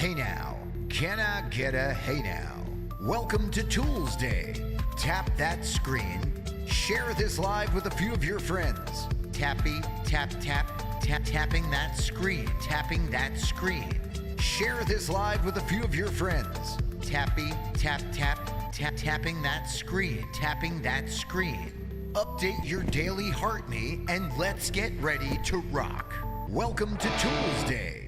Hey now, can I get a hey now? Welcome to Tools Day. Tap that screen. Share this live with a few of your friends. Tapping that screen. Tapping that screen. Share this live with a few of your friends. Tapping that screen. Tapping that screen. Update your daily heart knee and let's get ready to rock. Welcome to Tools Day.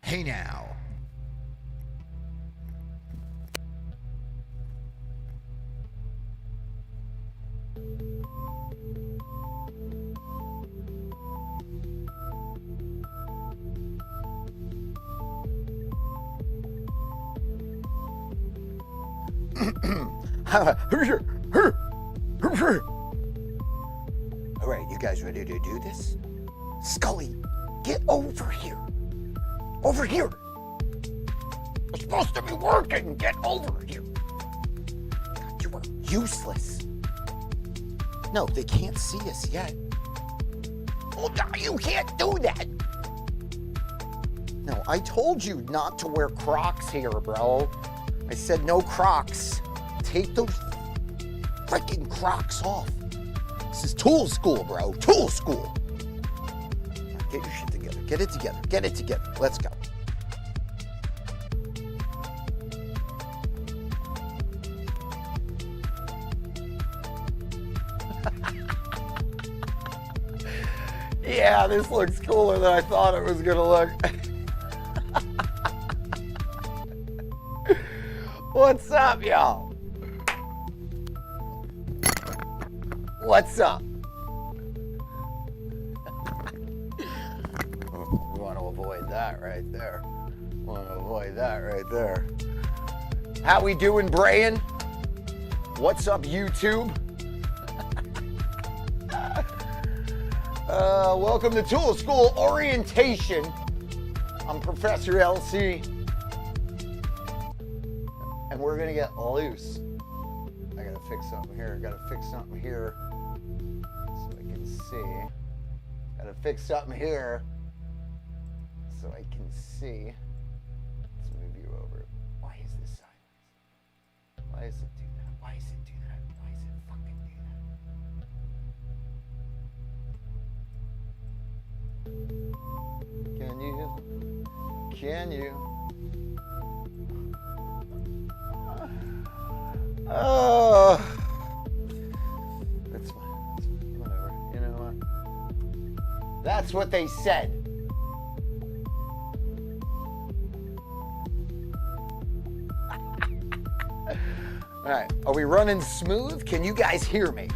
Hey now. All right, you guys ready to do this? Scully, get over here. Over here. We're supposed to be working. Get over here. God, you are useless. No, they can't see us yet. Oh, no, you can't do that. No, I told you not to wear Crocs here, bro. I said no Crocs. Take those freaking Crocs off. This is tool school, bro. Tool school. Right, get your shit together. Get it together. Get it together. Let's go. Yeah, this looks cooler than I thought it was gonna look. What's up, y'all? What's up? We want to avoid that right there. Want to avoid that right there. How we doing, Brian? What's up, YouTube? Welcome to Tool School Orientation. I'm Professor LC. And we're gonna get loose. I gotta fix something here. So I can see. Gotta fix something here so I can see. Let's move you over. Why is this silence? Why does it do that? Why does it do that? Why does it fucking do that? Can you? Oh, that's fine. Whatever. You know what? That's what they said. All right. Are we running smooth? Can you guys hear me?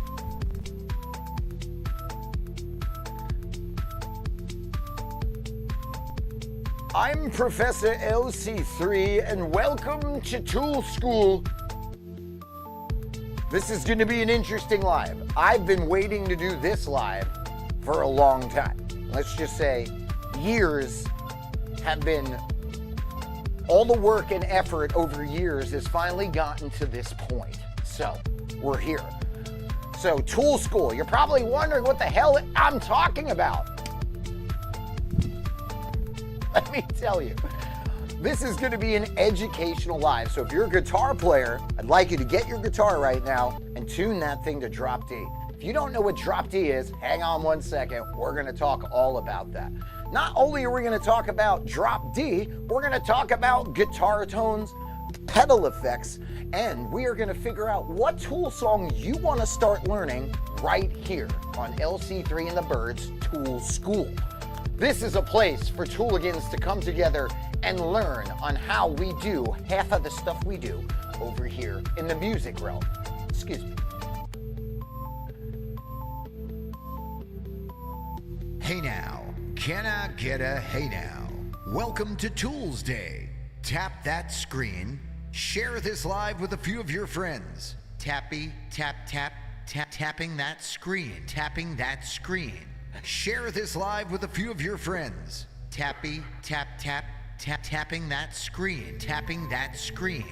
I'm Professor LC3 and welcome to Tool School. This is going to be an interesting live. I've been waiting to do this live for a long time. Let's just say years have been, all the work and effort over years has finally gotten to this point. So we're here. So Tool School, you're probably wondering what the hell I'm talking about. Let me tell you. This is going to be an educational live. So if you're a guitar player, I'd like you to get your guitar right now and tune that thing to drop D. If you don't know what drop D is, hang on one second. We're going to talk all about that. Not only are we going to talk about drop D, we're going to talk about guitar tones, pedal effects, and we are going to figure out what Tool song you want to start learning right here on LC3 and the Birds Tool School. This is a place for Tooligans to come together and learn on how we do half of the stuff we do over here in the music realm. Excuse me. Hey now, can I get a hey now? Welcome to Tools Day. Tap that screen. Share this live with a few of your friends. Tapping that screen. Tapping that screen. Share this live with a few of your friends. Tapping that screen. Tapping that screen.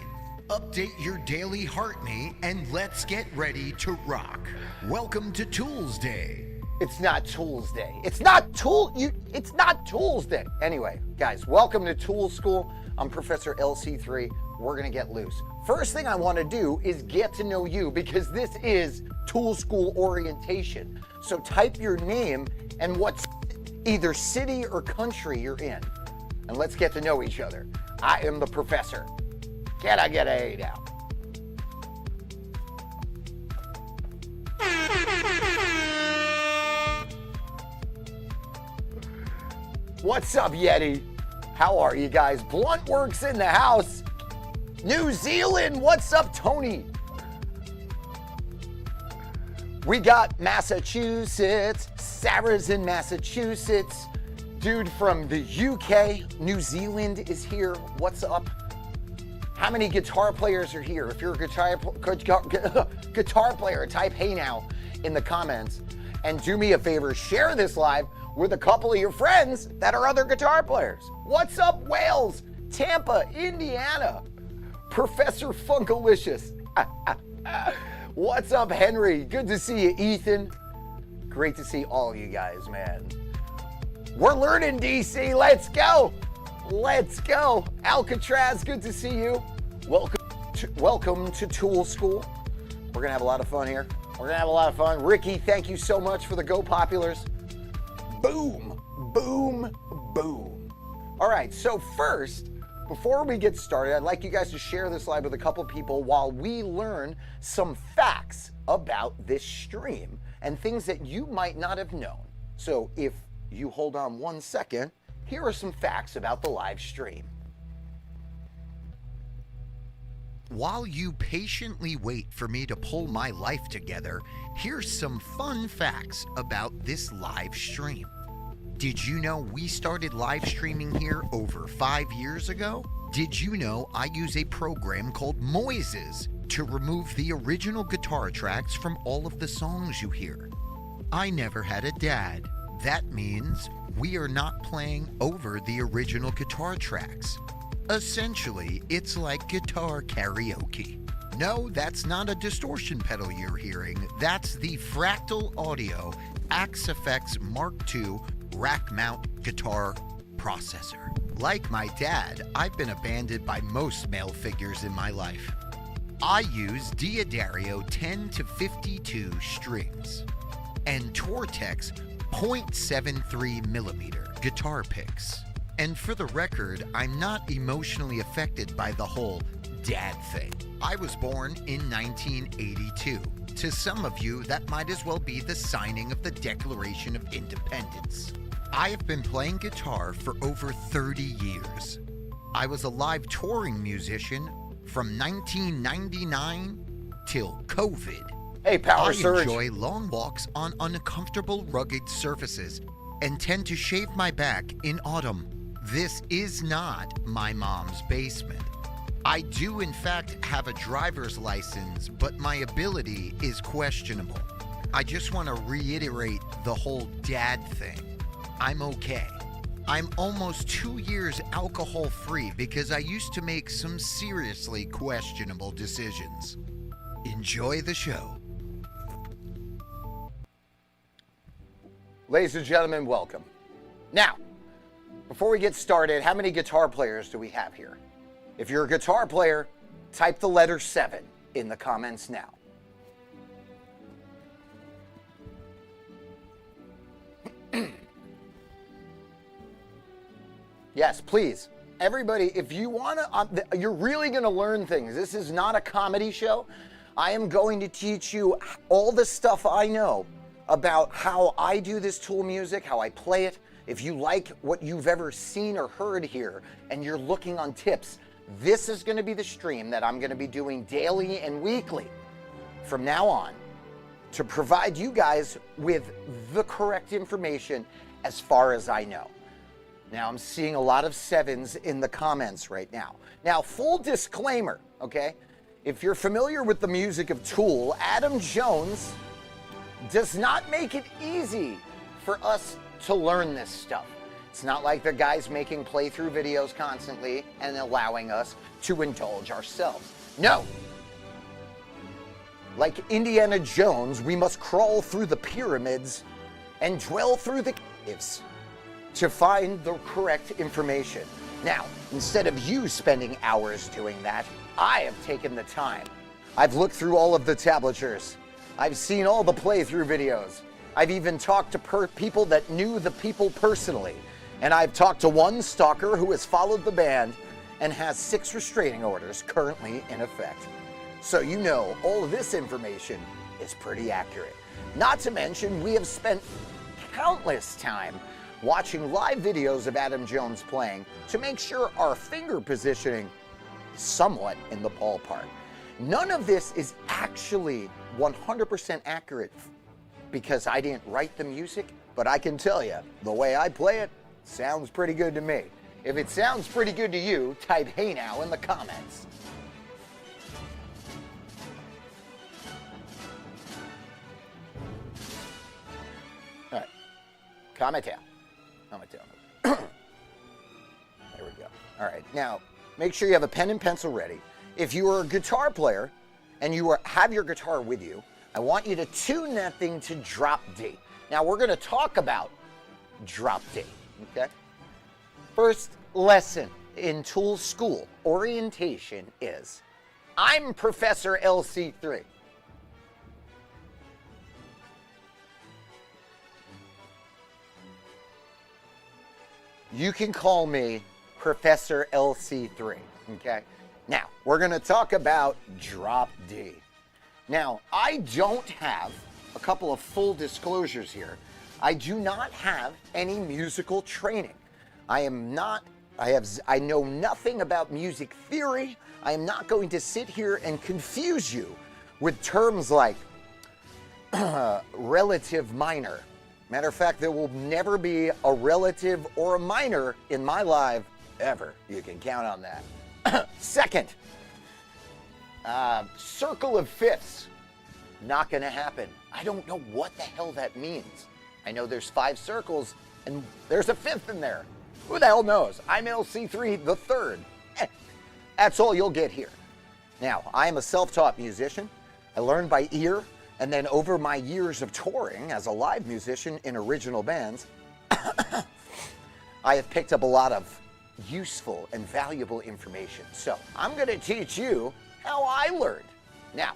Update your daily heart knee and let's get ready to rock. Welcome to Tools Day. It's not Tools Day. It's not Tools Day. Anyway, guys, welcome to Tool School. I'm Professor LC3. We're gonna get loose. First thing I wanna do is get to know you because this is Tool School orientation. So type your name and what either city or country you're in. And let's get to know each other. I am the professor. Can I get a now? What's up, Yeti? How are you guys? Bluntworks in the house. New Zealand, what's up, Tony? We got Massachusetts. Sarah's in Massachusetts. Dude from the UK, New Zealand is here. What's up? How many guitar players are here? If you're a guitar player, type hey now in the comments. And do me a favor, share this live with a couple of your friends that are other guitar players. What's up, Wales, Tampa, Indiana? Professor Funkalicious. What's up, Henry? Good to see you, Ethan. Great to see all of you guys, man. We're learning, DC. Let's go. Let's go. Alcatraz, good to see you. Welcome to Tool School. We're gonna have a lot of fun here. We're gonna have a lot of fun. Ricky, thank you so much for the Go Populars. Boom, boom, boom. All right, so first, before we get started, I'd like you guys to share this live with a couple people while we learn some facts about this stream and things that you might not have known. So if you hold on 1 second, here are some facts about the live stream. While you patiently wait for me to pull my life together, here's some fun facts about this live stream. Did you know we started live streaming here over 5 years ago? Did you know I use a program called Moises to remove the original guitar tracks from all of the songs you hear? I never had a dad. That means we are not playing over the original guitar tracks. Essentially, it's like guitar karaoke. No, that's not a distortion pedal you're hearing. That's the Fractal Audio Axe-Fx Mark II rack mount guitar processor. Like my dad, I've been abandoned by most male figures in my life. I use Diodario 10 to 52 strings and Tortex 0.73 millimeter guitar picks. And for the record, I'm not emotionally affected by the whole dad thing. I was born in 1982. To some of you, that might as well be the signing of the Declaration of Independence. I have been playing guitar for over 30 years. I was a live touring musician from 1999 till COVID. Hey, Power I Surge. enjoy long walks on uncomfortable, rugged surfaces and tend to shave my back in autumn. This is not my mom's basement. I do, in fact, have a driver's license, but my ability is questionable. I just want to reiterate the whole dad thing. I'm okay. I'm almost 2 years alcohol-free because I used to make some seriously questionable decisions. Enjoy the show. Ladies and gentlemen, welcome. Now, before we get started, how many guitar players do we have here? If you're a guitar player, type the letter 7 in the comments now. Yes, please. Everybody, if you want to, you're really going to learn things. This is not a comedy show. I am going to teach you all the stuff I know about how I do this tool music, how I play it. If you like what you've ever seen or heard here and you're looking on tips, this is going to be the stream that I'm going to be doing daily and weekly from now on to provide you guys with the correct information as far as I know. Now, I'm seeing a lot of 7s in the comments right now. Now, full disclaimer, okay? If you're familiar with the music of Tool, Adam Jones does not make it easy for us to learn this stuff. It's not like the guy's making playthrough videos constantly and allowing us to indulge ourselves. No. Like Indiana Jones, we must crawl through the pyramids and dwell through the caves to find the correct information. Now, instead of you spending hours doing that, I have taken the time. I've looked through all of the tablatures. I've seen all the playthrough videos. I've even talked to people that knew the people personally. And I've talked to one stalker who has followed the band and has 6 restraining orders currently in effect. So you know all of this information is pretty accurate. Not to mention, we have spent countless time watching live videos of Adam Jones playing to make sure our finger positioning is somewhat in the ballpark. None of this is actually 100% accurate because I didn't write the music, but I can tell you, the way I play it sounds pretty good to me. If it sounds pretty good to you, type "hey now" in the comments. All right, comment down. There we go. All right, now make sure you have a pen and pencil ready. If you are a guitar player and you have your guitar with you, I want you to tune that thing to drop D. Now we're going to talk about drop D, okay? First lesson in Tool School orientation is, I'm Professor LC3. You can call me Professor LC3, okay? Now, we're gonna talk about drop D. Now, I don't have, a couple of full disclosures here, I do not have any musical training. I know nothing about music theory. I am not going to sit here and confuse you with terms like relative minor. Matter of fact, there will never be a relative or a minor in my live ever. You can count on that. Second, circle of fifths. Not gonna happen. I don't know what the hell that means. I know there's 5 circles and there's a 5th in there. Who the hell knows? I'm LC3 the 3rd. That's all you'll get here. Now, I am a self-taught musician. I learned by ear, and then over my years of touring as a live musician in original bands, I have picked up a lot of useful and valuable information. So I'm gonna teach you how I learned. Now,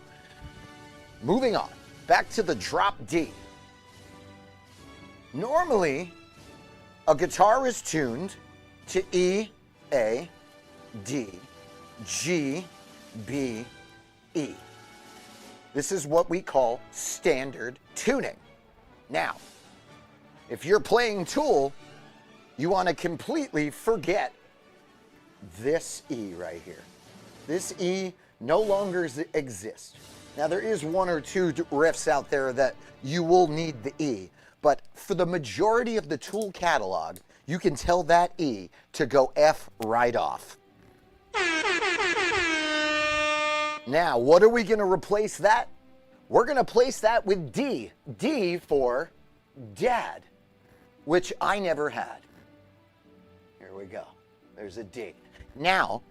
moving on, back to the drop D. Normally, a guitar is tuned to E, A, D, G, B, E. This is what we call standard tuning. Now, if you're playing Tool, you want to completely forget this E right here. This E no longer exists. Now, there is 1 or 2 riffs out there that you will need the E, but for the majority of the Tool catalog, you can tell that E to go F right off. Now, what are we going to replace that? We're going to place that with D. D for Dad, which I never had. Here we go. There's a D. Now,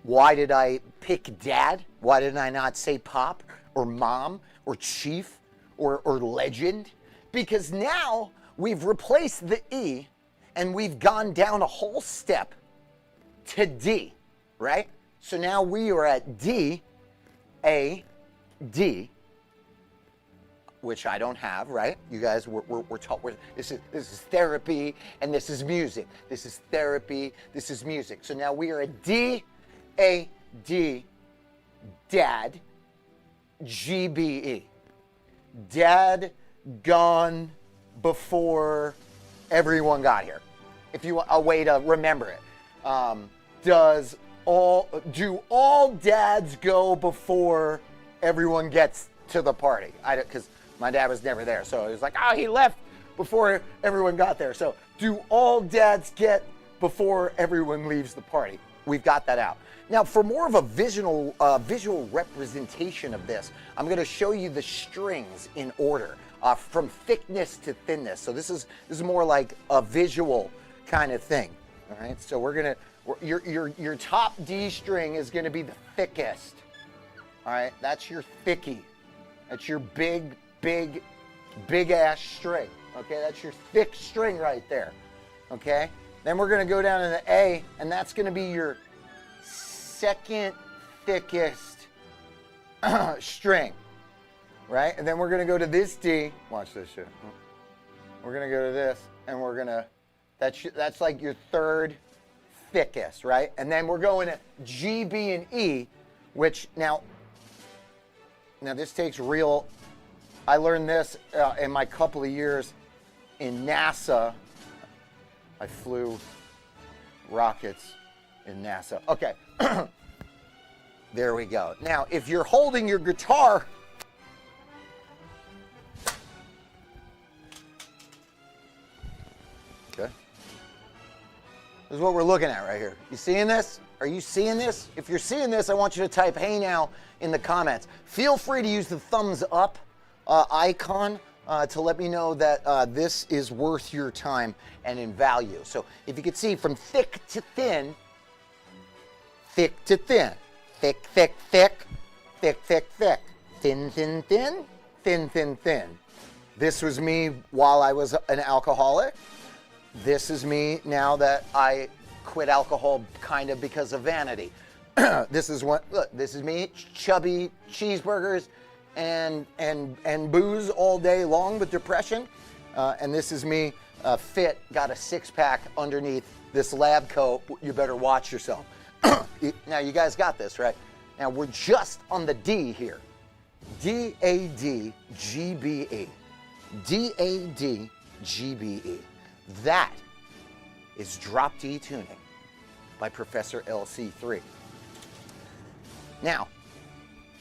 why did I pick Dad? Why did I not say Pop or Mom or Chief or Legend? Because now we've replaced the E and we've gone down a whole step to D, right? So now we are at D, A, D, which I don't have, right? You guys, we're taught, this is therapy and this is music. This is therapy, this is music. So now we are at D, A, D, Dad, G, B, E. Dad gone before everyone got here. If you want a way to remember it. Do all dads go before everyone gets to the party? Because my dad was never there, so he was like, oh, he left before everyone got there. So do all dads get before everyone leaves the party? We've got that out. Now, for more of a visual representation of this, I'm going to show you the strings in order from thickness to thinness. So this is more like a visual kind of thing. All right. So your top D string is going to be the thickest. All right. That's your thickie. That's your big ass string. Okay, that's your thick string right there. Okay, then we're going to go down to the A, and that's going to be your second thickest string, right? And then we're going to go to this D. Watch this shit. We're going to go to this, and we're going to, that's like your third thickest, right? And then we're going to G, B, and E, which now this takes real, I learned this in my couple of years in NASA. I flew rockets in NASA. Okay. There we go. Now, if you're holding your guitar, okay, this is what we're looking at right here. You seeing this? Are you seeing this? If you're seeing this, I want you to type "Hey now" in the comments. Feel free to use the thumbs up icon to let me know that this is worth your time and in value. So if you could see from thick to thin, thick to thin, thick, thick, thick, thick, thick, thick, thin, thin, thin, thin, thin, thin. This was me while I was an alcoholic. This is me now that I quit alcohol kind of because of vanity. This is what, look, this is me, chubby cheeseburgers and booze all day long with depression. And this is me fit, got a six-pack underneath this lab coat. You better watch yourself. Now you guys got this, right? Now we're just on the D here. D, A, D, G, B, E. D, A, D, G, B, E. That is drop D tuning by Professor LC3. Now,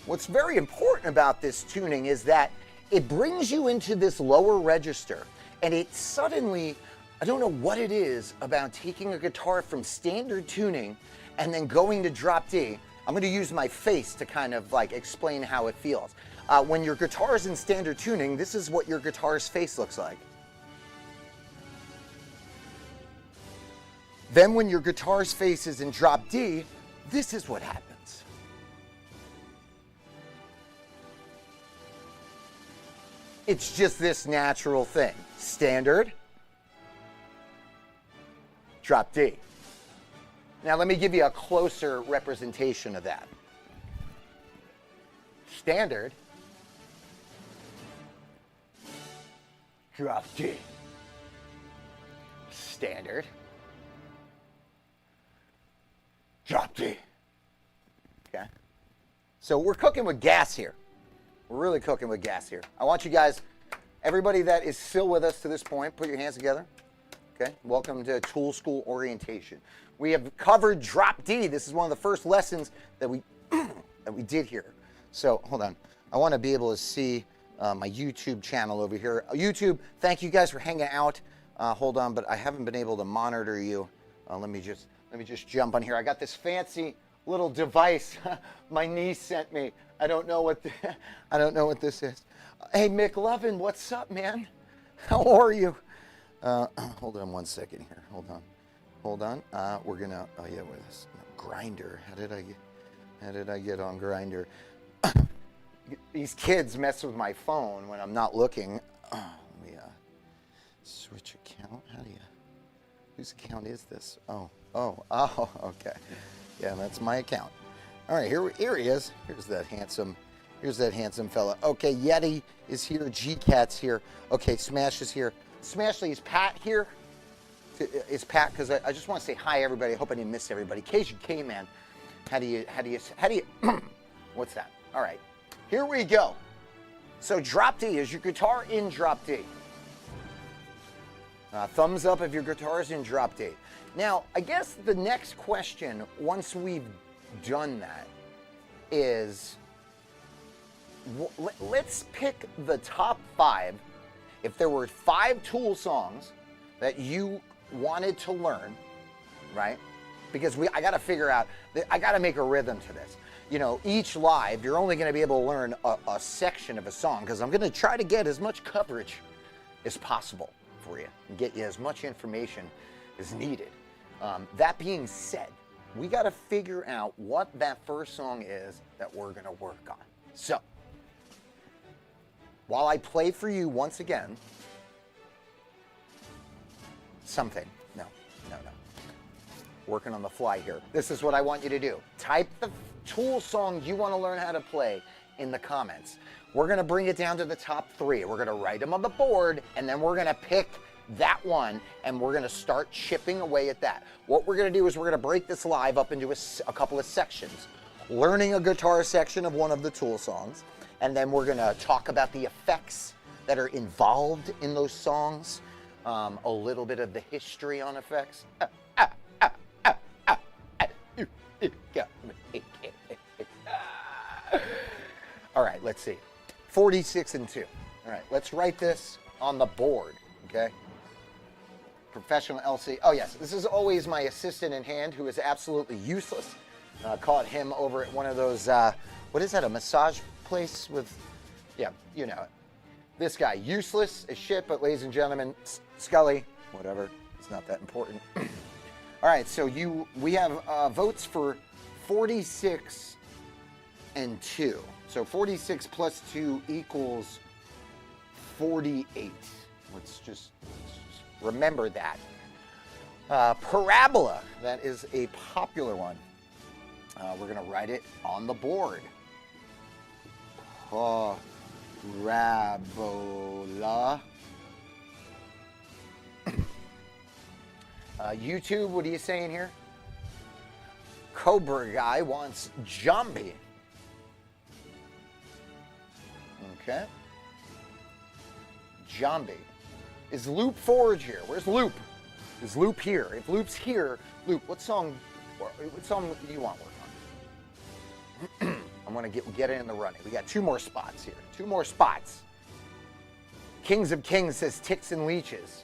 what's very important about this tuning is that it brings you into this lower register, and it suddenly, I don't know what it is about taking a guitar from standard tuning and then going to drop D. I'm going to use my face to kind of like explain how it feels. When your guitar is in standard tuning, this is what your guitar's face looks like. Then when your guitar's face is in drop D, this is what happens. It's just this natural thing. Standard, drop D. Now let me give you a closer representation of that. Standard, drop D. Standard, drop D. Okay? So we're cooking with gas here. We're really cooking with gas here. I want you guys, everybody that is still with us to this point, put your hands together. Okay? Welcome to Tool School Orientation. We have covered drop D. This is one of the first lessons that we did here. So hold on. I want to be able to see my YouTube channel over here. YouTube, thank you guys for hanging out. Hold on, but I haven't been able to monitor you. Let me just jump on here. I got this fancy little device my niece sent me. I don't know what this is. Hey McLovin, what's up, man? How are you? Hold on one second here. Hold on. We're gonna. Oh yeah, with this Grinder. How did I get on Grinder? These kids mess with my phone when I'm not looking. Let me switch account. How do you? Whose account is this? Oh, okay. Yeah, that's my account. All right, here he is. Here's that handsome fella. Okay, Yeti is here. G-Cat's here. Okay, Smash is here. Smashley, is Pat here? Is Pat? Because I just want to say hi, everybody. I hope I didn't miss everybody. KJK, man. How do you? What's that? All right, here we go. So drop D is your guitar in drop D. Thumbs up if your guitar is in drop D. Now, I guess the next question, once we've done that, is let's pick the top 5. If there were 5 Tool songs that you wanted to learn, right? Because I got to figure out, I got to make a rhythm to this. You know, each live, you're only going to be able to learn a section of a song, because I'm going to try to get as much coverage as possible for you and get you as much information as needed. That being said, we got to figure out what that first song is that we're going to work on. So, while I play for you once again, something. No. Working on the fly here. This is what I want you to do. Type the Tool song you want to learn how to play in the comments. We're going to bring it down to the top 3. We're going to write them on the board, and then we're going to pick that one, and we're going to start chipping away at that. What we're going to do is we're going to break this live up into a couple of sections. Learning a guitar section of one of the Tool songs, and then we're going to talk about the effects that are involved in those songs, a little bit of the history on effects. All right, let's see. 46 and 2. All right, let's write this on the board, okay? Professional LC. Oh, yes, this is always my assistant in hand who is absolutely useless. Caught him over at one of those, what is that, a massage place with, yeah, you know it. This guy, useless as shit, but ladies and gentlemen, Scully, whatever, it's not that important. All right, so we have votes for 46 and 2. So 46 plus 2 equals 48. Let's just remember that. Parabola, that is a popular one. We're going to write it on the board. Parabola. YouTube, what are you saying here? Cobra Guy wants Zombie. Okay. Zombie. Is Loop Forge here? Where's Loop? Is Loop here? If Loop's here, Loop, what song do you want work on? I'm going to get it in the running. We got 2 more spots here. 2 more spots. Kings of Kings says Ticks and Leeches.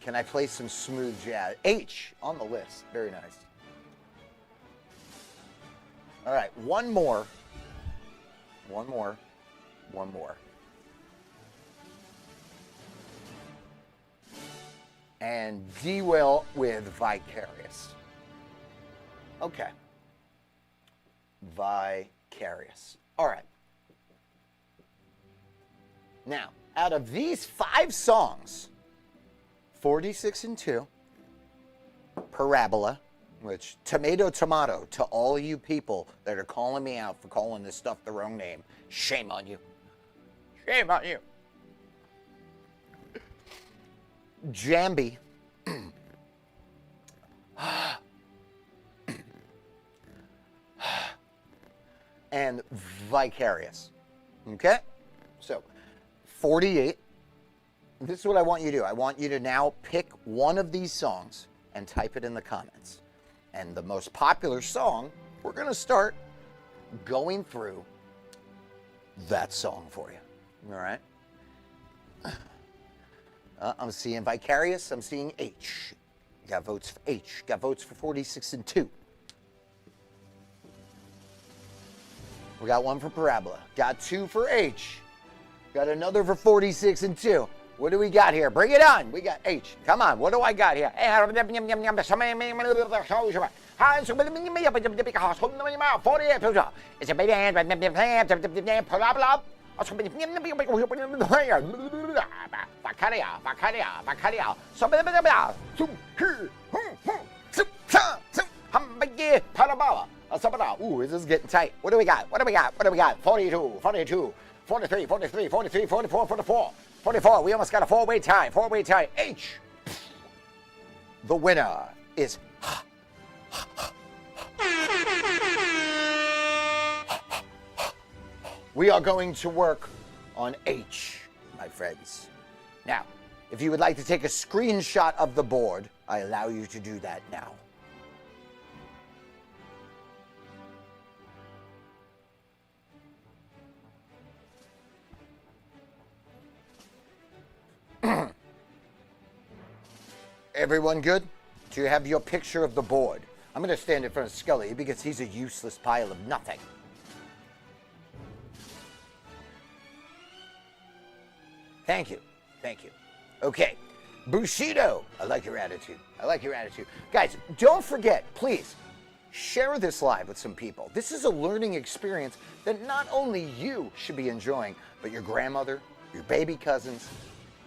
Can I play some smooth jazz? H on the list. Very nice. All right, one more. And D-Will with Vicarious. Okay. Vicarious. All right. Now, out of these 5 songs, 46 and 2, Parabola, which, tomato, to all you people that are calling me out for calling this stuff the wrong name, shame on you. Shame on you. Jambi. And Vicarious. Okay? So, 48. This is what I want you to do. I want you to now pick one of these songs and type it in the comments. And the most popular song, we're going to start going through that song for you. All right? I'm seeing Vicarious. I'm seeing H. Got votes for H. Got votes for 46 and 2. We got 1 for Parabola. Got 2 for H. Got another for 46 and 2. What do we got here? Bring it on. We got H. Come on. What do I got here? Ooh, this is getting tight. What do we got? 42, 42, 43, 43, 43, 44, 44. 44, we almost got a 4-way tie. 4-way tie. H. The winner is we are going to work on H, my friends. Now, if you would like to take a screenshot of the board, I allow you to do that now. Everyone good? Do you have your picture of the board? I'm going to stand in front of Scully because he's a useless pile of nothing. Thank you. Thank you. Okay. Bushido. I like your attitude. I like your attitude. Guys, don't forget, please, share this live with some people. This is a learning experience that not only you should be enjoying, but your grandmother, your baby cousins,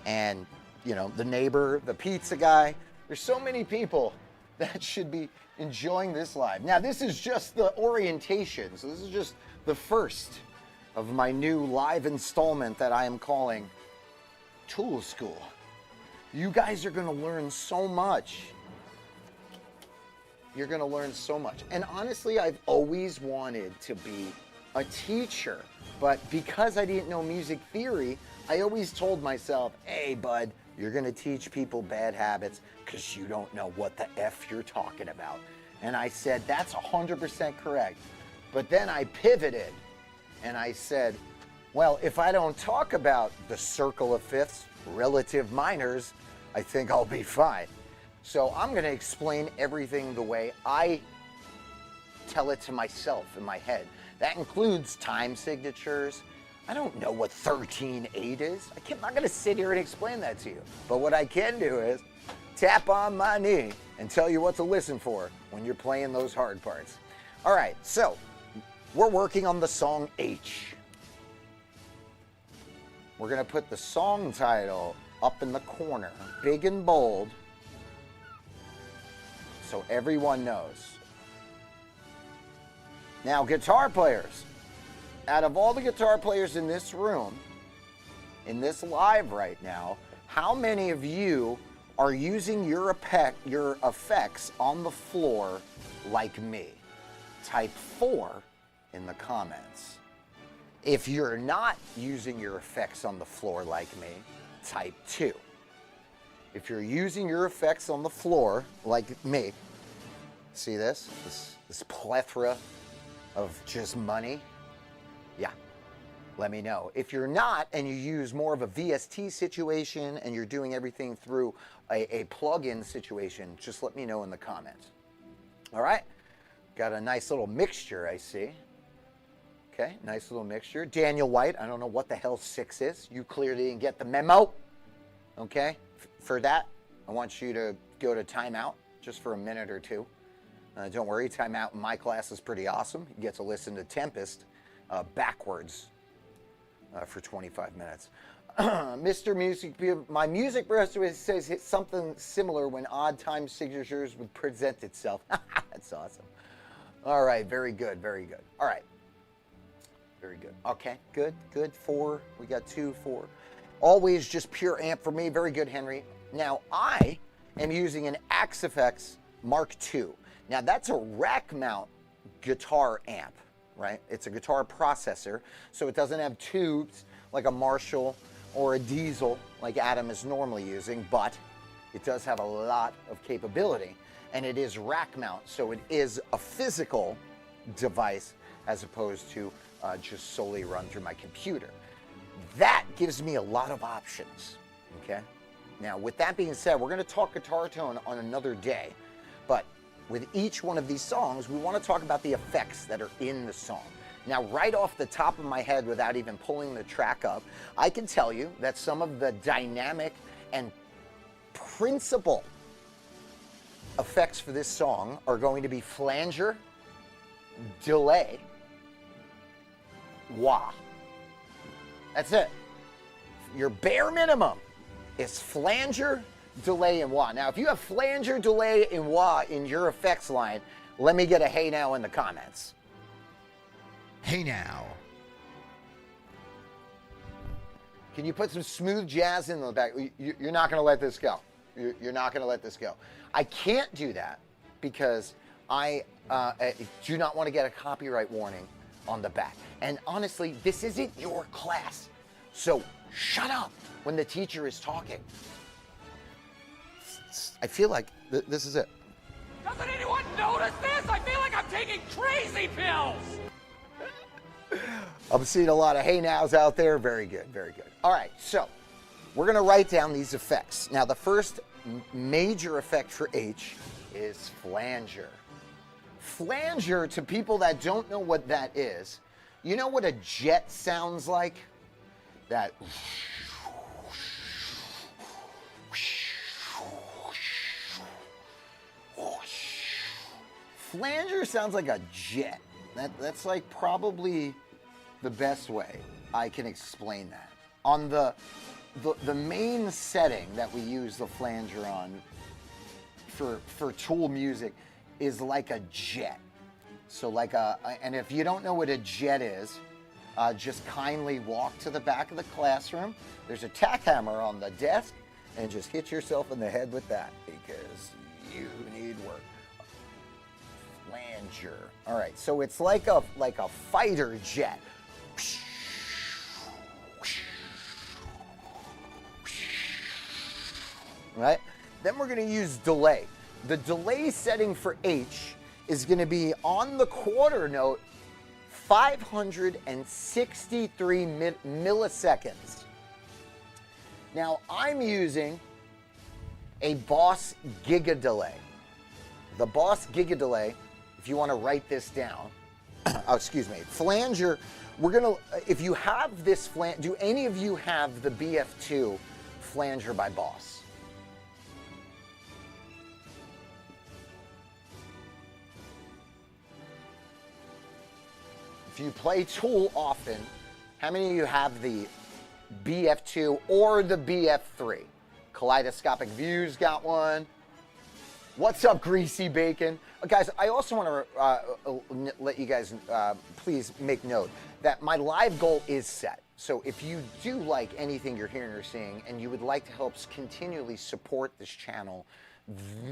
and, you know, the neighbor, the pizza guy. There's so many people that should be enjoying this live. Now, this is just the orientation. So this is just the first of my new live installment that I am calling Tool School. You guys are going to learn so much. You're going to learn so much. And honestly, I've always wanted to be a teacher. But because I didn't know music theory, I always told myself, hey, bud, you're going to teach people bad habits because you don't know what the F you're talking about. And I said, that's 100% correct. But then I pivoted and I said, well, if I don't talk about the circle of fifths, relative minors, I think I'll be fine. So I'm going to explain everything the way I tell it to myself in my head. That includes time signatures. I don't know what 13/8 is. I'm not going to sit here and explain that to you. But what I can do is tap on my knee and tell you what to listen for when you're playing those hard parts. All right, so we're working on the song H. We're going to put the song title up in the corner, big and bold, so everyone knows. Now, guitar players, out of all the guitar players in this room, in this live right now, how many of you are using your effects on the floor like me? Type 4 in the comments. If you're not using your effects on the floor like me, type 2. If you're using your effects on the floor like me, see this plethora of just money? Yeah, let me know. If you're not and you use more of a VST situation and you're doing everything through a plug-in situation, just let me know in the comments. All right, got a nice little mixture, I see. Okay, nice little mixture. Daniel White, I don't know what the hell 6 is. You clearly didn't get the memo. Okay, for that, I want you to go to timeout just for a minute or two. Don't worry, timeout in my class is pretty awesome. You get to listen to Tempest backwards for 25 minutes. Mr. Music, my music professor says something similar when odd time signatures would present itself. That's awesome. All right, very good, very good. All right, very good. Okay, good, good. 4, we got 2, 4. Always just pure amp for me. Very good, Henry. Now, I am using an Axe-Fx Mark II. Now, that's a rack mount guitar amp, right? It's a guitar processor, so it doesn't have tubes like a Marshall or a Diesel like Adam is normally using, but it does have a lot of capability, and it is rack mount, so it is a physical device as opposed to just solely run through my computer. That gives me a lot of options, okay? Now, with that being said, we're going to talk guitar tone on another day, but with each one of these songs, we want to talk about the effects that are in the song. Now, right off the top of my head, without even pulling the track up, I can tell you that some of the dynamic and principal effects for this song are going to be flanger, delay, wah. That's it. Your bare minimum is flanger, delay, and wah. Now, if you have flanger, delay, and wah in your effects line, let me get a hey now in the comments. Hey now. Can you put some smooth jazz in the back? You're not going to let this go. You're not going to let this go. I can't do that because I do not want to get a copyright warning on the back. And honestly, this isn't your class. So shut up when the teacher is talking. I feel like this is it. Doesn't anyone notice this? I feel like I'm taking crazy pills. I'm seeing a lot of hey nows out there. Very good, very good. All right, so we're going to write down these effects. Now, the first major effect for H is flanger. Flanger, to people that don't know what that is, you know what a jet sounds like? That. Flanger sounds like a jet. That's like probably the best way I can explain that. On the the main setting that we use the flanger on for tool music is like a jet. So like and if you don't know what a jet is, just kindly walk to the back of the classroom. There's a tack hammer on the desk, and just hit yourself in the head with that because you need work. Flanger. All right, so it's like a fighter jet. Right? Then we're going to use delay. The delay setting for H is going to be on the quarter note 563 milliseconds. Now I'm using a Boss Giga Delay. The Boss Giga Delay, if you want to write this down, oh, excuse me, flanger, we're going to, if you have this do any of you have the BF2 flanger by Boss? If you play Tool often, how many of you have the BF2 or the BF3? Kaleidoscopic Views got one. What's up, Greasy Bacon? Guys, I also want to let you guys please make note that my live goal is set. So if you do like anything you're hearing or seeing and you would like to help continually support this channel,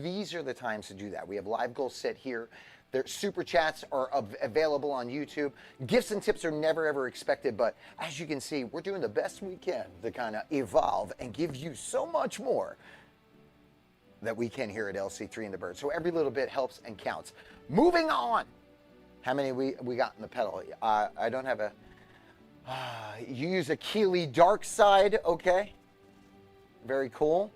these are the times to do that. We have live goals set here. Their super chats are available on YouTube. Gifts and tips are never ever expected, but as you can see, we're doing the best we can to kind of evolve and give you so much more that we can here at LC3 and the Bird. So every little bit helps and counts. Moving on. How many we got in the pedal? I don't have a, you use a Keeley Dark Side, okay. Very cool.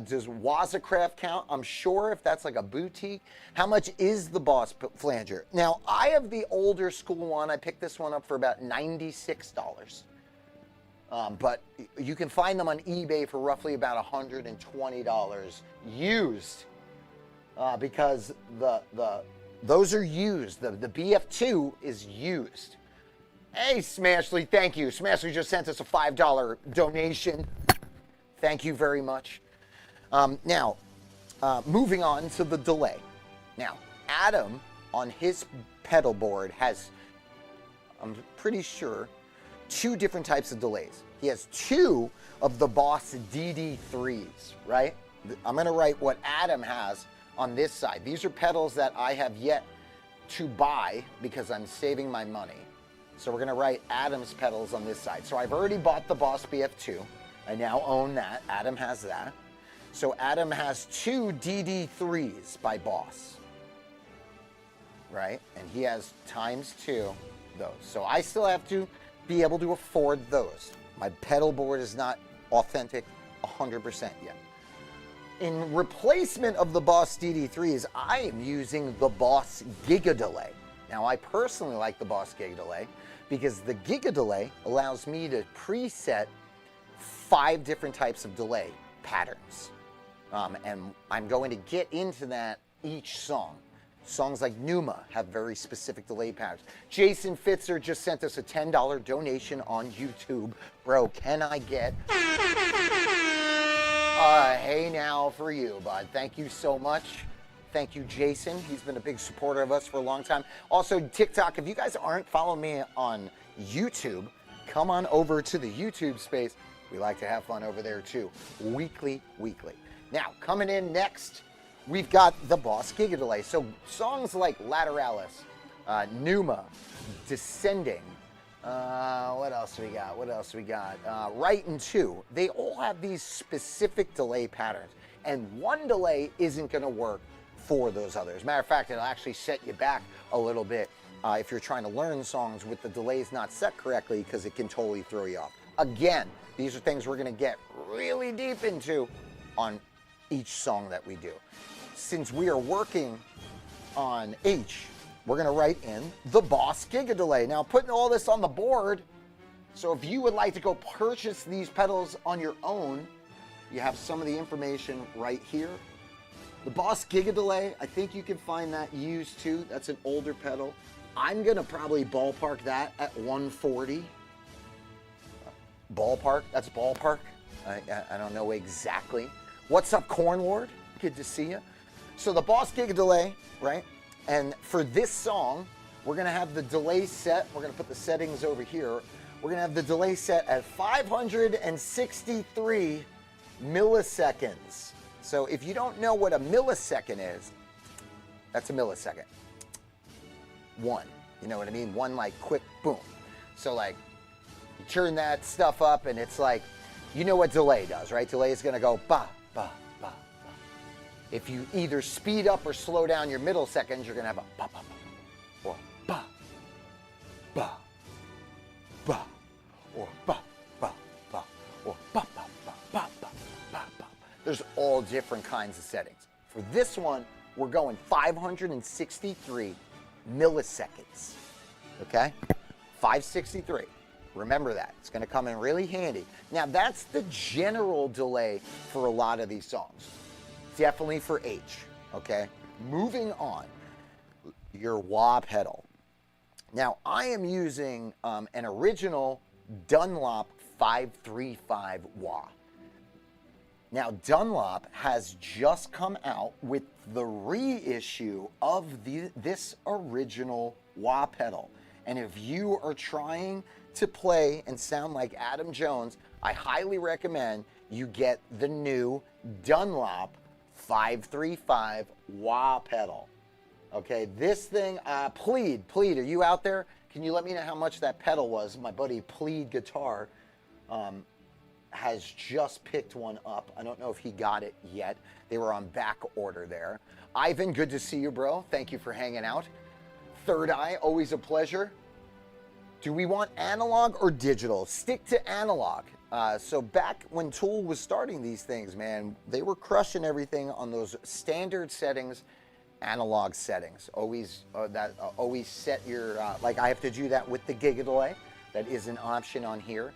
Does Wazacraft count? I'm sure if that's like a boutique. How much is the Boss flanger? Now, I have the older school one. I picked this one up for about $96. But you can find them on eBay for roughly about $120 used, because those are used. The BF2 is used. Hey, Smashly, thank you. Smashly just sent us a $5 donation. Thank you very much. Now, moving on to the delay. Now, Adam on his pedal board has, I'm pretty sure, 2 different types of delays. He has 2 of the Boss DD3s, right? I'm going to write what Adam has on this side. These are pedals that I have yet to buy because I'm saving my money. So we're going to write Adam's pedals on this side. So I've already bought the Boss BF2. I now own that. Adam has that. So Adam has 2 DD3s by Boss, right? And he has ×2 those. So I still have to be able to afford those. My pedal board is not authentic 100% yet. In replacement of the Boss DD3s, I am using the Boss Giga Delay. Now, I personally like the Boss Giga Delay because the Giga Delay allows me to preset 5 different types of delay patterns. And I'm going to get into that each song. Songs like Numa have very specific delay patterns. Jason Fitzer just sent us a $10 donation on YouTube. Bro, can I get hey now for you, bud? Thank you so much. Thank you, Jason. He's been a big supporter of us for a long time. Also, TikTok, if you guys aren't following me on YouTube, come on over to the YouTube space. We like to have fun over there too. Weekly. Now, coming in next, we've got the Boss Giga Delay. So songs like Lateralis, Numa, Descending, what else we got? Right and 2. They all have these specific delay patterns, and one delay isn't going to work for those others. Matter of fact, it'll actually set you back a little bit if you're trying to learn songs with the delays not set correctly, because it can totally throw you off. Again, these are things we're going to get really deep into on each song that we do. Since we are working on H, we're going to write in the Boss Giga Delay. Now, putting all this on the board, so if you would like to go purchase these pedals on your own, you have some of the information right here. The Boss Giga Delay, I think you can find that used too. That's an older pedal. I'm going to probably ballpark that at 140. Ballpark, that's ballpark. I don't know exactly. What's up, Corn Lord? Good to see you. So the Boss Giga delay, right? And for this song, we're gonna have the delay set. We're gonna put the settings over here. We're gonna have the delay set at 563 milliseconds. So if you don't know what a millisecond is, that's a millisecond. One, you know what I mean? One like quick boom. So like you turn that stuff up and it's like, you know what delay does, right? Delay is gonna go ba, ba, ba, ba. If you either speed up or slow down your middle seconds, you're gonna have a ba, ba, ba, or ba, ba, ba, or ba, ba, ba, or ba, ba, ba, ba, ba, ba, ba. There's all different kinds of settings. For this one, we're going 563 milliseconds, okay? 563. Remember that. It's going to come in really handy. Now, that's the general delay for a lot of these songs. Definitely for H, okay? Moving on, your wah pedal. Now, I am using an original Dunlop 535 wah. Now, Dunlop has just come out with the reissue of this original wah pedal. And if you are trying to play and sound like Adam Jones, I highly recommend you get the new Dunlop 535 wah pedal. Okay, this thing, Plead, are you out there? Can you let me know how much that pedal was? My buddy Plead Guitar has just picked one up. I don't know if he got it yet. They were on back order there. Ivan, good to see you, bro. Thank you for hanging out. Third Eye, always a pleasure. Do we want analog or digital? Stick to analog. So back when Tool was starting these things, man, they were crushing everything on those standard settings, analog settings. Always set your, like I have to do that with the Giga delay. That is an option on here.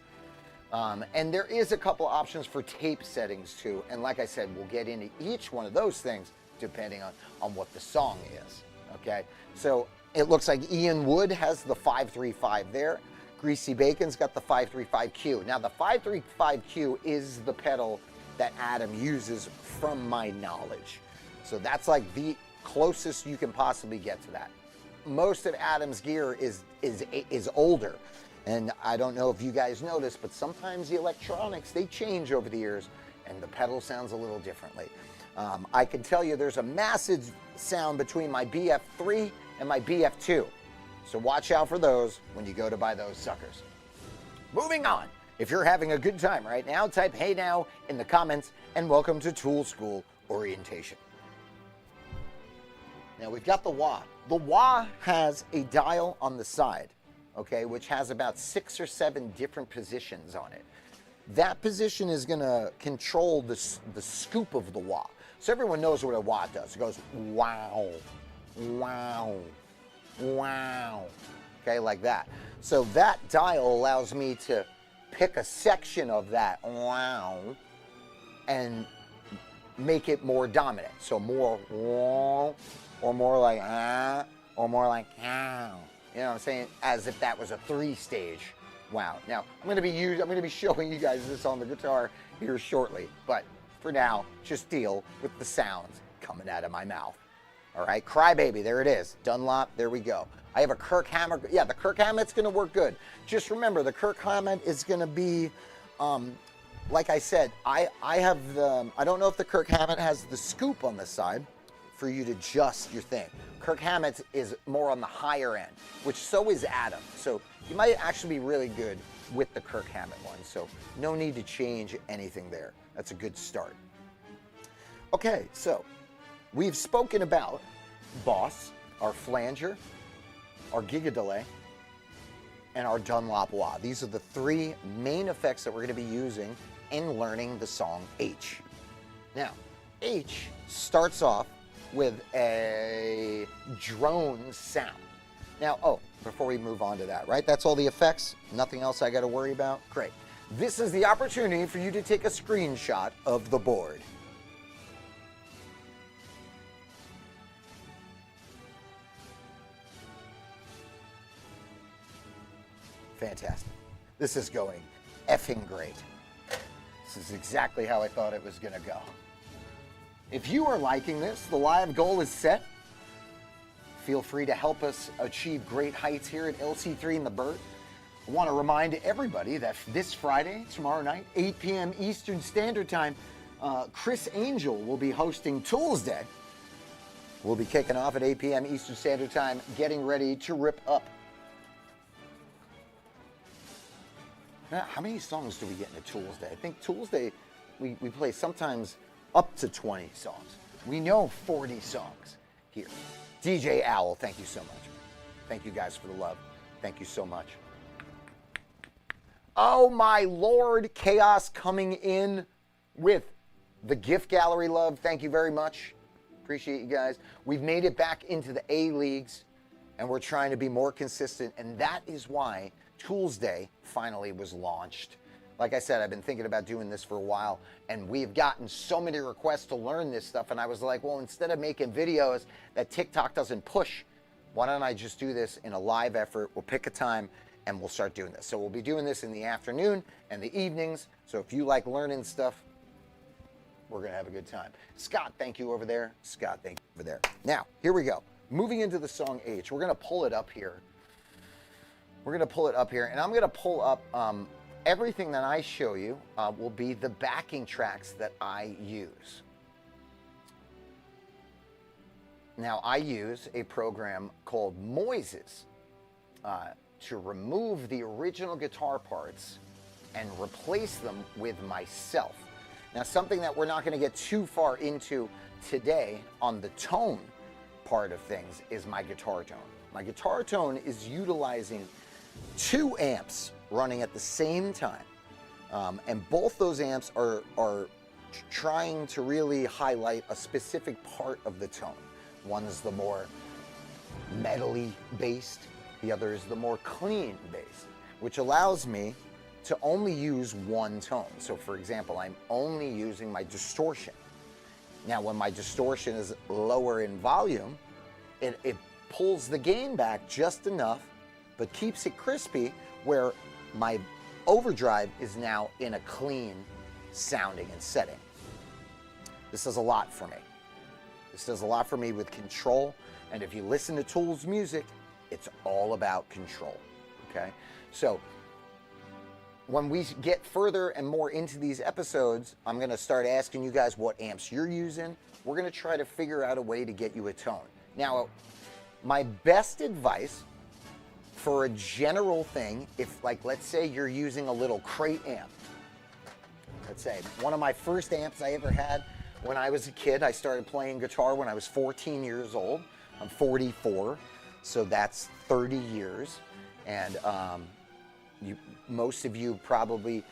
And there is a couple options for tape settings too. And like I said, we'll get into each one of those things depending on what the song is, okay? So it looks like Ian Wood has the 535 there. Greasy Bacon's got the 535Q. Now the 535Q is the pedal that Adam uses from my knowledge. So that's like the closest you can possibly get to that. Most of Adam's gear is older. And I don't know if you guys noticed, but sometimes the electronics, they change over the years and the pedal sounds a little differently. I can tell you there's a massive sound between my BF3 and my BF2. So watch out for those when you go to buy those suckers. Moving on. If you're having a good time right now, type "Hey now" in the comments and welcome to Tool School Orientation. Now we've got the wah. The wah has a dial on the side, okay, which has about 6 or 7 different positions on it. That position is going to control the scoop of the wah. So everyone knows what a wah does. It goes wow, wow, wow, okay, like that. So that dial allows me to pick a section of that wow and make it more dominant. So more wow, or more like ah, or more like ow. You know what I'm saying? As if that was a 3-stage wow. Now, I'm going to be showing you guys this on the guitar here shortly, but for now, just deal with the sounds coming out of my mouth. All right, Crybaby, there it is. Dunlop, there we go. I have a Kirk Hammett. Yeah, the Kirk Hammett's going to work good. Just remember, the Kirk Hammett is going to be, like I said, I don't know if the Kirk Hammett has the scoop on the side for you to adjust your thing. Kirk Hammett is more on the higher end, which so is Adam. So you might actually be really good with the Kirk Hammett one. So no need to change anything there. That's a good start. Okay, so we've spoken about Boss, our flanger, our Giga delay, and our Dunlop wah. These are the 3 main effects that we're going to be using in learning the song H. Now, H starts off with a drone sound. Now, before we move on to that, right? That's all the effects? Nothing else I got to worry about? Great. This is the opportunity for you to take a screenshot of the board. Fantastic. This is going effing great. This is exactly how I thought it was going to go. If you are liking this, the live goal is set. Feel free to help us achieve great heights here at LC3 and the Bird. I want to remind everybody that this Friday, tomorrow night, 8 p.m. Eastern Standard Time, Chris Angel will be hosting Tools Day. We'll be kicking off at 8 p.m. Eastern Standard Time, getting ready to rip up. Now, how many songs do we get in a Tools Day? I think Tools Day, we play sometimes up to 20 songs. We know 40 songs here. DJ Owl, thank you so much. Thank you guys for the love. Thank you so much. Oh my Lord, Chaos coming in with the gift gallery love. Thank you very much. Appreciate you guys. We've made it back into the A leagues and we're trying to be more consistent, and that is why Tools Day finally was launched. Like I said, I've been thinking about doing this for a while, and we've gotten so many requests to learn this stuff, and I was like, well, instead of making videos that TikTok doesn't push, why don't I just do this in a live effort? We'll pick a time and we'll start doing this. So we'll be doing this in the afternoon and the evenings. So if you like learning stuff, we're gonna have a good time. Scott, thank you over there. Scott, thank you over there. Now, here we go. Moving into the song H, we're gonna pull it up here. We're gonna pull it up here, and I'm gonna pull up everything that I show you will be the backing tracks that I use. Now, I use a program called Moises to remove the original guitar parts and replace them with myself. Now, something that we're not going to get too far into today on the tone part of things is my guitar tone. My guitar tone is utilizing 2 amps running at the same time, and both those amps are trying to really highlight a specific part of the tone. One is the more metally based, the other is the more clean based, which allows me to only use one tone. So for example, I'm only using my distortion. Now when my distortion is lower in volume, it pulls the gain back just enough, but keeps it crispy, where my overdrive is now in a clean sounding and setting. This does a lot for me. This does a lot for me with control, and if you listen to Tools music, it's all about control, okay? So when we get further and more into these episodes, I'm gonna start asking you guys what amps you're using. We're gonna try to figure out a way to get you a tone. Now, my best advice for a general thing, if like, let's say you're using a little crate amp. Let's say one of my first amps I ever had when I was a kid, I started playing guitar when I was 14 years old. I'm 44, so that's 30 years. And most of you probably,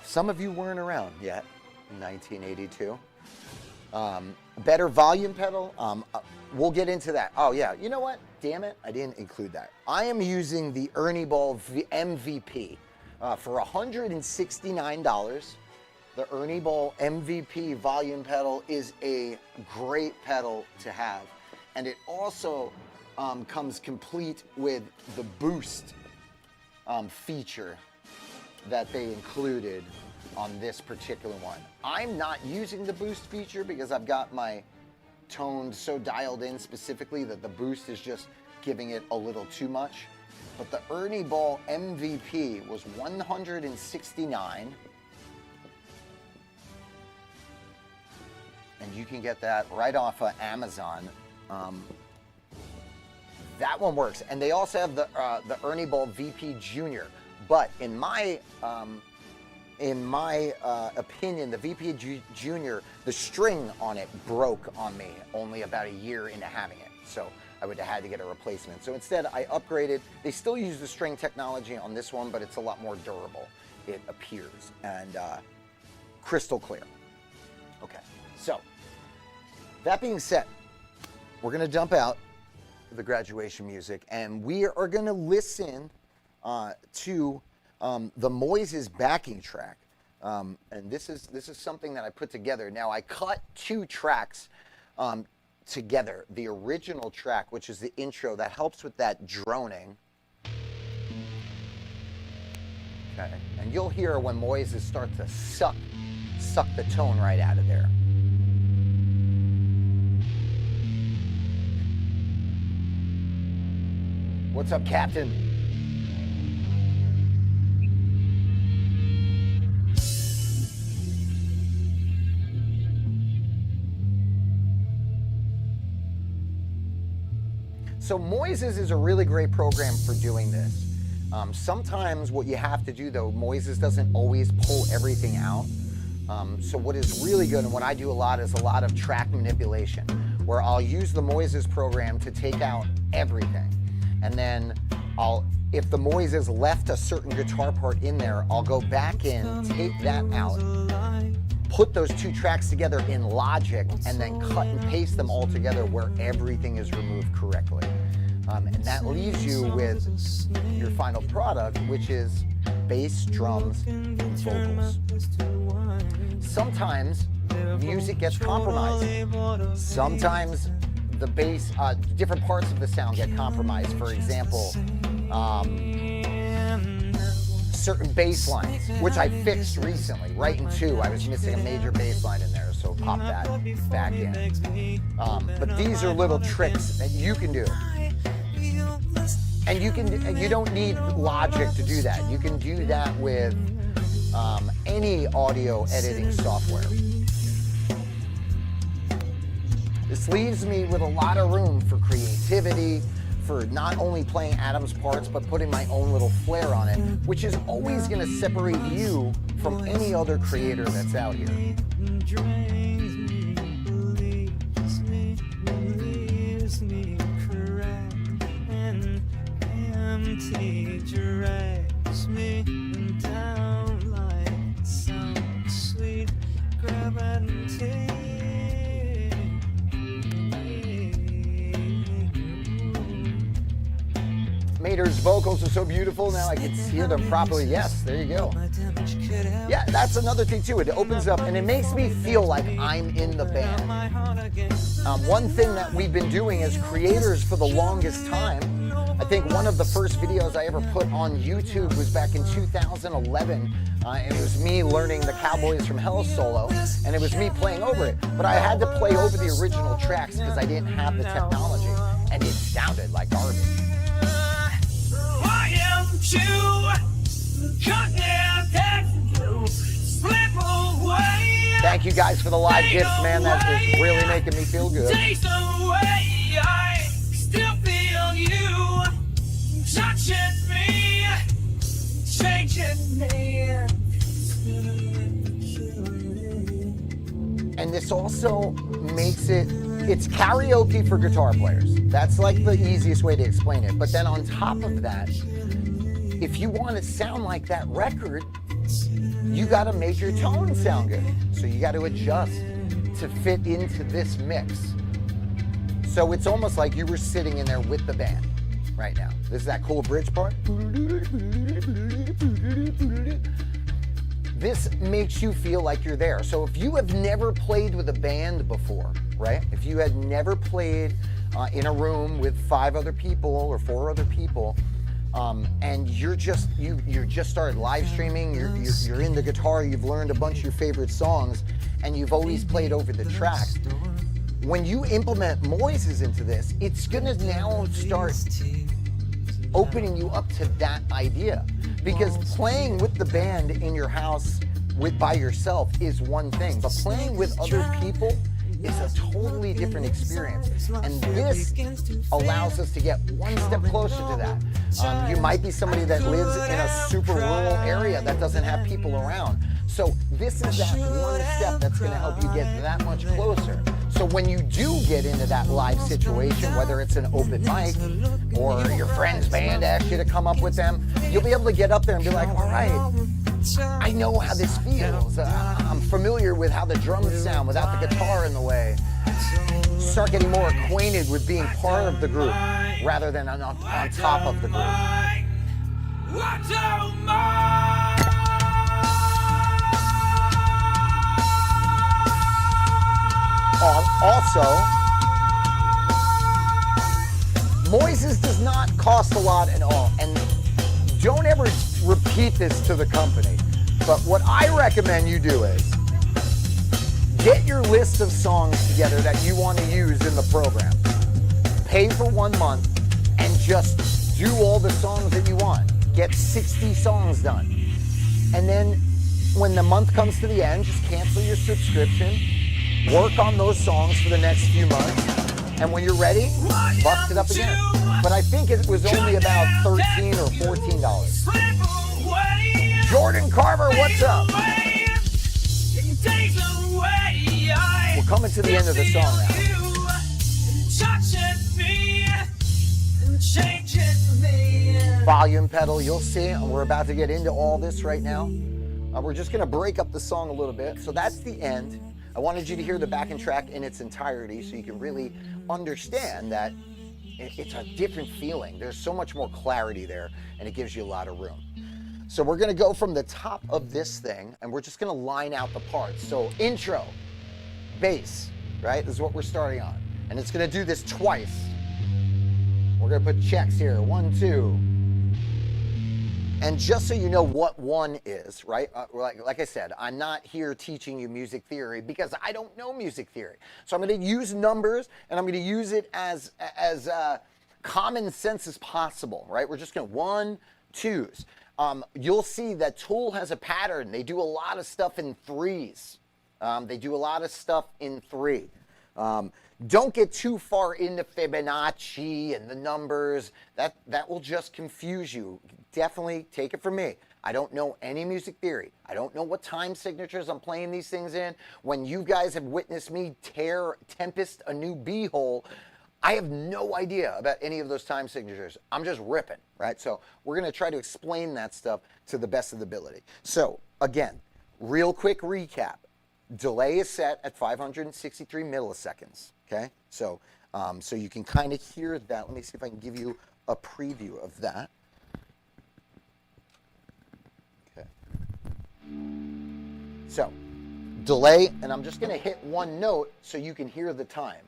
some of you weren't around yet in 1982. Better volume pedal, we'll get into that. Oh yeah, you know what? Damn it, I didn't include that. I am using the Ernie Ball MVP for $169. The Ernie Ball MVP volume pedal is a great pedal to have. And it also comes complete with the boost feature that they included on this particular one. I'm not using the boost feature because I've got my tone so dialed in specifically that the boost is just giving it a little too much. But the Ernie Ball MVP was $169. And you can get that right off of Amazon. That one works. And they also have the Ernie Ball VP Junior. But in my opinion, the VP Junior, the string on it broke on me only about a year into having it. So I would have had to get a replacement. So instead I upgraded. They still use the string technology on this one, but it's a lot more durable, it appears, and crystal clear. Okay, so that being said, we're gonna dump out the graduation music and we are gonna listen to the Moises backing track. And this is something that I put together. Now I cut 2 tracks together. The original track, which is the intro, that helps with that droning. okay? And you'll hear when Moises start to suck the tone right out of there. What's up, Captain? So Moises is a really great program for doing this. Sometimes what you have to do though, Moises doesn't always pull everything out. So what is really good and what I do a lot is a lot of track manipulation, where I'll use the Moises program to take out everything. And then if the Moises left a certain guitar part in there, I'll go back in, take that out, put those two tracks together in Logic, and then cut and paste them all together where everything is removed correctly. And that leaves you with your final product, which is bass, drums, and vocals. Sometimes music gets compromised. Sometimes the bass, different parts of the sound get compromised. For example, certain bass lines, which I fixed recently, right in 2. I was missing a major bass line in there, so pop that back in. But these are little tricks that you can do. And you don't need Logic to do that. You can do that with any audio editing software. This leaves me with a lot of room for creativity, for not only playing Adam's parts, but putting my own little flair on it, which is always going to separate you from any other creator that's out here. Mater's vocals are so beautiful, now I can hear them properly. Yes, there you go. Yeah, that's another thing too. It opens up and it makes me feel like I'm in the band. One thing that we've been doing as creators for the longest time, I think one of the first videos I ever put on YouTube was back in 2011. It was me learning the Cowboys from Hell solo, and it was me playing over it. But I had to play over the original tracks because I didn't have the technology, and it sounded like garbage. Thank you guys for the live gifts, man. That is really making me feel good. I still feel you touching me, changing me. And this also makes it's karaoke for guitar players. That's like the easiest way to explain it. But then on top of that, if you want to sound like that record, you got to make your tone sound good. So you got to adjust to fit into this mix. So it's almost like you were sitting in there with the band right now. This is that cool bridge part. This makes you feel like you're there. So if you have never played with a band before, right? If you had never played in a room with 5 other people or 4 other people, and you just started live streaming, you're in the guitar, you've learned a bunch of your favorite songs, and you've always played over the tracks. When you implement Moises into this, it's gonna now start opening you up to that idea. Because playing with the band in your house by yourself is one thing, but playing with other people is a totally different experience. And this allows us to get one step closer to that. You might be somebody that lives in a super rural area that doesn't have people around. So this is that one step that's gonna help you get that much closer. So when you do get into that live situation, whether it's an open mic or your friend's band asks you to come up with them, you'll be able to get up there and be like, all right, I know how this feels. I'm familiar with how the drums sound without the guitar in the way. Start getting more acquainted with being part of the group rather than on top of the group. Also, Moises does not cost a lot at all, and don't ever repeat this to the company. But what I recommend you do is get your list of songs together that you want to use in the program. Pay for 1 month and just do all the songs that you want. Get 60 songs done. And then when the month comes to the end, just cancel your subscription, work on those songs for the next few months, and when you're ready, bust it up again. But I think it was only about $13 or $14. Jordan Carver, what's up? We're coming to the end of the song now. Volume pedal, you'll see. We're about to get into all this right now. We're just going to break up the song a little bit. So that's the end. I wanted you to hear the backing track in its entirety so you can really understand that it's a different feeling. There's so much more clarity there, and it gives you a lot of room. So we're going to go from the top of this thing, and we're just going to line out the parts. So intro, bass, right? This is what we're starting on. And it's going to do this twice. We're going to put checks here, 1, 2. And just so you know what 1 is, right? Like I said, I'm not here teaching you music theory because I don't know music theory. So I'm going to use numbers, and I'm going to use it as common sense as possible, right? We're just going to 1, 2s. You'll see that Tool has a pattern. They do a lot of stuff in 3s. They do a lot of stuff in 3. Don't get too far into Fibonacci and the numbers. That will just confuse you. Definitely take it from me. I don't know any music theory. I don't know what time signatures I'm playing these things in. When you guys have witnessed me tear Tempest a new B-hole, I have no idea about any of those time signatures. I'm just ripping, right? So we're going to try to explain that stuff to the best of the ability. So again, real quick recap. Delay is set at 563 milliseconds, okay? So, so you can kind of hear that. Let me see if I can give you a preview of that. Okay. So, delay, and I'm just going to hit 1 note so you can hear the time.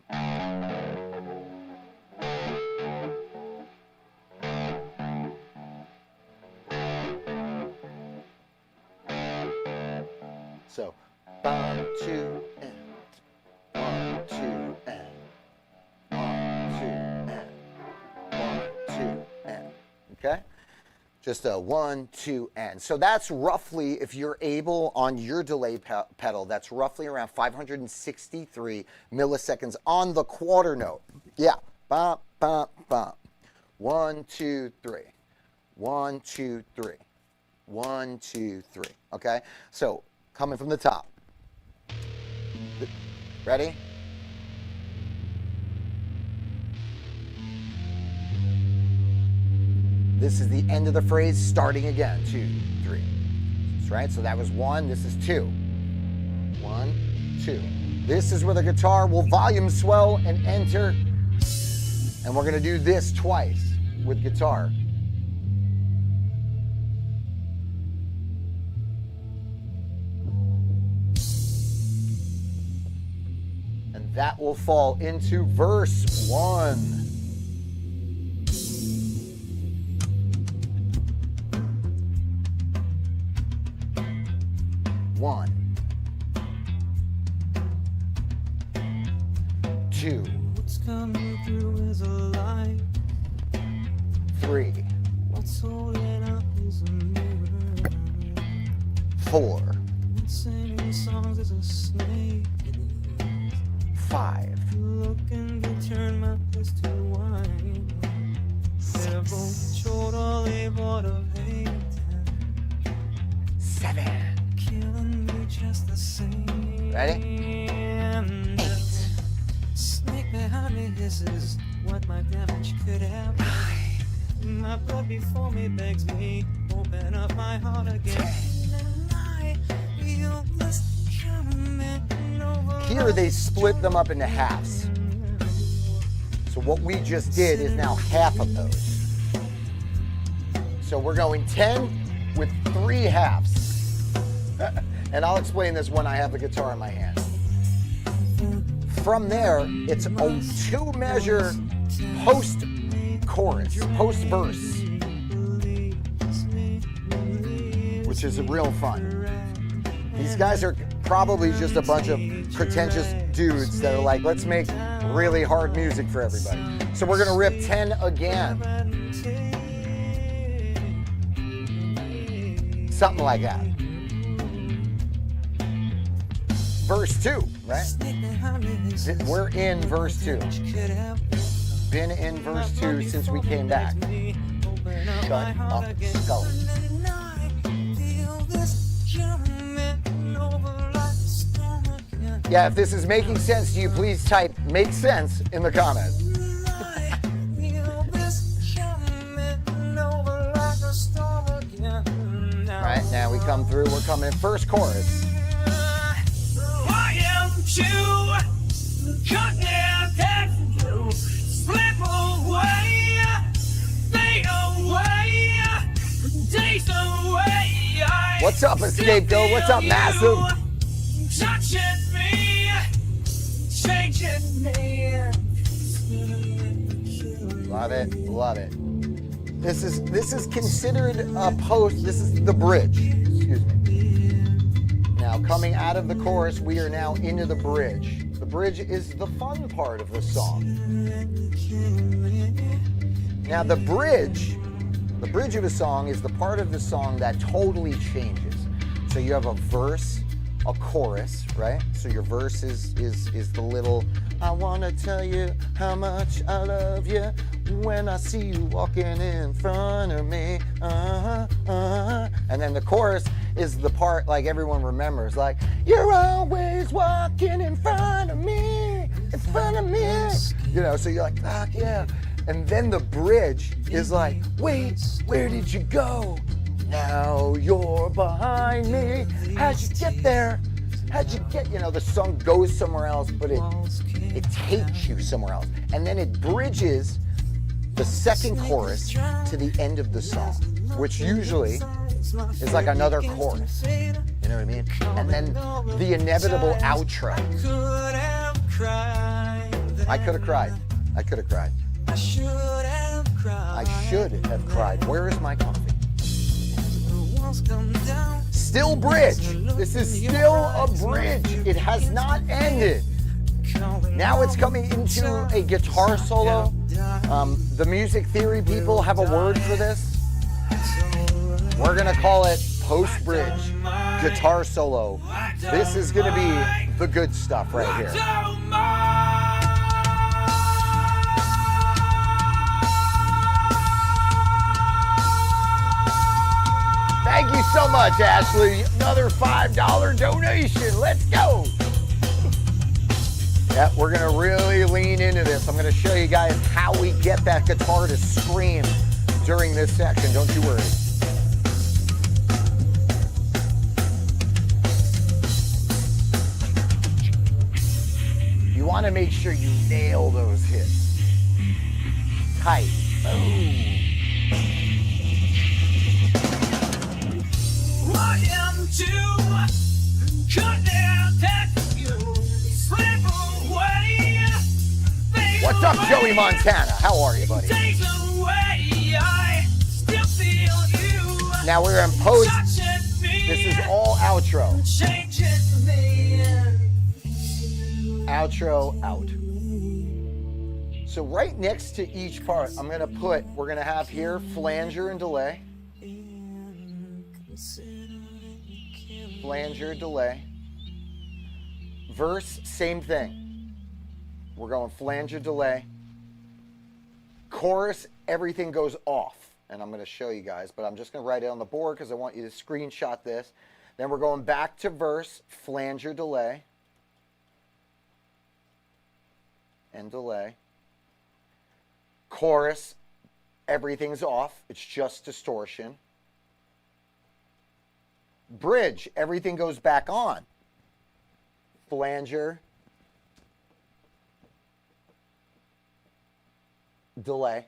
So, 1, 2, and 1, 2, and 1, 2, and 1, 2, and. Okay? Just a 1, 2, and. So that's roughly, if you're able on your delay pedal, that's roughly around 563 milliseconds on the quarter note. Yeah. Bop, bop, bop. 1, 2, 3. 1, 2, 3. 1, 2, 3. Okay? So, coming from the top. Ready? This is the end of the phrase, starting again. 2, 3. That's right? So that was 1. This is 2. 1, 2. This is where the guitar will volume swell and enter. And we're going to do this twice with guitar. That will fall into verse 1. One, 2. What's coming through is a lie. 3. What's holding up is a mirror. 4. What's singing songs is a snake. 5. Looking to turn my fist to wine. They're both totally void of hate. 7. Killing me just the same. Ready? 8. Snake behind me hisses what my damage could have been. My blood before me begs me, open up my heart again. And I feel this coming over. Here they split them up into halves. So what we just did is now half of those. So we're going 10 with 3 halves. And I'll explain this when I have the guitar in my hand. From there, it's a 2-measure post-chorus, post-verse. which is real fun. These guys are probably just a bunch of pretentious dudes that are like, let's make really hard music for everybody. So we're gonna rip 10 again. Something like that. Verse 2, right? We're in verse 2. Been in verse 2 since we came back. Shut up, Scully. Yeah, if this is making sense to you, please type "make sense" in the comments. Right, now we come through, we're coming in first chorus. What's up, Escapegoat? What's up, Massive? Love it, love it. This is considered a post. This is the bridge. Excuse me. Now, coming out of the chorus, we are now into the bridge. The bridge is the fun part of the song. Now, the bridge of a song is the part of the song that totally changes. So you have a verse, a chorus, right? So your verse is the little, I want to tell you how much I love you when I see you walking in front of me. And then the chorus is the part like everyone remembers, like, you're always walking in front of me, in front of me. You know, so you're like, ah, yeah. And then the bridge is like, wait, where did you go? Now you're behind me. How'd you get there? How'd you get, the song goes somewhere else, but it takes you somewhere else. And then it bridges the second chorus to the end of the song, which usually is like another chorus. You know what I mean? And then the inevitable outro. I could have cried. I could have cried. I should have cried. Where is my coffee? Still bridge. This is still a bridge. It has not ended. Now it's coming into a guitar solo. The music theory people have a word for this. We're gonna call it post-bridge guitar solo. This is gonna be the good stuff right here. Thank you so much, Ashley. Another $5 donation. Let's go. Yeah, we're gonna really lean into this. I'm gonna show you guys how we get that guitar to scream during this section. Don't you worry. You want to make sure you nail those hits. Tight. Boom. What's up, Joey Montana? How are you, buddy? Now we're in post. This is all outro. Outro out. So right next to each part, we're gonna have here flanger and delay. Flanger, delay. Verse, same thing. We're going flanger, delay. Chorus, everything goes off. And I'm going to show you guys, but I'm just going to write it on the board because I want you to screenshot this. Then we're going back to verse, flanger, delay. And delay. Chorus, everything's off. It's just distortion. Bridge, everything goes back on. Flanger, delay.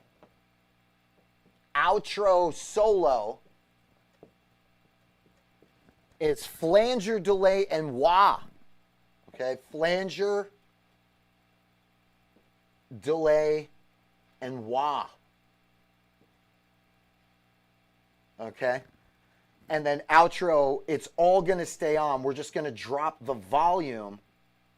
Outro solo, it's flanger, delay, and wah. Okay, flanger, delay, and wah. Okay. and then outro, it's all going to stay on. We're just going to drop the volume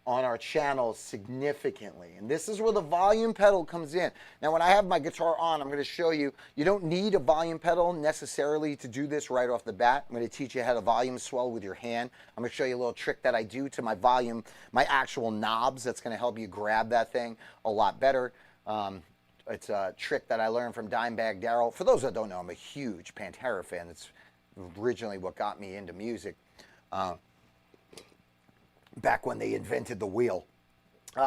on our channel significantly. And this is where the volume pedal comes in. Now, when I have my guitar on, I'm going to show you, you don't need a volume pedal necessarily to do this right off the bat. I'm going to teach you how to volume swell with your hand. I'm going to show you a little trick that I do to my volume, my actual knobs, that's going to help you grab that thing a lot better. It's a trick that I learned from Dimebag Darrell. For those that don't know, I'm a huge Pantera fan. It's originally what got me into music. Back when they invented the wheel.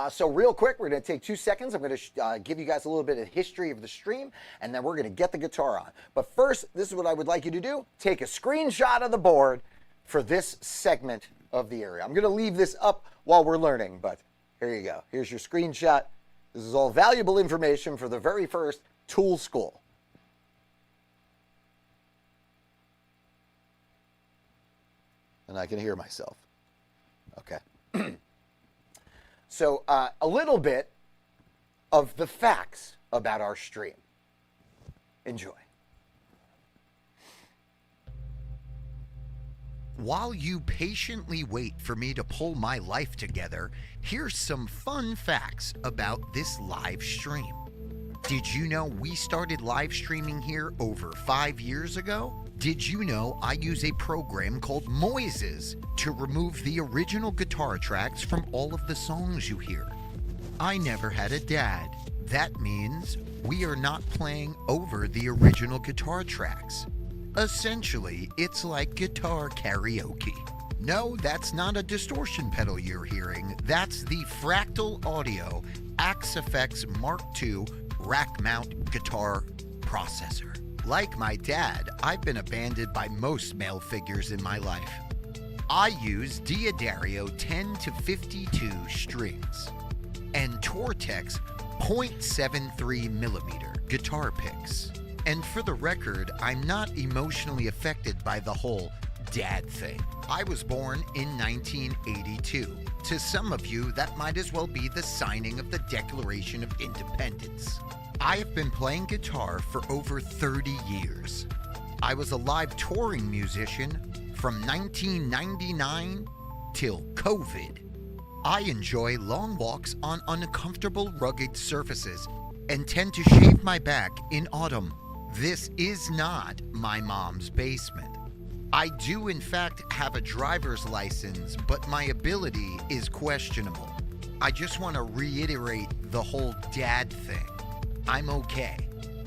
So real quick, we're going to take 2 seconds. I'm going to give you guys a little bit of history of the stream, and then we're going to get the guitar on. But first, this is what I would like you to do. Take a screenshot of the board for this segment of the area. I'm going to leave this up while we're learning, but here you go. Here's your screenshot. This is all valuable information for the very first Tool School. And I can hear myself. Okay. So a little bit of the facts about our stream. Enjoy. While you patiently wait for me to pull my life together, here's some fun facts about this live stream. Did you know we started live streaming here over 5 years ago? Did you know I use a program called Moises to remove the original guitar tracks from all of the songs you hear? I never had a dad. That means we are not playing over the original guitar tracks. Essentially, it's like guitar karaoke. No, that's not a distortion pedal you're hearing. That's the Fractal Audio Axe FX Mark II rack mount guitar processor. Like my dad, I've been abandoned by most male figures in my life. I use Diodario 10 to 52 strings and Tortex 0.73 millimeter guitar picks. And for the record, I'm not emotionally affected by the whole dad thing. I was born in 1982. To some of you, that might as well be the signing of the Declaration of Independence. I have been playing guitar for over 30 years. I was a live touring musician from 1999 till COVID. I enjoy long walks on uncomfortable, rugged surfaces and tend to shave my back in autumn. This is not my mom's basement. I do in fact have a driver's license, but my ability is questionable. I just want to reiterate the whole dad thing. I'm okay.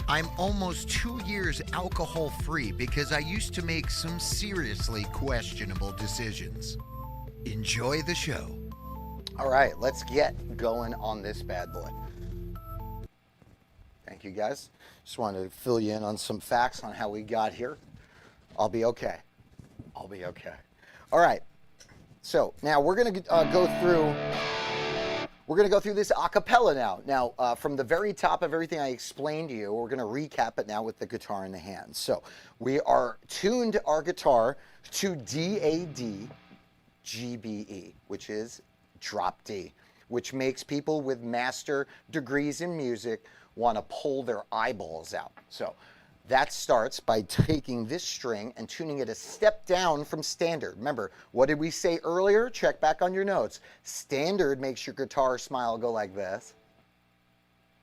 I'm almost 2 years alcohol-free because I used to make some seriously questionable decisions. Enjoy the show. All right, let's get going on this bad boy. Thank you, guys. Just wanted to fill you in on some facts on how we got here. I'll be okay. I'll be okay. All right. So now we're going to go through. We're going to go through this a cappella now. Now, from the very top of everything I explained to you, we're going to recap it now with the guitar in the hand. So we are tuned our guitar to D-A-D G-B-E, which is drop D, which makes people with master degrees in music want to pull their eyeballs out. So that starts by taking this string and tuning it a step down from standard. Remember, what did we say earlier? Check back on your notes. Standard makes your guitar smile go like this.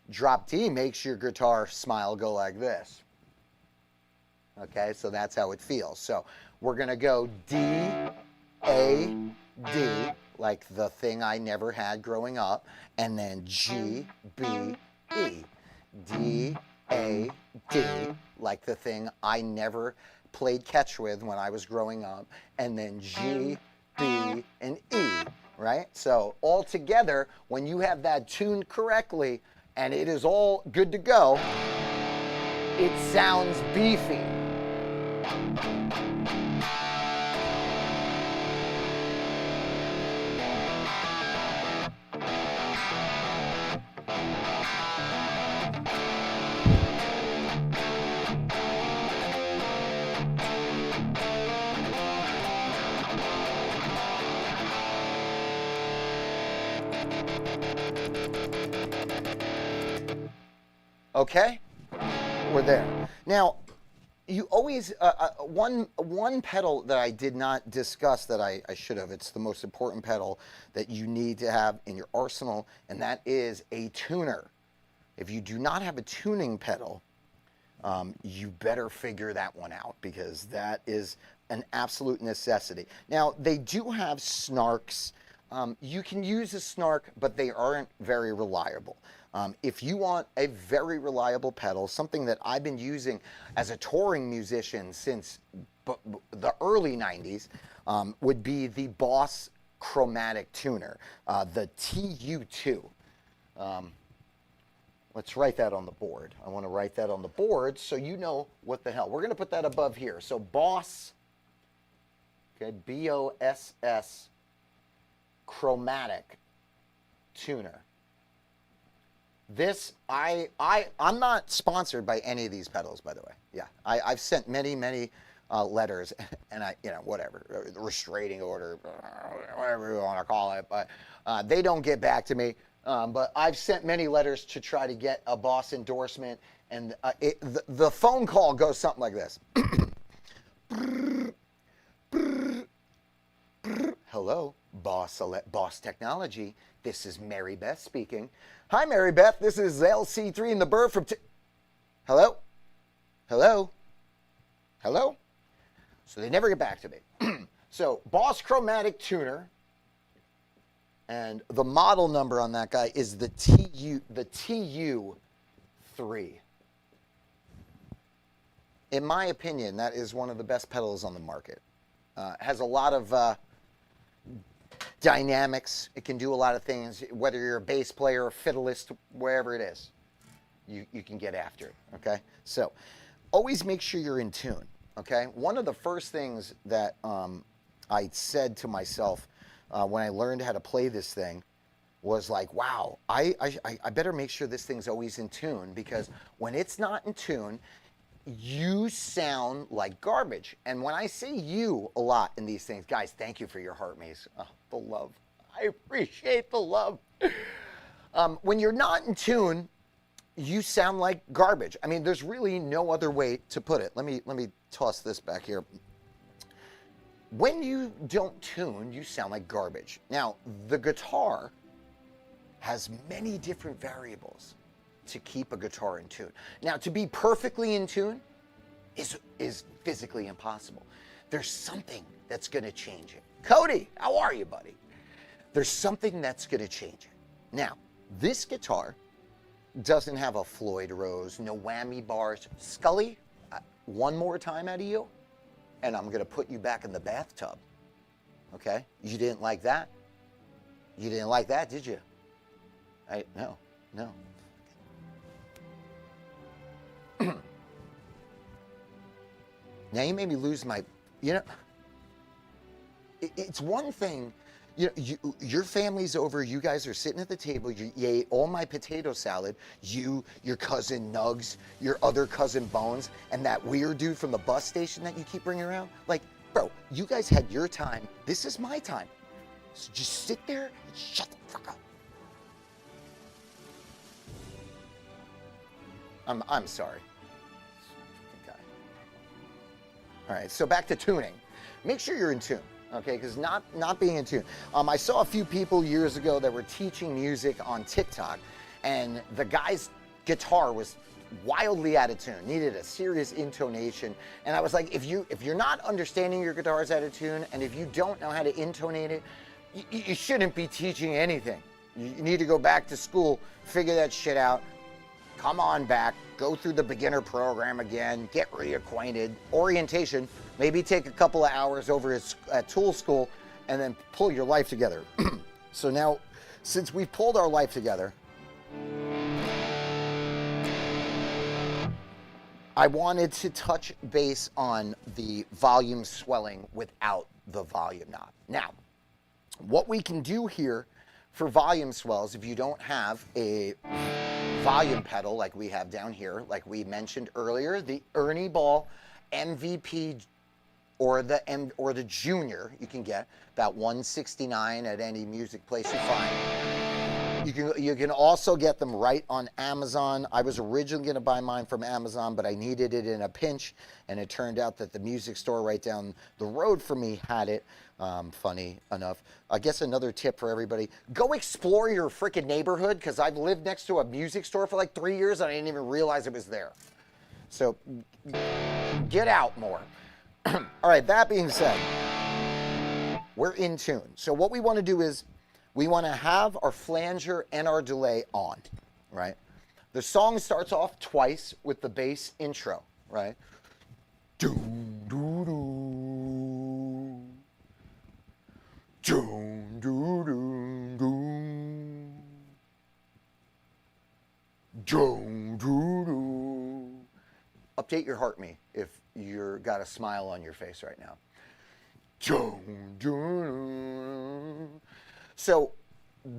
Drop D makes your guitar smile go like this. Okay, so that's how it feels. So we're going to go D, A, D, like the thing I never had growing up, and then G, B, E. D, A, D, like the thing I never played catch with when I was growing up, and then G, B, and E, right? So all together, when you have that tuned correctly and it is all good to go, it sounds beefy. Okay, we're there. Now, you always, one pedal that I did not discuss that I should have, it's the most important pedal that you need to have in your arsenal, and that is a tuner. If you do not have a tuning pedal, you better figure that one out, because that is an absolute necessity. Now, they do have snarks. You can use a snark, but they aren't very reliable. If you want a very reliable pedal, something that I've been using as a touring musician since the early 90s, would be the Boss Chromatic Tuner, the TU2. Let's write that on the board. I want to write that on the board so you know what the hell. We're going to put that above here. So Boss, okay, B-O-S-S, Chromatic Tuner. This, I'm not sponsored by any of these pedals, by the way. Yeah, I've sent many letters, and whatever, restraining order, whatever you want to call it, but they don't get back to me. But I've sent many letters to try to get a Boss endorsement, and the phone call goes something like this. Hello, Boss Technology. This is Mary Beth speaking. Hi, Mary Beth. This is LC3 in the Burr from... Hello? Hello? Hello? So they never get back to me. So, Boss Chromatic Tuner. And the model number on that guy is the TU3. In my opinion, that is one of the best pedals on the market. Has a lot of dynamics. It can do a lot of things. Whether you're a bass player, a fiddleist, wherever it is, you can get after it, okay? So always make sure you're in tune, okay? One of the first things that I said to myself when I learned how to play this thing was like, wow, I better make sure this thing's always in tune, because when it's not in tune, you sound like garbage. And when I say you a lot in these things, guys, thank you for your heart maze. Oh, the love. I appreciate the love. When you're not in tune, you sound like garbage. I mean, there's really no other way to put it. Let me toss this back here. When you don't tune, you sound like garbage. Now, the guitar has many different variables to keep a guitar in tune. Now, to be perfectly in tune is physically impossible. There's something that's going to change it. Cody, how are you, buddy? There's something that's going to change it. Now, this guitar doesn't have a Floyd Rose, no whammy bars. Scully, one more time out of you, and I'm going to put you back in the bathtub. Okay? You didn't like that? You didn't like that, did you? No. Now you made me lose my, it's one thing, your family's over, you guys are sitting at the table, you ate all my potato salad, your cousin Nugs, your other cousin Bones, and that weird dude from the bus station that you keep bringing around. Like, bro, you guys had your time, this is my time. So just sit there and shut the fuck up. I'm sorry. Okay. All right, so back to tuning. Make sure you're in tune, okay? Because not being in tune. I saw a few people years ago that were teaching music on TikTok, and the guy's guitar was wildly out of tune, needed a serious intonation. And I was like, if you're not understanding your guitar's out of tune, and if you don't know how to intonate it, you shouldn't be teaching anything. You need to go back to school, figure that shit out. Come on back, go through the beginner program again, get reacquainted, orientation, maybe take a couple of hours over at tool school, and then pull your life together. So now, since we've pulled our life together, I wanted to touch base on the volume swelling without the volume knob. Now, what we can do here for volume swells, if you don't have a volume pedal like we have down here, like we mentioned earlier, the Ernie Ball MVP or the Junior, you can get about $169 at any music place you find. You can also get them right on Amazon. I was originally going to buy mine from Amazon, but I needed it in a pinch, and it turned out that the music store right down the road from me had it. Funny enough. I guess another tip for everybody, go explore your freaking neighborhood, because I've lived next to a music store for like 3 years and I didn't even realize it was there. So get out more. All right, that being said, we're in tune. So what we want to do is we want to have our flanger and our delay on, right? The song starts off twice with the bass intro, right? Doom, doo, doo. Doom, doo, doo, doom. Doom, doo, doo. Update your heart me if you're got a smile on your face right now. Doom, doo. So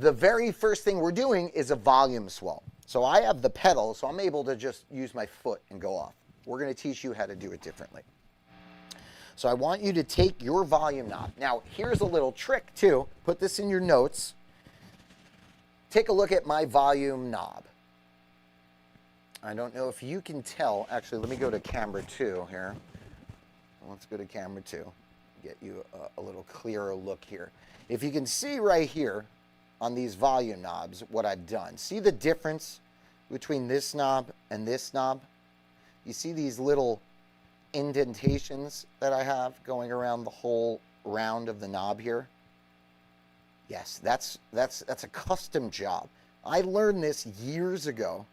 the very first thing we're doing is a volume swell. So I have the pedal, so I'm able to just use my foot and go off. We're going to teach you how to do it differently. So I want you to take your volume knob. Now, here's a little trick too. Put this in your notes. Take a look at my volume knob. I don't know if you can tell. Actually, let me go to camera 2 here. Let's go to camera 2. Get you a little clearer look here. If you can see right here on these volume knobs what I've done. See the difference between this knob and this knob? You see these little indentations that I have going around the whole round of the knob here? Yes, that's a custom job. I learned this years ago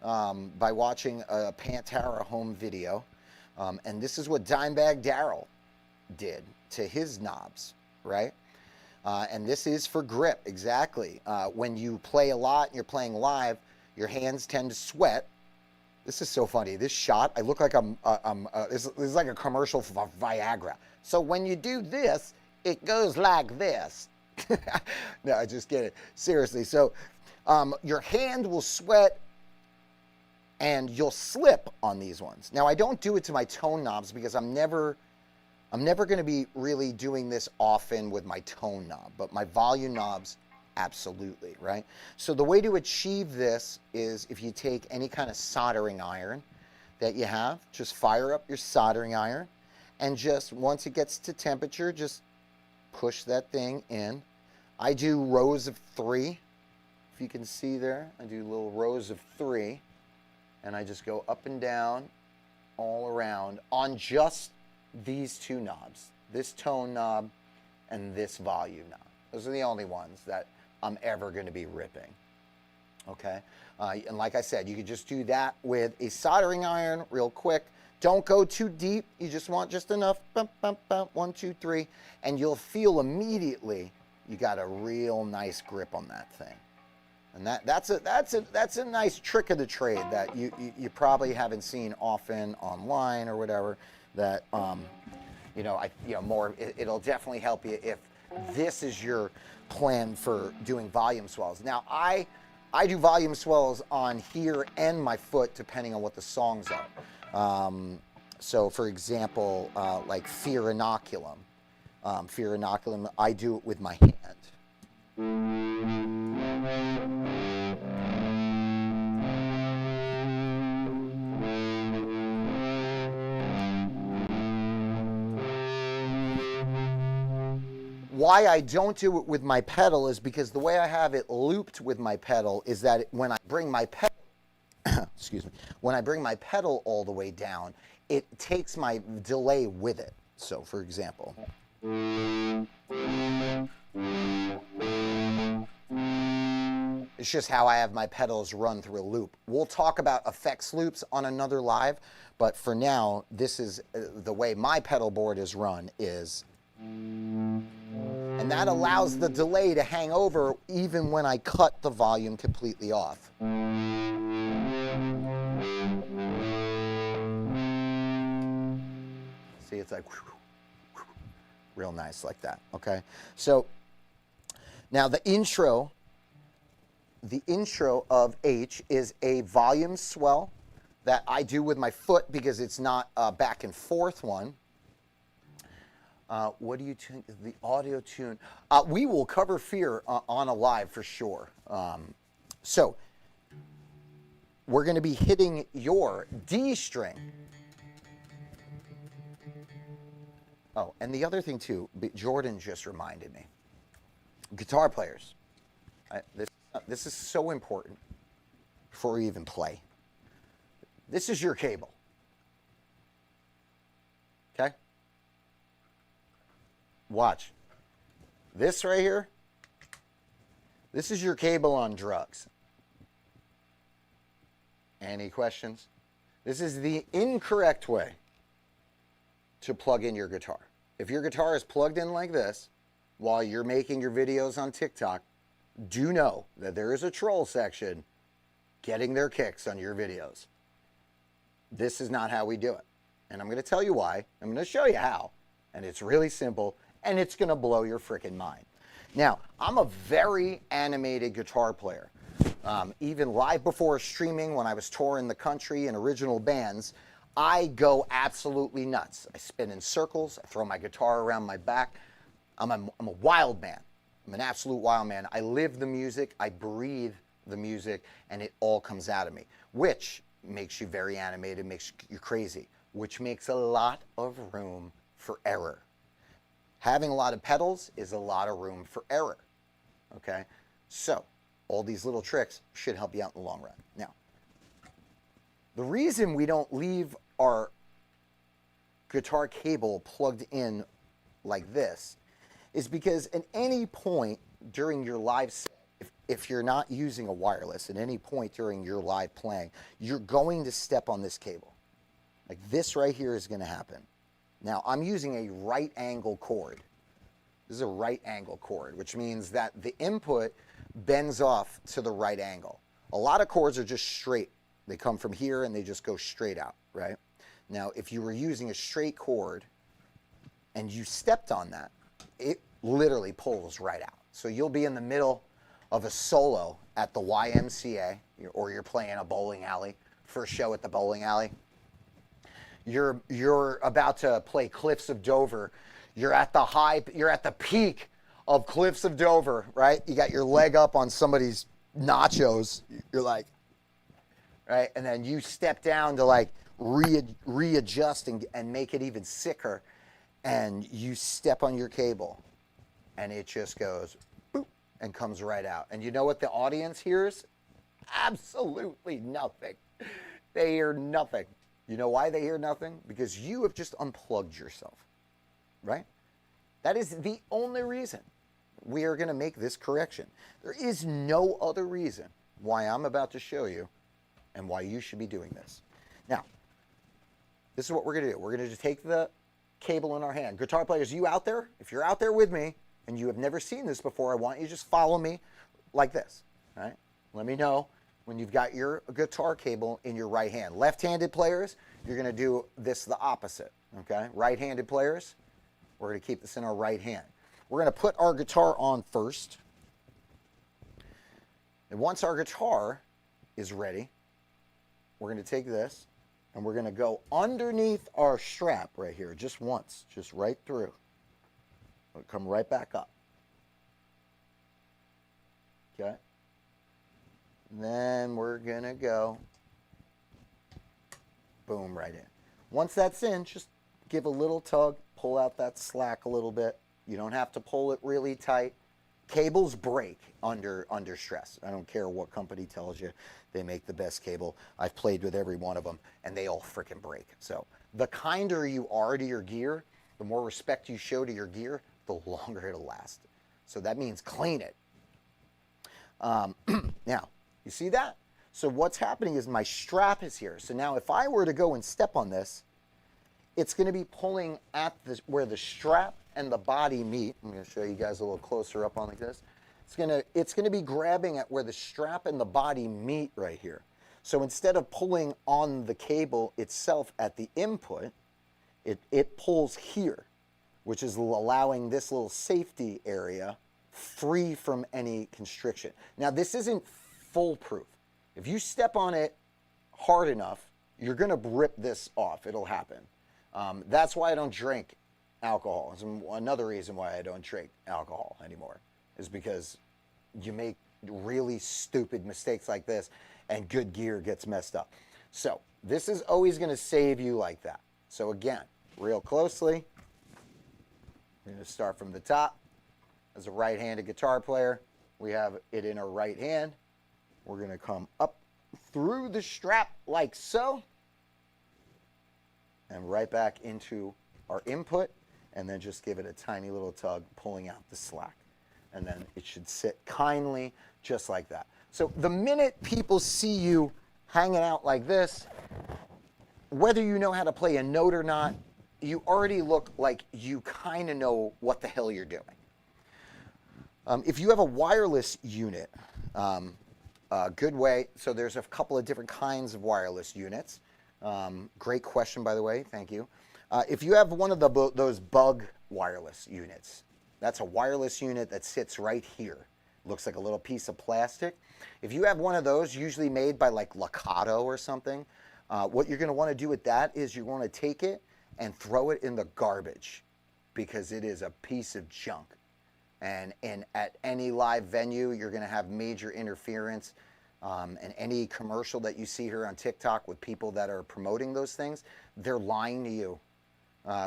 by watching a Pantera home video, and this is what Dimebag Darrell did to his knobs, right? And this is for grip, exactly. When you play a lot and you're playing live, your hands tend to sweat. This is so funny. This shot, I look like this is like a commercial for Viagra. So when you do this, it goes like this. No, I just get it. Seriously. So your hand will sweat and you'll slip on these ones. Now, I don't do it to my tone knobs because I'm never going to be really doing this often with my tone knob, but my volume knobs, absolutely, right? So the way to achieve this is if you take any kind of soldering iron that you have, just fire up your soldering iron, and just once it gets to temperature, just push that thing in. I do rows of 3. If you can see there, I do little rows of 3, and I just go up and down all around on just these 2 knobs, this tone knob and this volume knob. Those are the only ones that I'm ever going to be ripping, okay? And like I said, you could just do that with a soldering iron real quick. Don't go too deep. You just want just enough, bump, bump, bump, 1, 2, 3, and you'll feel immediately you got a real nice grip on that thing. And that's a nice trick of the trade that you probably haven't seen often online or whatever. That it'll definitely help you if this is your plan for doing volume swells. Now I do volume swells on here and my foot depending on what the songs are. So for example, like Fear Inoculum. Fear Inoculum, I do it with my hand. Why I don't do it with my pedal is because the way I have it looped with my pedal is that when I bring my pedal, excuse me, when I bring my pedal all the way down, it takes my delay with it. So for example, it's just how I have my pedals run through a loop. We'll talk about effects loops on another live, but for now, this is the way my pedal board is run is. And that allows the delay to hang over even when I cut the volume completely off. See, it's like real nice like that, okay? So now the intro of H is a volume swell that I do with my foot because it's not a back and forth one. What do you think is the audio tune? We will cover Fear on a live for sure. So we're going to be hitting your D string. Oh, and the other thing too, Jordan just reminded me. Guitar players, this is so important before we even play. This is your cable. Okay? Watch. This right here, this is your cable on drugs. Any questions? This is the incorrect way to plug in your guitar. If your guitar is plugged in like this while you're making your videos on TikTok, do know that there is a troll section getting their kicks on your videos. This is not how we do it. And I'm going to tell you why. I'm going to show you how. And it's really simple, and it's going to blow your freaking mind. Now, I'm a very animated guitar player. Even live before streaming, when I was touring the country in original bands, I go absolutely nuts. I spin in circles. I throw my guitar around my back. I'm a wild man. I'm an absolute wild man. I live the music. I breathe the music, and it all comes out of me, which makes you very animated, makes you crazy, which makes a lot of room for error. Having a lot of pedals is a lot of room for error, okay? So all these little tricks should help you out in the long run. Now, the reason we don't leave our guitar cable plugged in like this is because at any point during your live set, if you're not using a wireless, at any point during your live playing, you're going to step on this cable. Like this right here is going to happen. Now, I'm using a right angle cord. This is a right angle cord, which means that the input bends off to the right angle. A lot of cords are just straight. They come from here and they just go straight out, right? Now, if you were using a straight cord and you stepped on that, it literally pulls right out. So you'll be in the middle of a solo at the YMCA, or you're playing a bowling alley, first show at the bowling alley. You're about to play Cliffs of Dover. You're at the peak of Cliffs of Dover, right? You got your leg up on somebody's nachos. You're like, right? And then you step down to like readjust and make it even sicker. And you step on your cable and it just goes boop and comes right out. And you know what the audience hears? Absolutely nothing. They hear nothing. You know why they hear nothing? Because you have just unplugged yourself, right? That is the only reason we are going to make this correction. There is no other reason why I'm about to show you and why you should be doing this. Now, this is what we're going to do. We're going to take the cable in our hand. Guitar players, you out there? If you're out there with me and you have never seen this before, I want you to just follow me like this, all right? Let me know when you've got your guitar cable in your right hand. Left-handed players, you're going to do this the opposite, okay? Right-handed players, we're going to keep this in our right hand. We're going to put our guitar on first. And once our guitar is ready, we're going to take this and we're going to go underneath our strap right here, just once, just right through. It'll come right back up. Okay? Then we're going to go, boom, right in. Once that's in, just give a little tug, pull out that slack a little bit. You don't have to pull it really tight. Cables break under stress. I don't care what company tells you they make the best cable. I've played with every one of them, and they all freaking break. So the kinder you are to your gear, the more respect you show to your gear, the longer it'll last. So that means clean it. Now, you see that? So what's happening is my strap is here. So now if I were to go and step on this, it's going to be pulling at where the strap and the body meet. I'm going to show you guys a little closer up on like this. It's going to be grabbing at where the strap and the body meet right here. So instead of pulling on the cable itself at the input, it pulls here, which is allowing this little safety area free from any constriction. Now, this isn't foolproof. If you step on it hard enough, you're going to rip this off. It'll happen. That's why I don't drink alcohol. It's another reason why I don't drink alcohol anymore, is because you make really stupid mistakes like this and good gear gets messed up. So this is always going to save you like that. So again, real closely, we're going to start from the top. As a right-handed guitar player, we have it in our right hand. We're going to come up through the strap like so, and right back into our input, and then just give it a tiny little tug, pulling out the slack. And then it should sit kindly, just like that. So the minute people see you hanging out like this, whether you know how to play a note or not, you already look like you kind of know what the hell you're doing. If you have a wireless unit, good way, so there's a couple of different kinds of wireless units. Great question, by the way, thank you. If you have one of those bug wireless units, that's a wireless unit that sits right here. Looks like a little piece of plastic. If you have one of those, usually made by like Lakato or something, what you're going to want to do with that is you want to take it and throw it in the garbage, because it is a piece of junk. And at any live venue, you're going to have major interference. And any commercial that you see here on TikTok with people that are promoting those things, they're lying to you,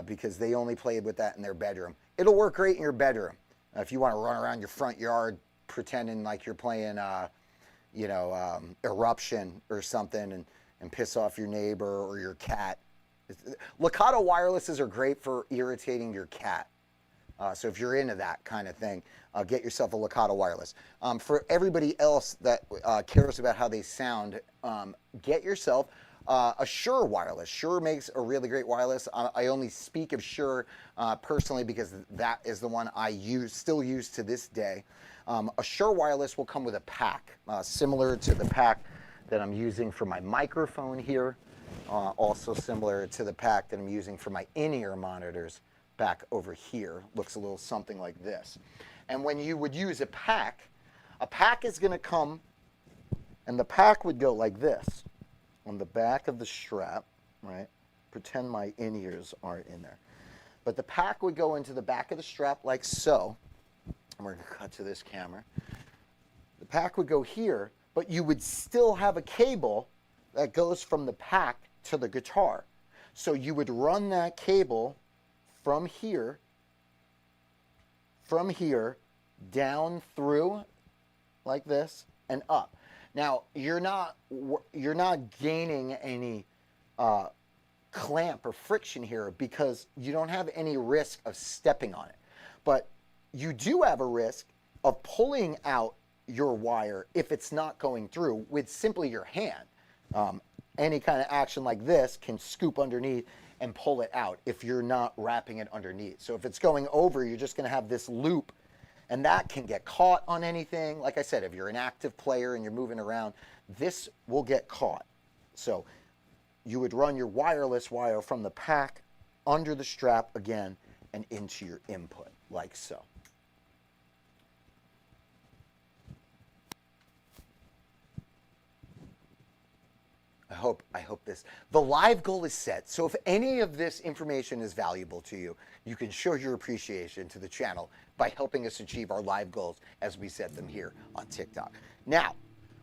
because they only played with that in their bedroom. It'll work great in your bedroom. If you want to run around your front yard pretending like you're playing, Eruption or something and piss off your neighbor or your cat. Lakato wirelesses are great for irritating your cat. So if you're into that kind of thing, get yourself a Lakato wireless. For everybody else that cares about how they sound, get yourself a Shure wireless. Shure makes a really great wireless. I only speak of Shure personally because that is the one I still use to this day. A Shure wireless will come with a pack, similar to the pack that I'm using for my microphone here. Also similar to the pack that I'm using for my in-ear monitors back over here. Looks a little something like this. And when you would use a pack is going to come, and the pack would go like this on the back of the strap, right? Pretend my in-ears aren't in there. But the pack would go into the back of the strap like so. And we're going to cut to this camera. The pack would go here, but you would still have a cable that goes from the pack to the guitar. So you would run that cable from here, down through like this and up. Now you're not gaining any clamp or friction here because you don't have any risk of stepping on it. But you do have a risk of pulling out your wire if it's not going through with simply your hand. Any kind of action like this can scoop underneath and pull it out if you're not wrapping it underneath. So if it's going over, you're just going to have this loop, and that can get caught on anything. Like I said, if you're an active player and you're moving around, this will get caught. So you would run your wireless wire from the pack under the strap again and into your input like so. I hope the live goal is set. So if any of this information is valuable to you, you can show your appreciation to the channel by helping us achieve our live goals as we set them here on TikTok. Now,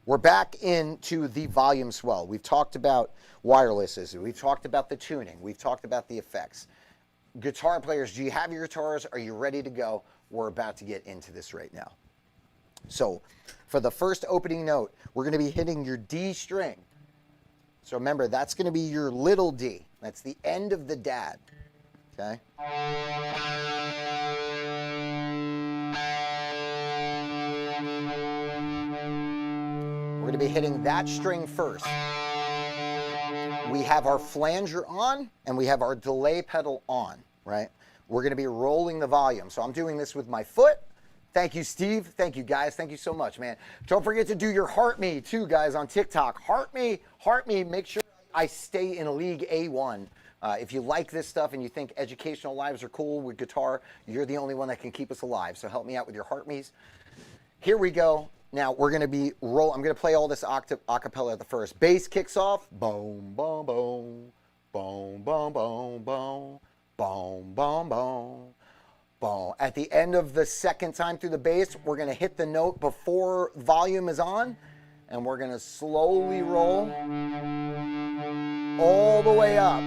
we're back into the volume swell. We've talked about wirelesses. We've talked about the tuning. We've talked about the effects. Guitar players, do you have your guitars? Are you ready to go? We're about to get into this right now. So for the first opening note, we're going to be hitting your D string. So remember, that's going to be your little d. That's the end of the dad, okay? We're going to be hitting that string first. We have our flanger on, and we have our delay pedal on, right? We're going to be rolling the volume. So I'm doing this with my foot. Thank you, Steve. Thank you, guys. Thank you so much, man. Don't forget to do your Heart Me, too, guys, on TikTok. Heart Me. Make sure I stay in League A1. If you like this stuff and you think educational lives are cool with guitar, you're the only one that can keep us alive. So help me out with your Heart Me's. Here we go. Now, we're going to be I'm going to play all this acapella at the first. Bass kicks off. Boom, boom, boom. Boom, boom, boom, boom. Boom, boom, boom. Boom. At the end of the second time through the bass, we're going to hit the note before volume is on, and we're going to slowly roll all the way up.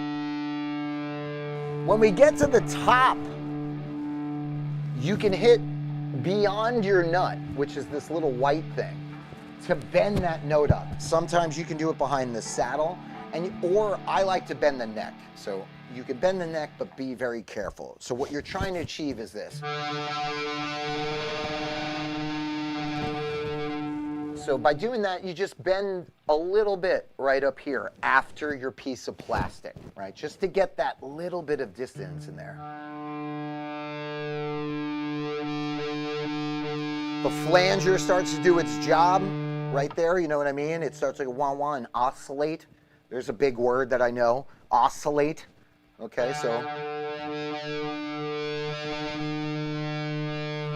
When we get to the top, you can hit beyond your nut, which is this little white thing, to bend that note up. Sometimes you can do it behind the saddle, or I like to bend the neck. So you can bend the neck, but be very careful. So what you're trying to achieve is this. So by doing that, you just bend a little bit right up here after your piece of plastic, right? Just to get that little bit of distance in there. The flanger starts to do its job right there, you know what I mean? It starts like a wah-wah and oscillate. There's a big word that I know, oscillate. Okay, so.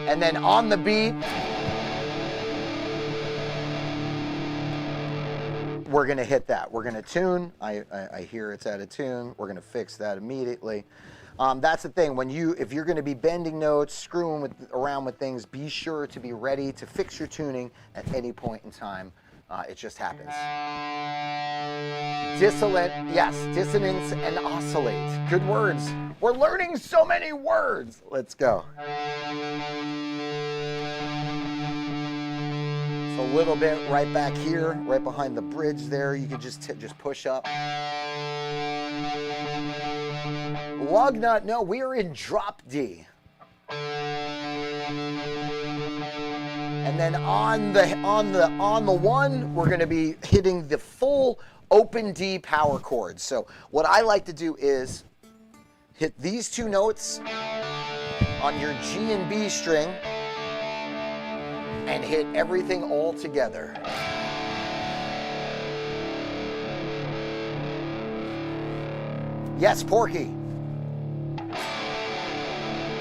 And then on the beat, we're gonna hit that. We're gonna tune. I hear it's out of tune. We're gonna fix that immediately. That's the thing. If you're gonna be bending notes, screwing around with things, be sure to be ready to fix your tuning at any point in time. It just happens. Dissonant, yes, dissonance and oscillate. Good words. We're learning so many words. Let's go. It's a little bit right back here, right behind the bridge there. You can just push up. Lug nut, no, we are in drop D. And then on the one, we're going to be hitting the full open D power chords. So what I like to do is hit these two notes on your G and B string and hit everything all together. Yes, Porky.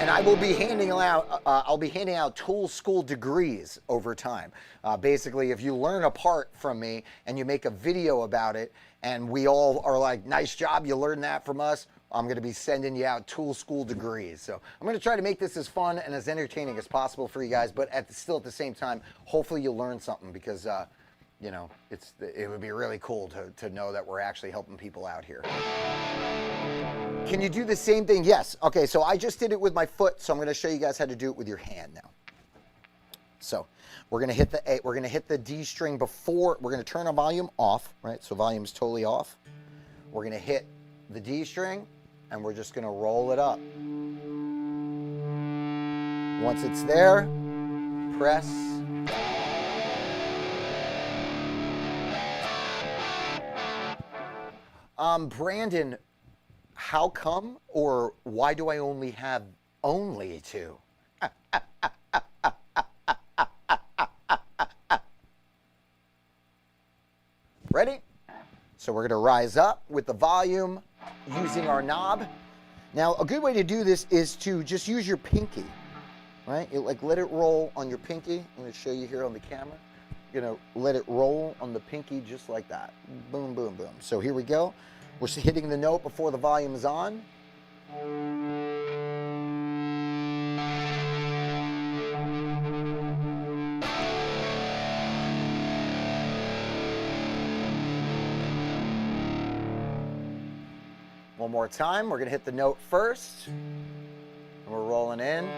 And I will be handing out, I'll be handing out tool school degrees over time. Basically, if you learn a part from me and you make a video about it, and we all are like, nice job, you learned that from us, I'm going to be sending you out tool school degrees. So I'm going to try to make this as fun and as entertaining as possible for you guys, but still at the same time, hopefully you'll learn something because, you know, it would be really cool to know that we're actually helping people out here. Can you do the same thing? Yes. Okay, so I just did it with my foot, so I'm going to show you guys how to do it with your hand now. So we're going to hit the A, we're going to hit the D string before, we're going to turn our volume off, right? So volume's totally off. We're going to hit the D string, and we're just going to roll it up. Once it's there, press. Brandon, how come or why do I only have only two? Ready? So we're going to rise up with the volume using our knob. Now, a good way to do this is to just use your pinky, right? Like let it roll on your pinky. I'm going to show you here on the camera. You're going to let it roll on the pinky just like that. Boom, boom, boom. So here we go. We're hitting the note before the volume is on. One more time. We're going to hit the note first. And we're rolling in.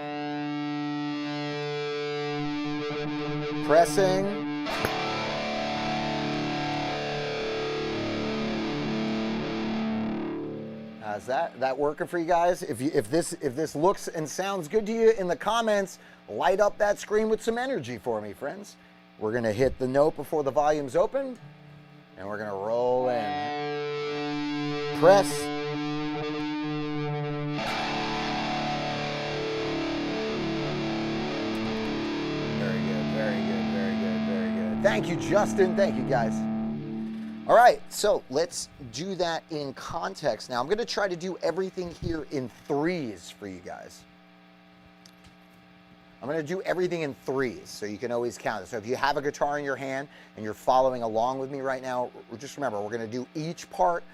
Pressing. How's that working for you guys? If this looks and sounds good to you in the comments, light up that screen with some energy for me, friends. We're gonna hit the note before the volume's open, and we're gonna roll in. Press. Very good, very good, very good, very good. Thank you, Justin. Thank you, guys. All right, so let's do that in context. Now, I'm going to try to do everything here in threes for you guys. I'm going to do everything in threes, so you can always count it. So if you have a guitar in your hand and you're following along with me right now, just remember, we're going to do each part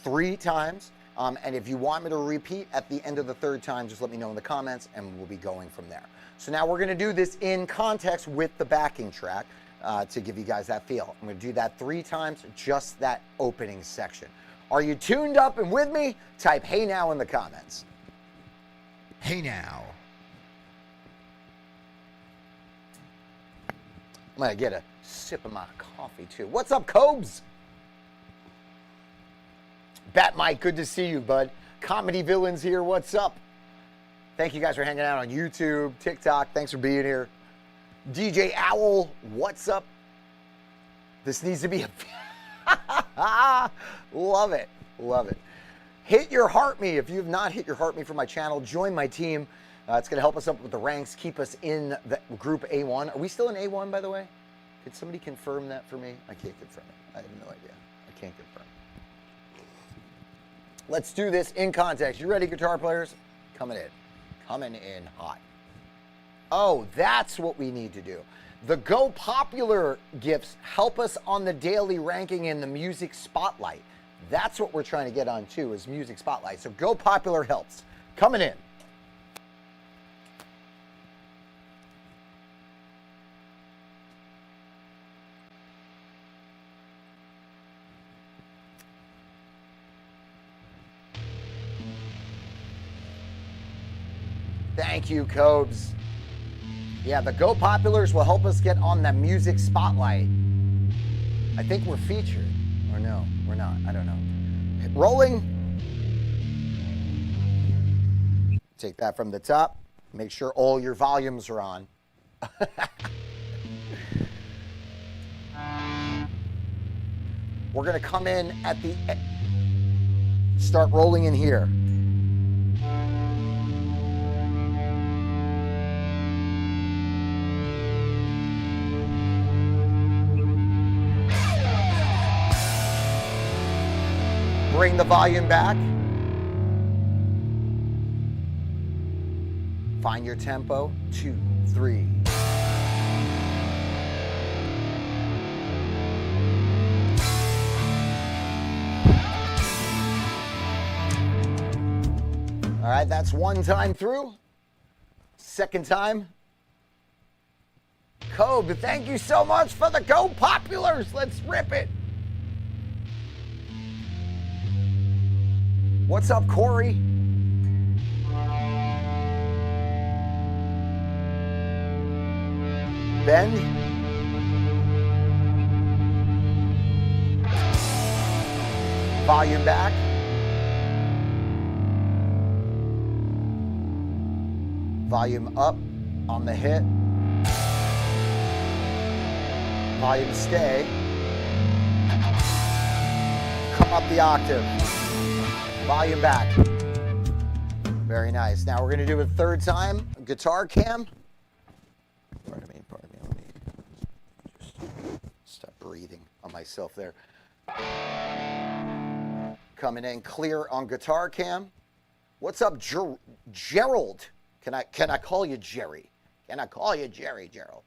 3 times, And if you want me to repeat at the end of the third time, just let me know in the comments and we'll be going from there. So now we're gonna do this in context with the backing track to give you guys that feel. I'm gonna do that 3 times, just that opening section. Are you tuned up and with me? Type hey now in the comments. Hey now. I'm gonna get a sip of my coffee too. What's up, Cobes? Bat Mike, good to see you, bud. Comedy Villains here, what's up? Thank you guys for hanging out on YouTube, TikTok. Thanks for being here. DJ Owl, what's up? This needs to be a... Love it, love it. Hit your heart me. If you have not hit your heart me for my channel, join my team. It's going to help us up with the ranks, keep us in the group A1. Are we still in A1, by the way? Could somebody confirm that for me? I can't confirm it. I have no idea. I can't confirm. Let's do this in context. You ready, guitar players? Coming in hot. Oh, that's what we need to do. The Go Popular gifts help us on the daily ranking in the music spotlight. That's what we're trying to get on too, is music spotlight. So Go Popular helps. Coming in. Thank you, Cobes. Yeah, the Go Populars will help us get on the music spotlight. I think we're featured. Or no, we're not. I don't know. Rolling. Take that from the top. Make sure all your volumes are on. We're going to come in at the... Start rolling in here. Bring the volume back. Find your tempo. 2, 3. All right, that's 1 time through. 2nd time. Kobe, thank you so much for the Go Populars. Let's rip it. What's up, Corey? Bend. Volume back. Volume up on the hit. Volume stay. Come up the octave. Volume back. Very nice. Now we're going to do it 3rd time. Guitar cam. Pardon me. Let me just stop breathing on myself there. Coming in clear on guitar cam. What's up, Gerald? Can I call you Jerry? Can I call you Jerry, Gerald?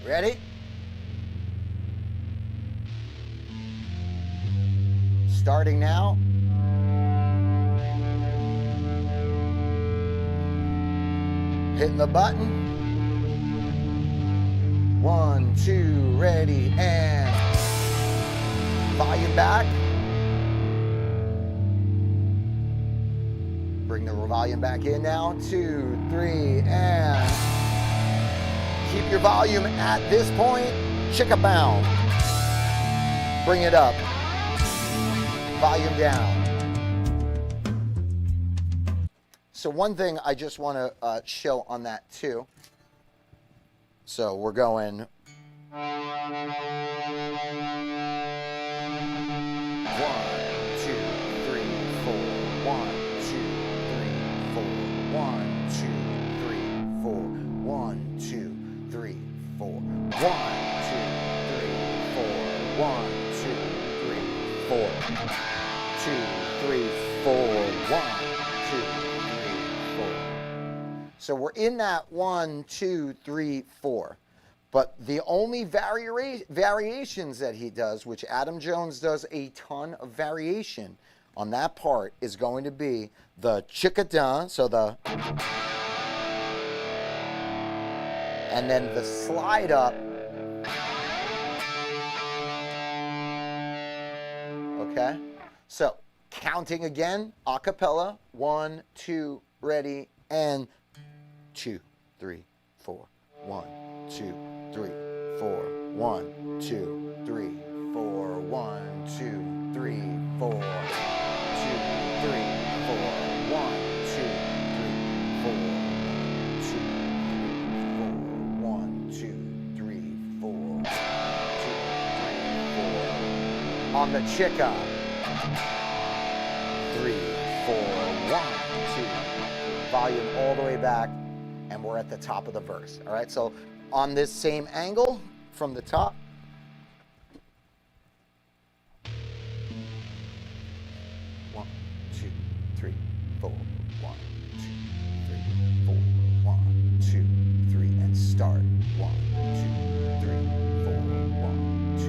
Ready? Starting now. Hitting the button. 1, 2, ready, and volume back. Bring the volume back in now. 2, 3, and keep your volume at this point. Chicka bound. Bring it up. Volume down. So one thing I just want to show on that too. So we're going 1, 2, 3, 4. 1, 2, 3, 4. 1, 2, 3, 4. 1, 2, 3, 4. 1, 2, 3, 4. 1, 2, 3, 4. 2, 3, 4. 1, 2, 3, 4. So we're in that 1, 2, 3, 4. But the only variations that he does, which Adam Jones does a ton of variation on that part, is going to be the chicka-da, so the, and then the slide up. Okay? So, counting again, a cappella. 1, 2, ready, and 2, 3, 4. 1, 2, 3, 4. 1, 2, 3, 4. 1, 2, 3, 4. 2, 3, 4. 1, 2, 3, 4. 1, 2, 3, 4. 2, 3, 4. On the chicka. 3, 4. 1, 2. Volume all the way back, and we're at the top of the verse. All right, so on this same angle from the top. One, 2, 3, 4. 1, 2, 3, 4. 1, 2, 3, and start. 1, 2, 3, 4. 1, 2,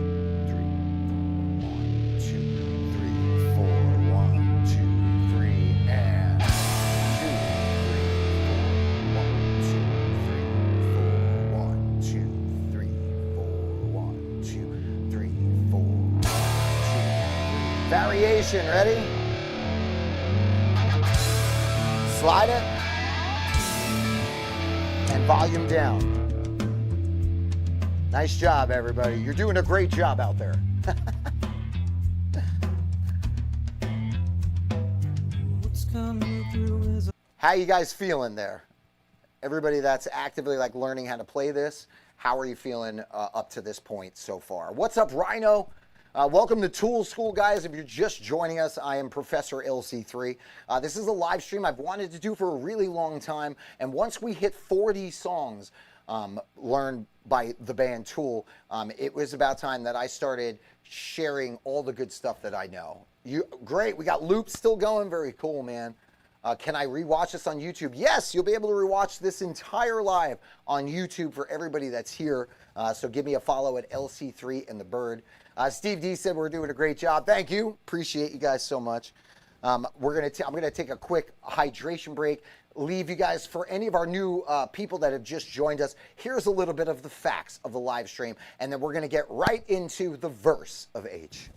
3, 4. 1, 2, 3, 4. 1, 2, 3, and 2, 3, 4. 1, 2, 3, 4. 1, 2, 3, 4. 1, 2, 3, 4. 2, 3. Variation, ready? Slide it. And volume down. Nice job, everybody. You're doing a great job out there. What's coming through is How you guys feeling there? Everybody that's actively like learning how to play this, how are you feeling up to this point so far? What's up, Rhino? Welcome to Tool School, guys. If you're just joining us, I am Professor LC3. This is a live stream I've wanted to do for a really long time, and once we hit 40 songs learned by the band Tool, it was about time that I started sharing all the good stuff that I know. Great, we got loops still going. Very cool, man. Can I rewatch this on YouTube? Yes, you'll be able to rewatch this entire live on YouTube for everybody that's here. So give me a follow at LC3 and the Bird. Steve D said we're doing a great job. Thank you. Appreciate you guys so much. I'm gonna take a quick hydration break. Leave you guys for any of our new people that have just joined us. Here's a little bit of the facts of the live stream, and then we're gonna get right into the verse of H.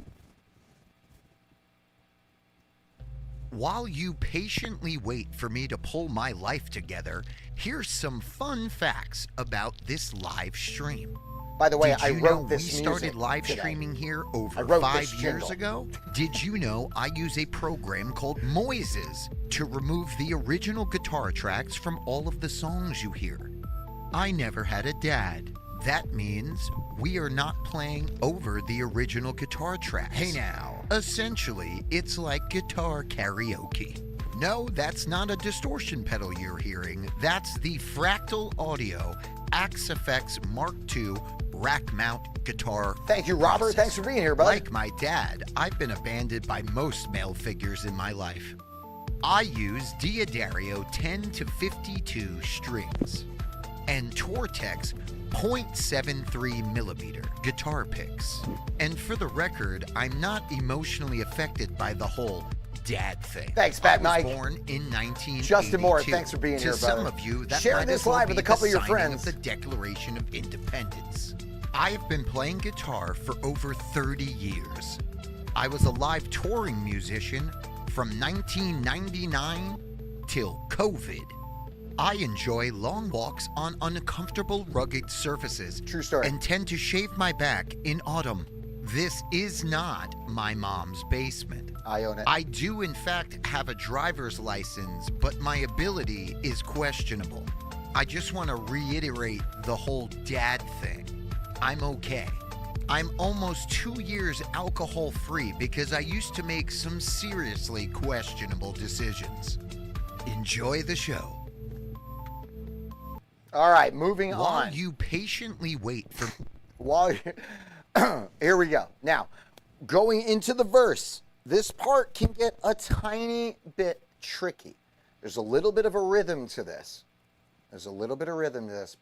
While you patiently wait for me to pull my life together, here's some fun facts about this live stream. By the way, Did I you wrote know this we music started live today. streaming here I over wrote 5 this years jingle. ago? Did you know I use a program called Moises to remove the original guitar tracks from all of the songs you hear? I never had a dad. That means we are not playing over the original guitar tracks. Hey now. Essentially, it's like guitar karaoke. No, that's not a distortion pedal you're hearing. That's the Fractal Audio Axe FX Mark II rack mount guitar. Thank you, Robert. processor. Thanks for being here, bud. Like my dad, I've been abandoned by most male figures in my life. I use Diodario 10 to 52 strings and Tortex 0.73 millimeter guitar picks. And for the record, I'm not emotionally affected by the whole dad thing. Thanks, Pat I was Mike. born in 1982. Justin Moore, thanks for being to here, brother. some of you, that Share might this as well live be with a couple the of your signing friends. of the Declaration of Independence. I have been playing guitar for over 30 years. I was a live touring musician from 1999 till COVID. I enjoy long walks on uncomfortable, rugged surfaces. True story. And tend to shave my back in autumn. This is not my mom's basement. I own it. I do, in fact, have a driver's license, but my ability is questionable. I just want to reiterate the whole dad thing. I'm okay. I'm almost 2 years alcohol-free because I used to make some seriously questionable decisions. Enjoy the show. All right, moving While on. you patiently wait for... Here we go. Now, going into the verse, this part can get a tiny bit tricky. There's a little bit of a rhythm to this.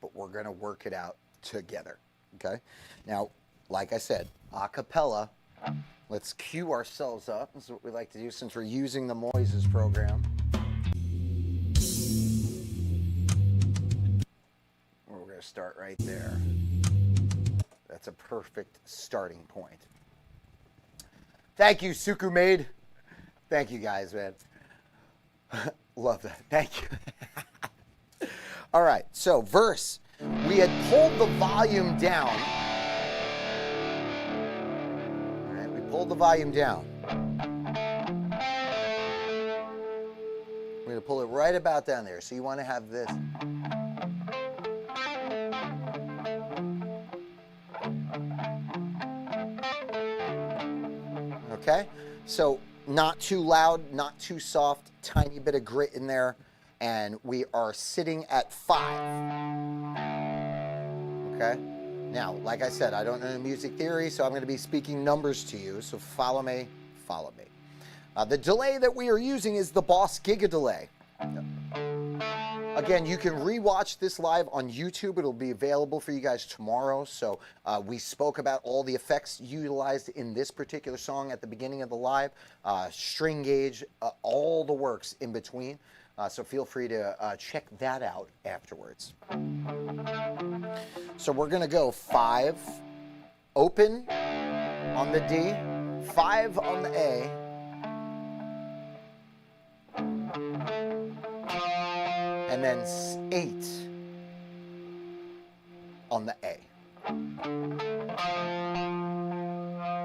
But we're going to work it out together. Okay? Now, like I said, a cappella. Let's cue ourselves up. This is what we like to do since we're using the Moises program. We're going to start right there. That's a perfect starting point. Thank you, Suku Maid. Thank you, guys, man. Love that. Thank you. All right, so verse. We had pulled the volume down. All right, we pulled the volume down. We're going to pull it right about down there. So you want to have this. Okay, so not too loud, not too soft, tiny bit of grit in there, and we are sitting at 5. Okay, now, like I said, I don't know music theory, so I'm going to be speaking numbers to you, so follow me, follow me. The delay that we are using is the Boss Giga delay. Again, you can rewatch this live on YouTube. It'll be available for you guys tomorrow. So we spoke about all the effects utilized in this particular song at the beginning of the live, string gauge, all the works in between. So feel free to check that out afterwards. So we're going to go 5, open on the D, 5 on the A, and then 8 on the A.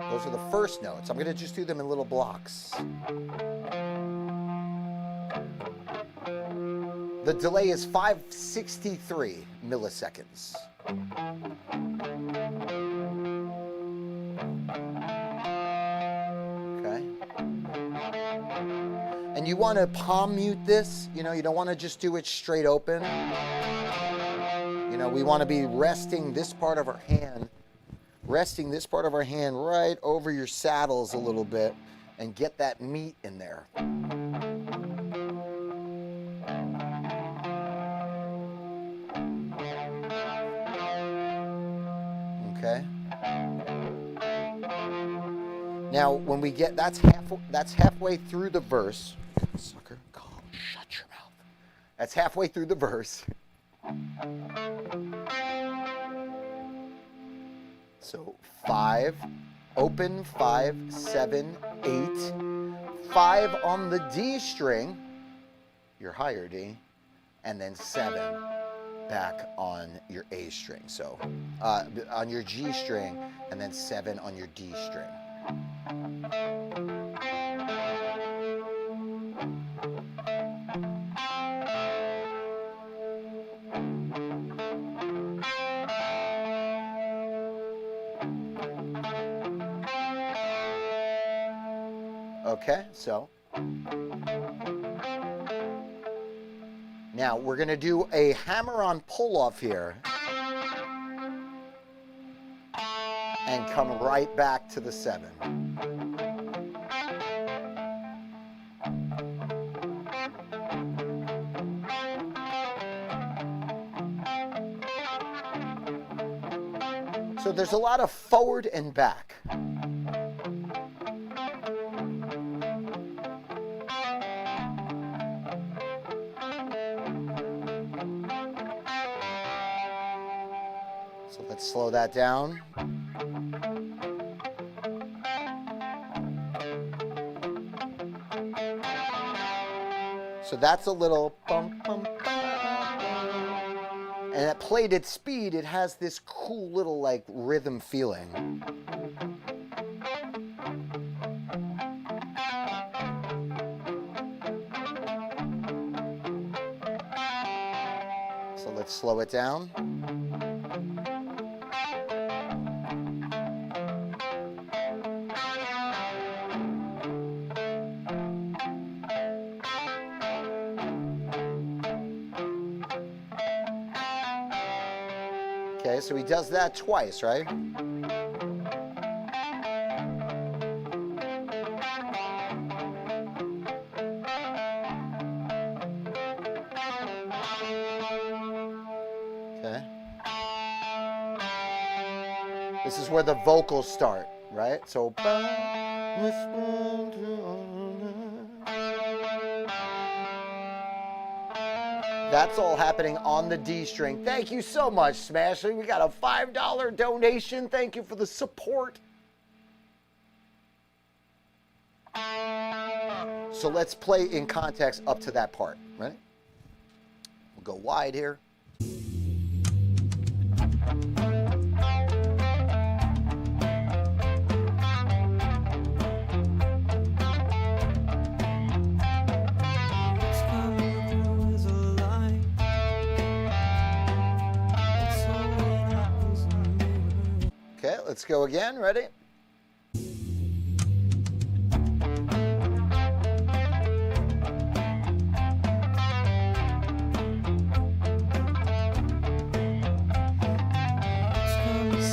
Those are the first notes. I'm going to just do them in little blocks. The delay is 563 milliseconds. Okay. And you want to palm mute this. You know, you don't want to just do it straight open. You know, we want to be resting this part of our hand right over your saddles a little bit and get that meat in there. Okay. Now, when we get, that's halfway through the verse. Sucker, calm, shut your mouth. That's halfway through the verse. So 5, open, 5, 7, 8, 5 on the D string, your higher D, and then 7 back on your A string. So on your G string, and then 7 on your D string. Okay, so now we're going to do a hammer-on pull-off here and come right back to the 7. So there's a lot of forward and back. So let's slow that down. So that's a little bum, bum, bum, bum. And at played at speed, it has this cool little like rhythm feeling. So let's slow it down. Okay, so he does that twice, right? Okay. is where the vocals start, right? So that's all happening on the D string. Thank you so much, Smashing. We got a $5 donation. Thank you for the support. So let's play in context up to that part. Ready? We'll go wide here. Okay, let's go again. Ready?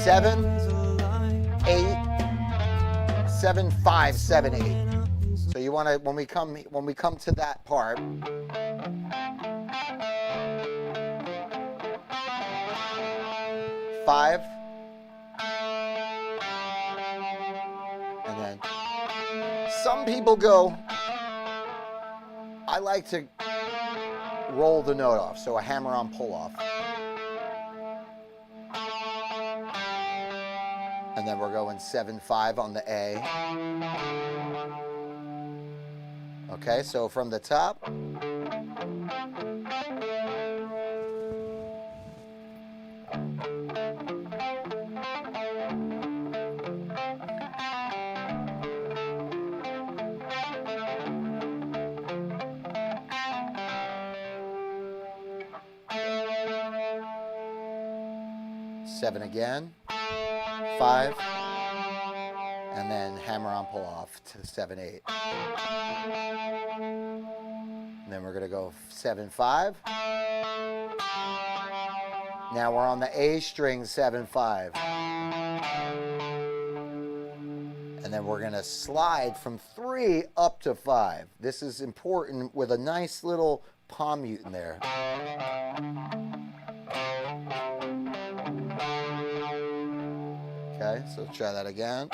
Seven, 8, 7, 5, 7, 8. So you want to, when we come to that part, five, and then some people go, I like to roll the note off, so a hammer-on pull-off. And then we're going 7/5 on the A. Okay, so from the top. Seven again. 5, and then hammer on pull off to 7, 8. And then we're going to go 7/5. Now we're on the A string 7/5. And then we're going to slide from 3 up to 5. This is important with a nice little palm mute in there. Okay, so let's try that again.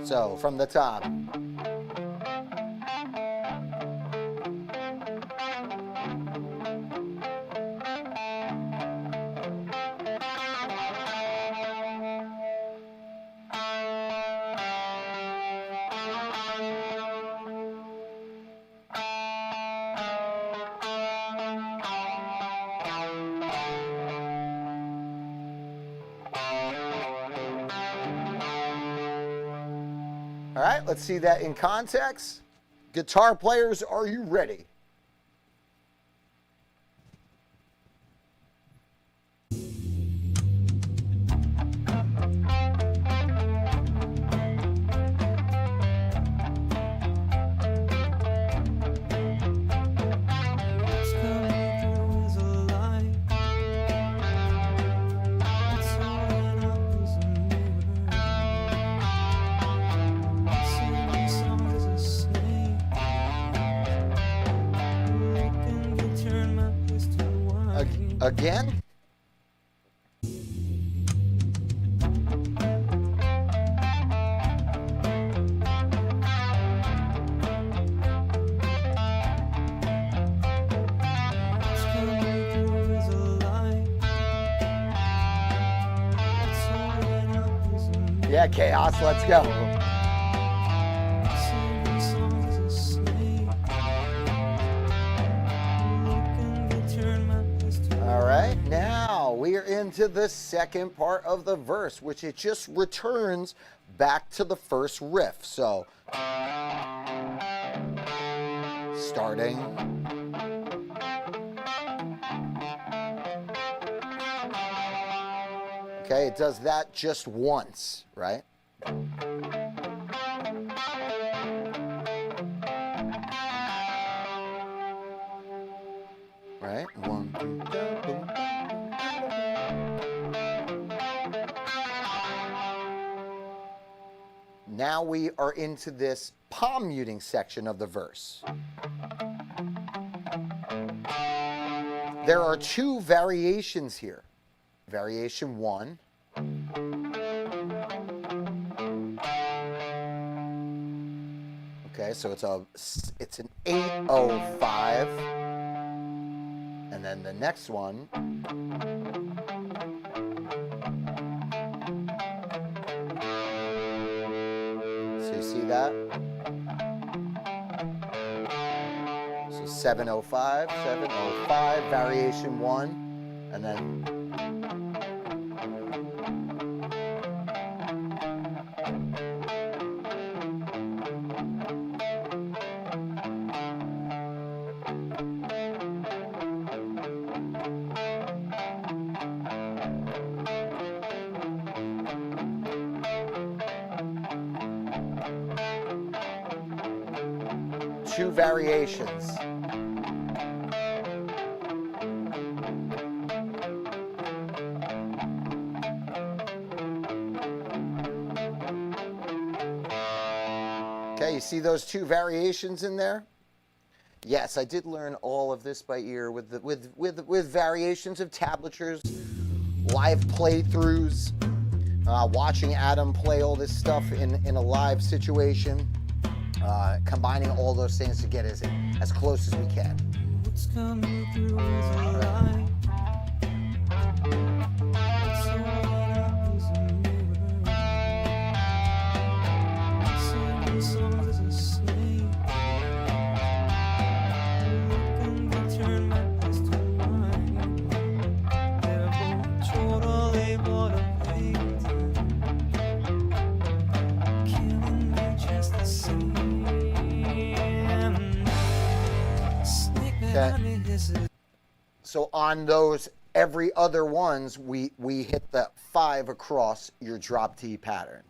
So from the top. All right, let's see that in context. Guitar players, are you ready? Again? Yeah, Chaos, let's go. All right, now we are into the second part of the verse, which it just returns back to the first riff. So, starting. Okay, it does that just once, right? Right? 1, 2, 3. Now we are into this palm muting section of the verse. There are two variations here. Variation 1. Okay, so it's an 805. And then the next one so you see that? So 705, variation 1, and then two variations. Okay, you see those two variations in there? Yes, I did learn all of this by ear with variations of tablatures, live playthroughs, watching Adam play all this stuff in a live situation. Combining all those things to get as close as we can. What's coming through is a lie. It's all that happens in me. Singing songs as a slave. Looking to turn my best to mine. They're both totally motivated. Killing me just the same. Okay. So on those every other ones, we hit the 5 across your drop D pattern.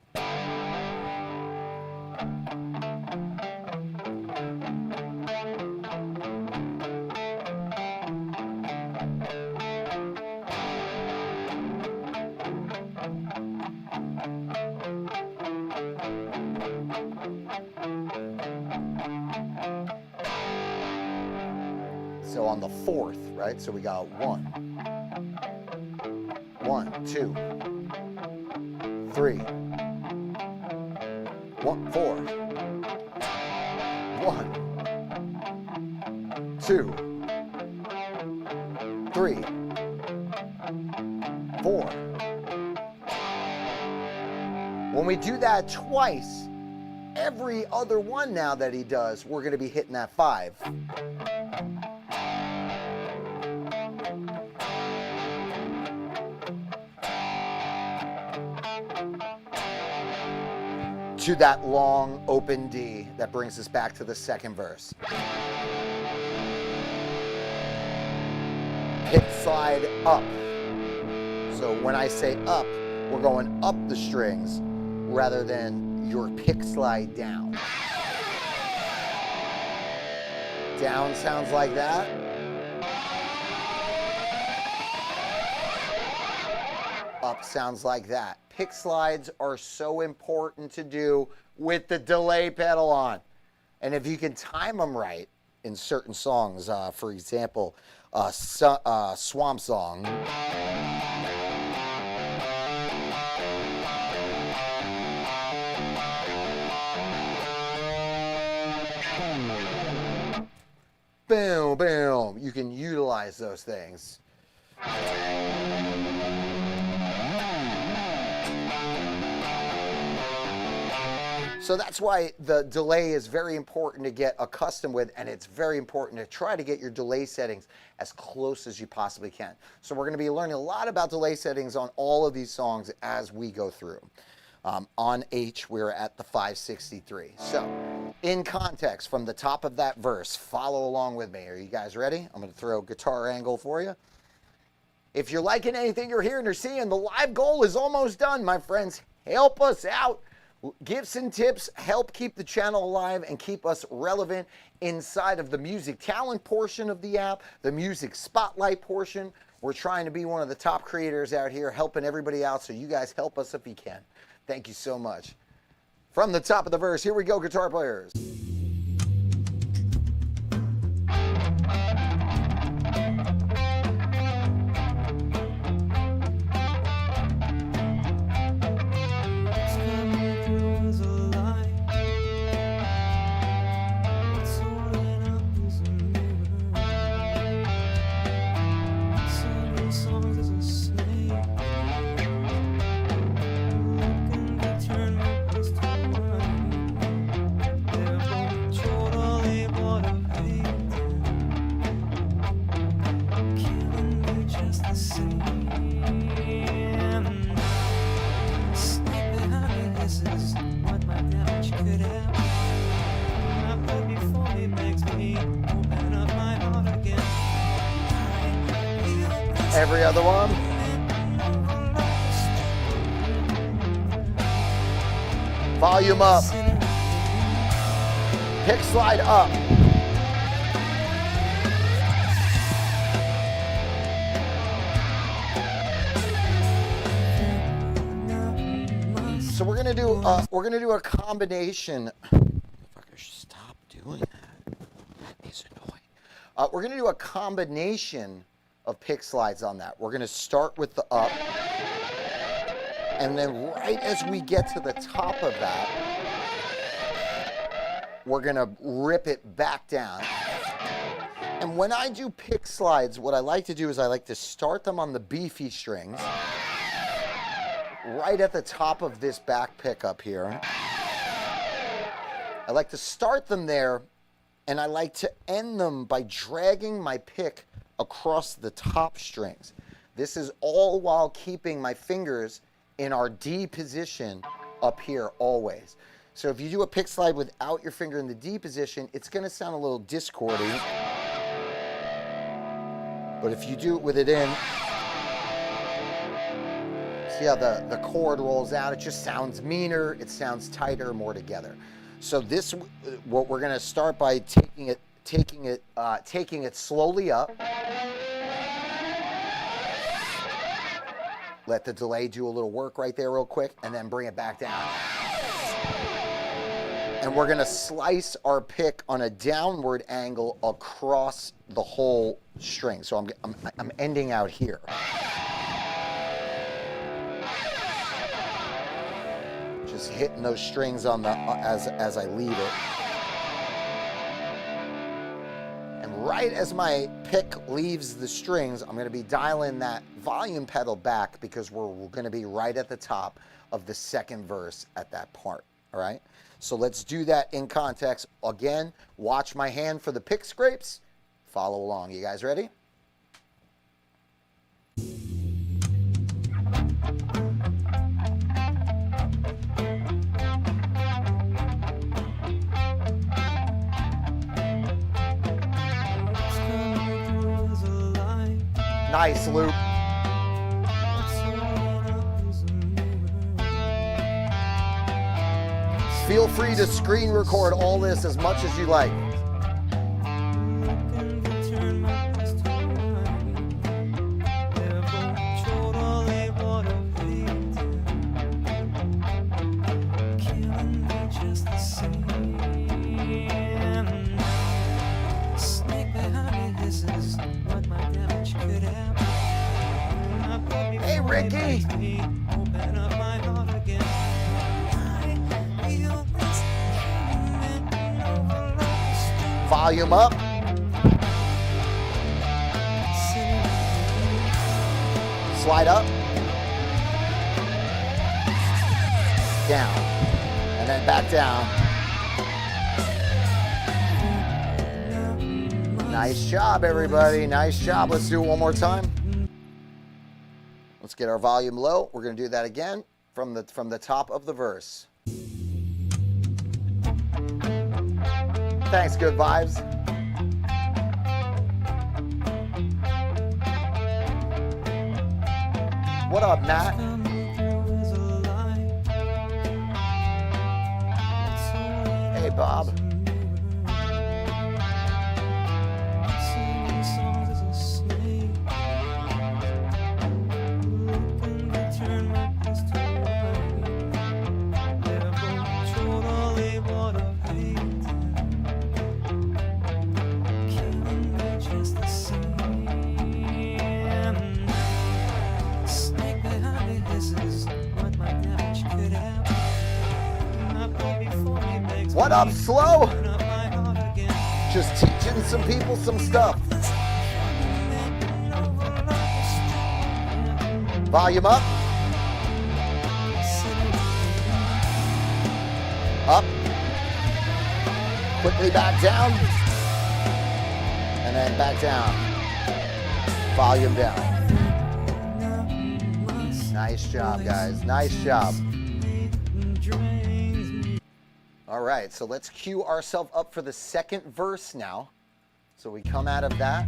So on the 4th, right? So we got 1, 2, 3, 1, 4, 1, 2, 3, 4. When we do that twice, every other one now that he does, we're going to be hitting that 5. To that long open D that brings us back to the second verse. Hip slide up. So when I say up, we're going up the strings rather than your pick slide down. Down sounds like that. Up sounds like that. Pick slides are so important to do with the delay pedal on. And if you can time them right in certain songs, for example, Swamp Song. Boom, boom. You can utilize those things. So that's why the delay is very important to get accustomed with, and it's very important to try to get your delay settings as close as you possibly can. So we're going to be learning a lot about delay settings on all of these songs as we go through. On H, we're at the 563. So in context, from the top of that verse, follow along with me. Are you guys ready? I'm going to throw a guitar angle for you. If you're liking anything you're hearing or seeing, the live goal is almost done, my friends. Help us out. Gifts and tips help keep the channel alive and keep us relevant inside of the music talent portion of the app, the music spotlight portion. We're trying to be one of the top creators out here, helping everybody out, so you guys help us if you can. Thank you so much. From the top of the verse, here we go, guitar players. just the same. Snake behind me hisses what my damage could have been. My blood before me begs me, open up my heart again. Every other one. Volume up. Pick slide up. So we're gonna do a combination. Fucker, stop doing that. He's annoying. We're gonna do a combination of pick slides on that. We're gonna start with the up, and then right as we get to the top of that, we're gonna rip it back down. And when I do pick slides, what I like to do is I like to start them on the beefy strings, right at the top of this back pick up here. I like to start them there, and I like to end them by dragging my pick across the top strings. This is all while keeping my fingers in our D position up here always. So if you do a pick slide without your finger in the D position, it's gonna sound a little discordy. But if you do it with it in, see how the chord rolls out? It just sounds meaner, it sounds tighter, more together. So this, what we're gonna start by taking it slowly up. Let the delay do a little work right there real quick, and then bring it back down. And we're gonna slice our pick on a downward angle across the whole string. So I'm ending out here. Just hitting those strings on the as I leave it. And right as my pick leaves the strings, I'm gonna be dialing that volume pedal back because we're gonna be right at the top of the second verse at that part, all right? So let's do that in context. Again, watch my hand for the pick scrapes. Follow along. You guys ready? Nice loop. Feel free to screen record all this as much as you like. Hey, Ricky! Volume up. Slide up. Down. And then back down. Nice job, everybody. Nice job. Let's do it one more time. Let's get our volume low. We're going to do that again from the top of the verse. Thanks, good vibes. What up, Matt? Hey, Bob. What up, Slow? Just teaching some people some stuff. Volume up. Up. Quickly back down. And then back down. Volume down. Nice job, guys. Nice job. All right, so let's cue ourselves up for the second verse now. So we come out of that.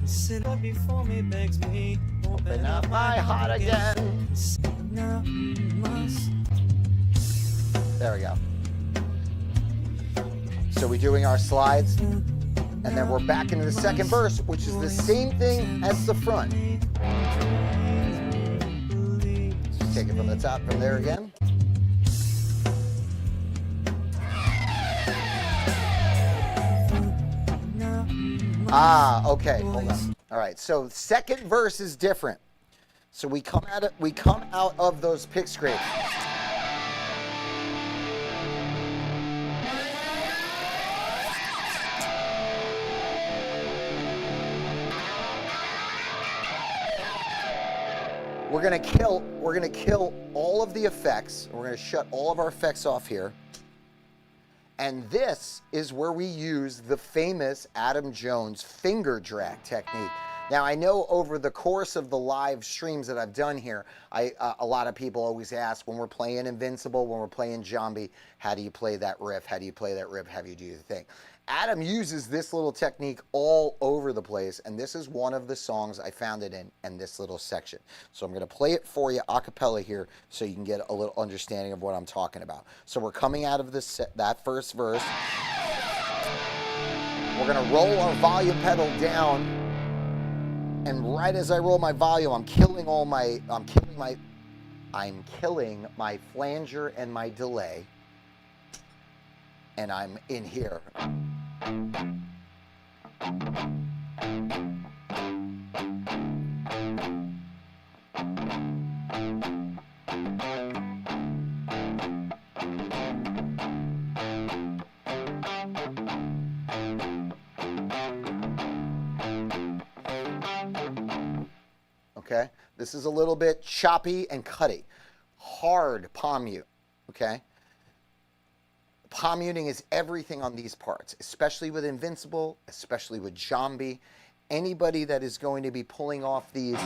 Sit up before me, begs me, Open up my heart again. There we go. So we're doing our slides, and then we're back into the second verse, which is the same thing as the front. Just take it from the top, from there again. Ah, okay, hold on. All right, so second verse is different. So we come out of those pick scrapes. We're gonna kill all of the effects. We're gonna shut all of our effects off here. And this is where we use the famous Adam Jones finger drag technique. Now, I know over the course of the live streams that I've done here, a lot of people always ask, when we're playing Invincible, when we're playing Zombie, how do you play that riff? How do you play that riff? How do you do the thing? Adam uses this little technique all over the place, and this is one of the songs I found it in this little section. So I'm going to play it for you a cappella here so you can get a little understanding of what I'm talking about. So we're coming out of that first verse. We're going to roll our volume pedal down, and right as I roll my volume, I'm killing my flanger and my delay, and I'm in here. Okay, this is a little bit choppy and cutty. Hard palm mute, okay? Palm muting is everything on these parts, especially with Invincible, especially with Zombie. Anybody that is going to be pulling off these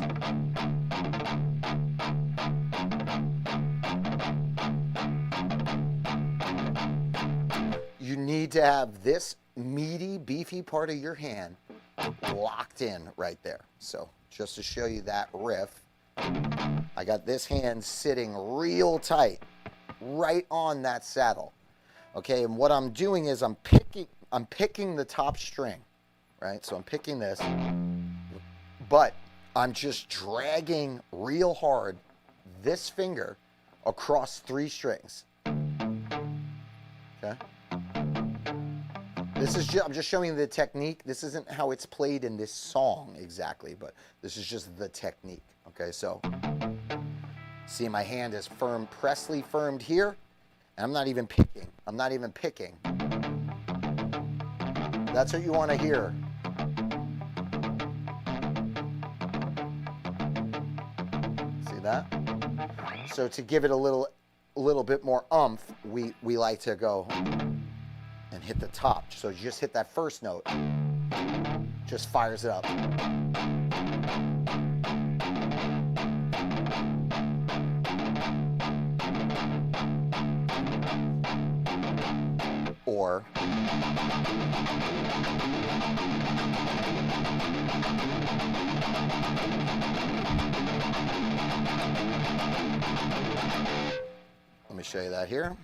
you need to have this meaty, beefy part of your hand locked in right there. So just to show you that riff, I got this hand sitting real tight right on that saddle. Okay, and what I'm doing is I'm picking the top string, right? So I'm picking this, but I'm just dragging real hard this finger across 3 strings. Okay? I'm just showing you the technique. This isn't how it's played in this song exactly, but this is just the technique. Okay, so see, my hand is pressly firmed here, and I'm not even picking. I'm not even picking. That's what you want to hear. See that? So to give it a little bit more oomph, we like to go and hit the top. So you just hit that first note, just fires it up. Or let me show you that here.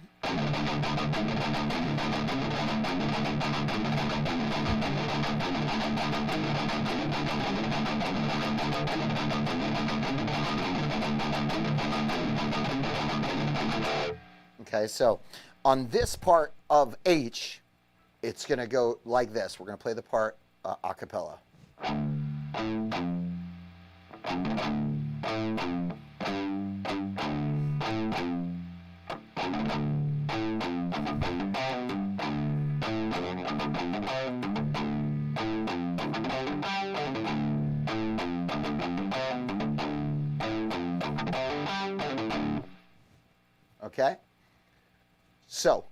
Okay, so on this part of H, it's going to go like this. We're going to play the part a cappella. Okay? So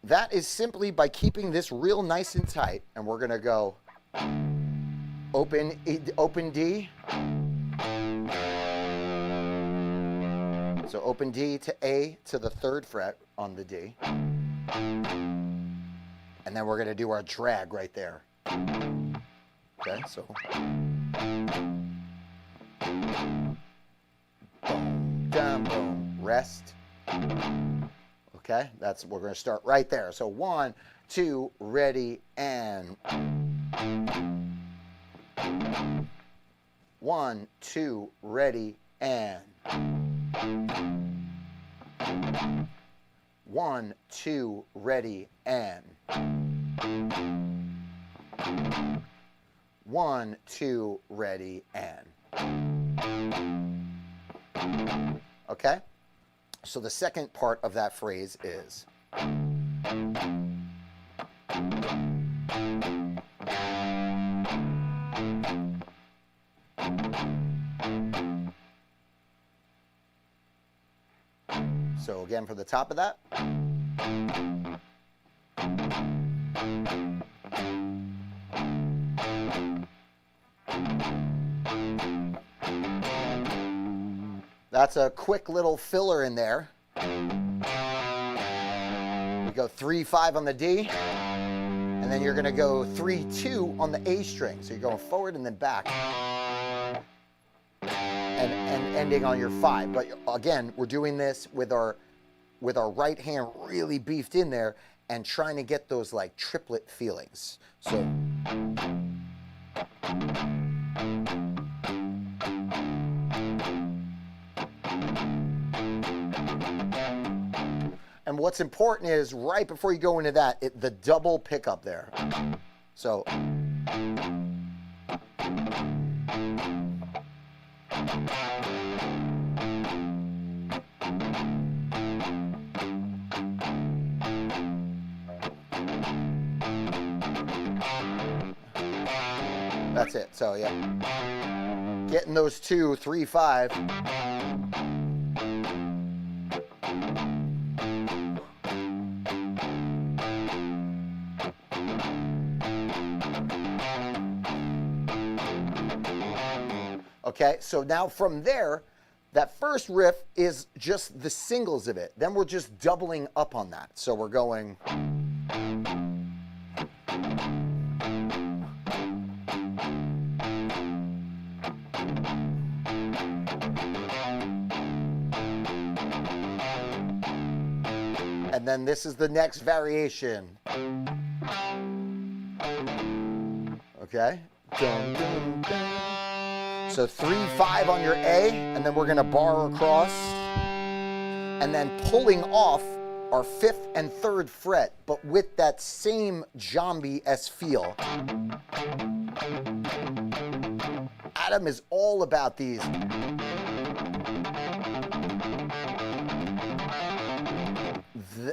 that is simply by keeping this real nice and tight, and we're going to go open D. So open D to A to the 3rd fret on the D. And then we're going to do our drag right there. Okay, so boom, down, boom, rest. Okay, we're going to start right there. So 1, 2, ready, and 1, 2, ready, and 1, 2, ready, and 1, 2, ready, and. Okay? So the second part of that phrase is so again for the top of that. That's a quick little filler in there. You go 3, 5 on the D, and then you're going to go 3, 2 on the A string. So you're going forward and then back, and ending on your 5. But again, we're doing this with our right hand really beefed in there and trying to get those like triplet feelings. So. And what's important is right before you go into that, the double pickup there. So. That's it. So yeah, getting those 2, 3, 5. Okay, so now from there, that first riff is just the singles of it. Then we're just doubling up on that. So we're going. And then this is the next variation. Okay. Dun, dun, dun. So 3, 5 on your A, and then we're going to bar across, and then pulling off our 5th and 3rd fret, but with that same zombie-esque feel. Adam is all about these.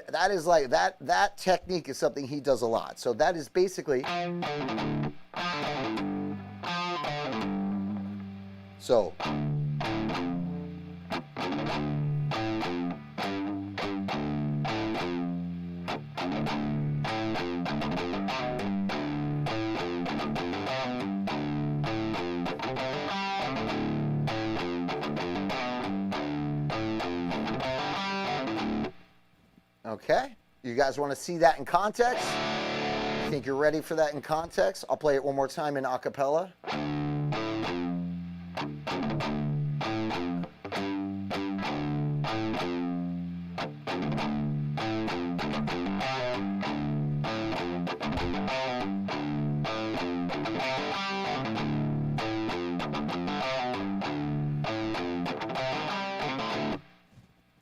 That is like, that technique is something he does a lot. So that is basically. So. Okay, you guys want to see that in context? I think you're ready for that in context. I'll play it one more time in a cappella.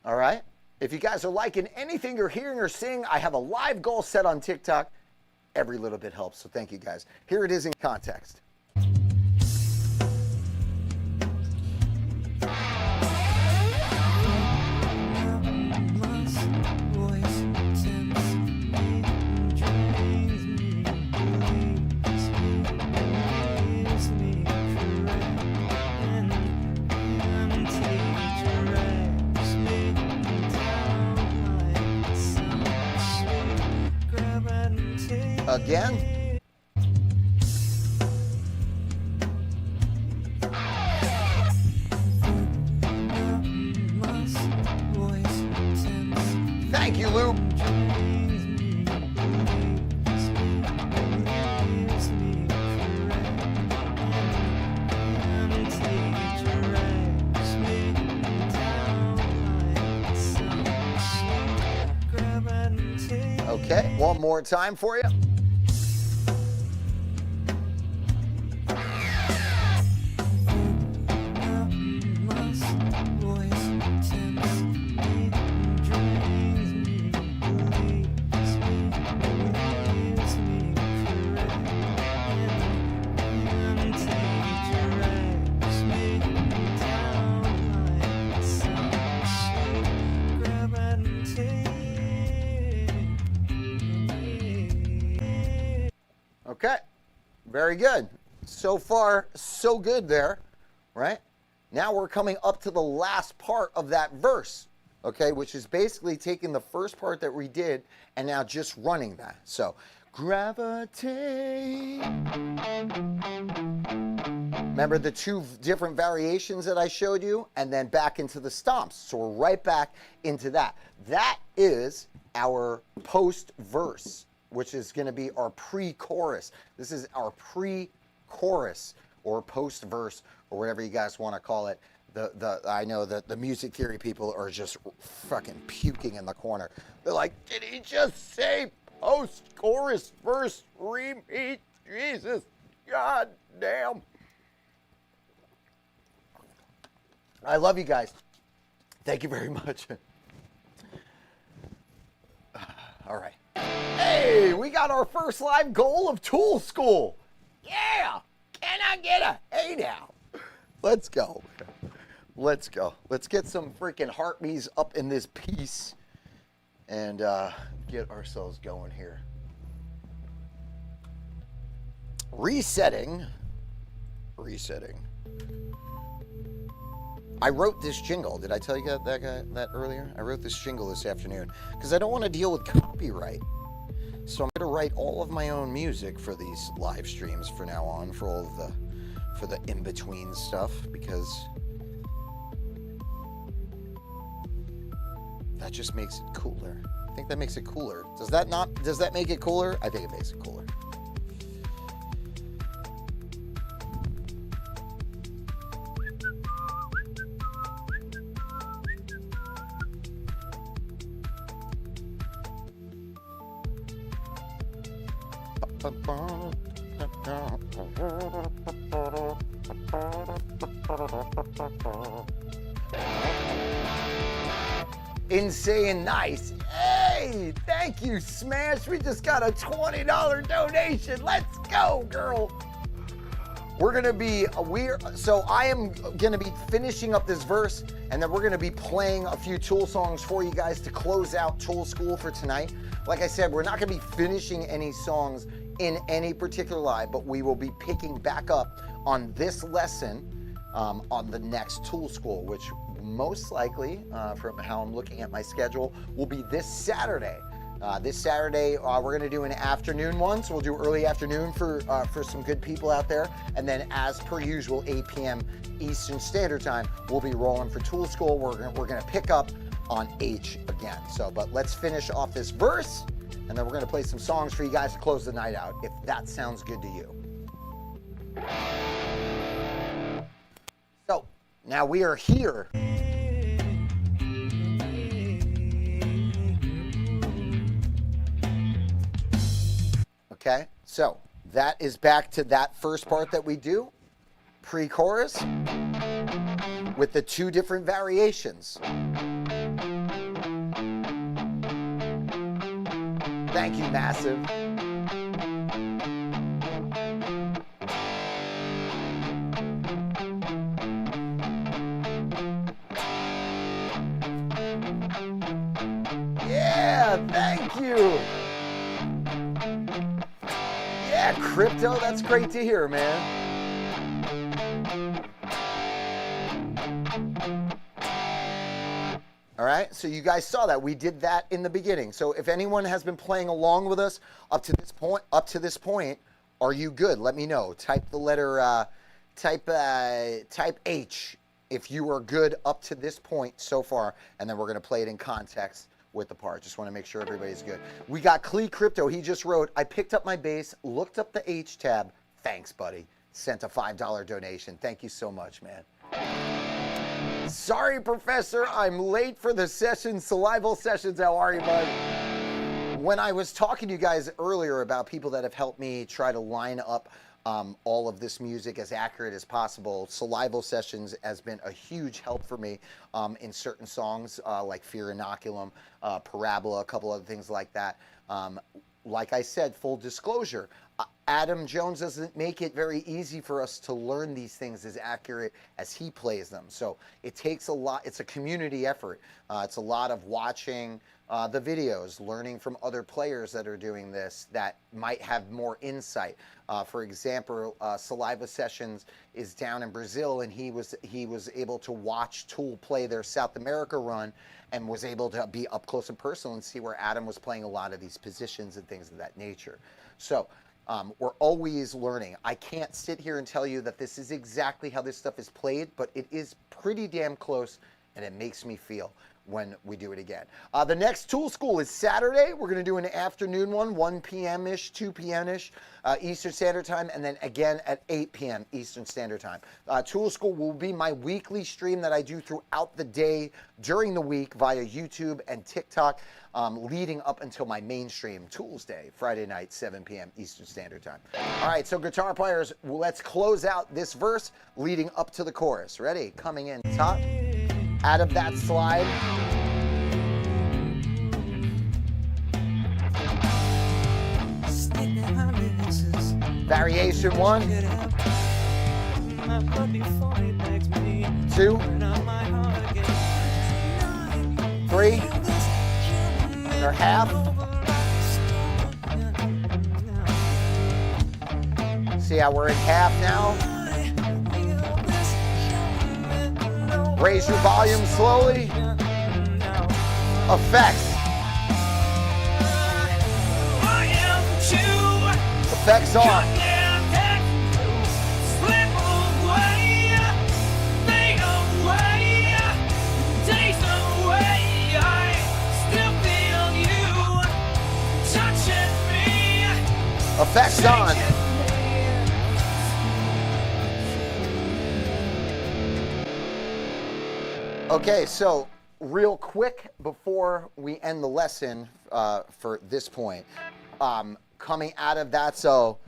All right. If you guys are liking anything you're hearing or seeing, I have a live goal set on TikTok. Every little bit helps, so thank you guys. Here it is in context. again. Thank you, Lou. Okay, one more time for you. Okay, very good. So far, so good there, right? Now we're coming up to the last part of that verse, okay, which is basically taking the first part that we did and now just running that. So, gravitate. Remember the two different variations that I showed you? And then back into the stomps. So we're right back into that. That is our post-verse, which is going to be our pre-chorus. This is our pre-chorus or post-verse or whatever you guys want to call it. I know that the music theory people are just fucking puking in the corner. They're like, did he just say post-chorus verse repeat? Jesus, god damn. I love you guys. Thank you very much. All right. Hey, we got our first live goal of Tool School. Yeah. Can I get a hey now? Let's go. Let's go. Let's get some freaking heartbeats up in this piece and get ourselves going here. Resetting. I wrote this jingle. Did I tell you that earlier? I wrote this jingle this afternoon because I don't want to deal with copyright. So I'm going to write all of my own music for these live streams from now on, for all of the in-between stuff, because that just makes it cooler. I think that makes it cooler. Does that make it cooler? I think it makes it cooler. Insane nice. Hey, thank you, Smash. We just got a $20 donation. Let's go, girl. So I am gonna be finishing up this verse, and then we're gonna be playing a few Tool songs for you guys to close out Tool School for tonight. Like I said, we're not gonna be finishing any songs in any particular live, but we will be picking back up on this lesson on the next Tool School, which most likely, from how I'm looking at my schedule, will be this Saturday. This Saturday, we're going to do an afternoon one, so we'll do early afternoon for some good people out there. And then, as per usual, 8 p.m. Eastern Standard Time, we'll be rolling for Tool School. We're going to pick up on H again. So, but let's finish off this verse, and then we're going to play some songs for you guys to close the night out, if that sounds good to you. So, now we are here. Okay, so that is back to that first part that we do, pre-chorus, with the two different variations. Thank you, Massive. Yeah, thank you. Yeah, Crypto, that's great to hear, man. All right, so you guys saw that we did that in the beginning. So if anyone has been playing along with us up to this point, are you good? Let me know. Type the letter, type H if you are good up to this point so far, and then we're gonna play it in context with the part. Just want to make sure everybody's good. We got Clee Crypto. He just wrote, I picked up my bass, looked up the H tab. Thanks, buddy. Sent a $5 donation. Thank you so much, man. Sorry, Professor, I'm late for the session. Salival Sessions, how are you, bud? When I was talking to you guys earlier about people that have helped me try to line up all of this music as accurate as possible, Salival Sessions has been a huge help for me in certain songs like Fear Inoculum, Parabola, a couple other things like that. Like I said, full disclosure, Adam Jones doesn't make it very easy for us to learn these things as accurate as he plays them. So it takes a lot. It's a community effort. It's a lot of watching the videos, learning from other players that are doing this that might have more insight. For example, Saliva Sessions is down in Brazil, and he was able to watch Tool play their South America run and was able to be up close and personal and see where Adam was playing a lot of these positions and things of that nature. So we're always learning. I can't sit here and tell you that this is exactly how this stuff is played, but it is pretty damn close, and it makes me feel when we do it again. The next Tool School is Saturday. We're going to do an afternoon one, 1 p.m.-ish, 2 p.m.-ish Eastern Standard Time, and then again at 8 p.m. Eastern Standard Time. Tool School will be my weekly stream that I do throughout the day during the week via YouTube and TikTok, leading up until my mainstream Tools Day, Friday night, 7 p.m. Eastern Standard Time. All right, so guitar players, let's close out this verse leading up to the chorus. Ready? Coming in top. Out of that slide. Variation 1. 2. 3. Or half. See how we're in half now? Raise your volume slowly. Effects. Effects on. Effects on. Okay, so real quick before we end the lesson for this point, coming out of that, so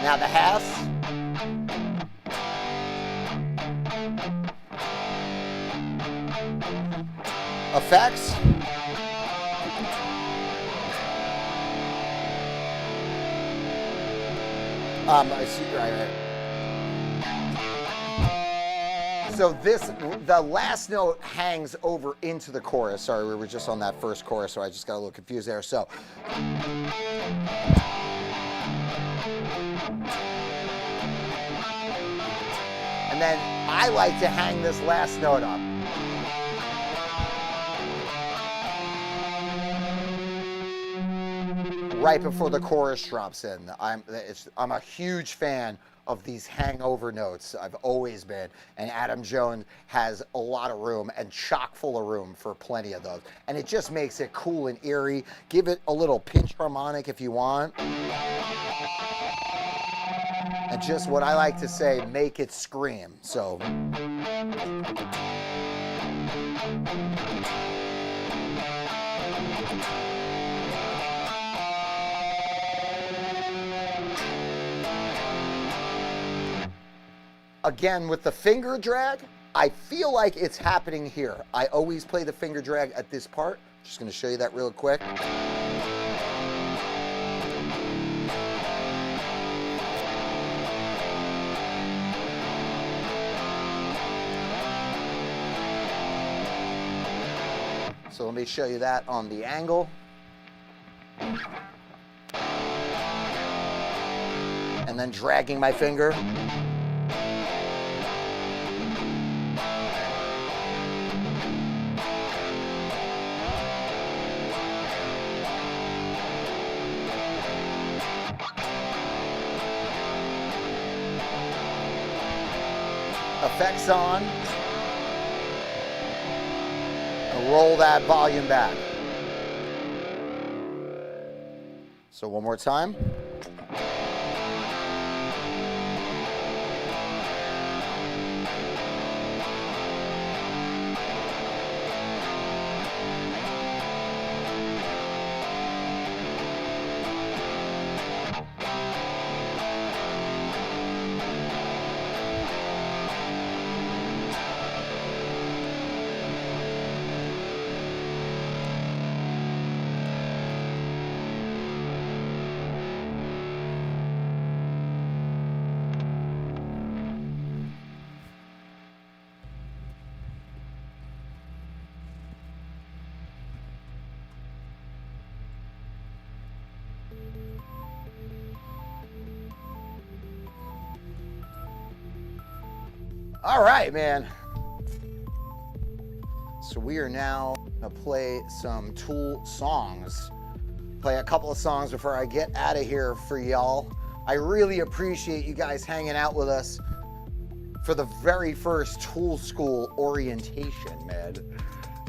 now the halves. Effects. I see, right. So the last note hangs over into the chorus. Sorry, we were just on that first chorus, so I just got a little confused there. So. And then I like to hang this last note up. Right before the chorus drops in. I'm a huge fan of these hangover notes. I've always been. And Adam Jones has a lot of room and chock full of room for plenty of those. And it just makes it cool and eerie. Give it a little pinch harmonic if you want. And just what I like to say, make it scream. So. Again, with the finger drag, I feel like it's happening here. I always play the finger drag at this part. Just going to show you that real quick. So let me show you that on the angle. And then dragging my finger. Effects on. And roll that volume back. So one more time. All right, man. So we are now gonna play some Tool songs. Play a couple of songs before I get out of here for y'all. I really appreciate you guys hanging out with us for the very first Tool School orientation, man.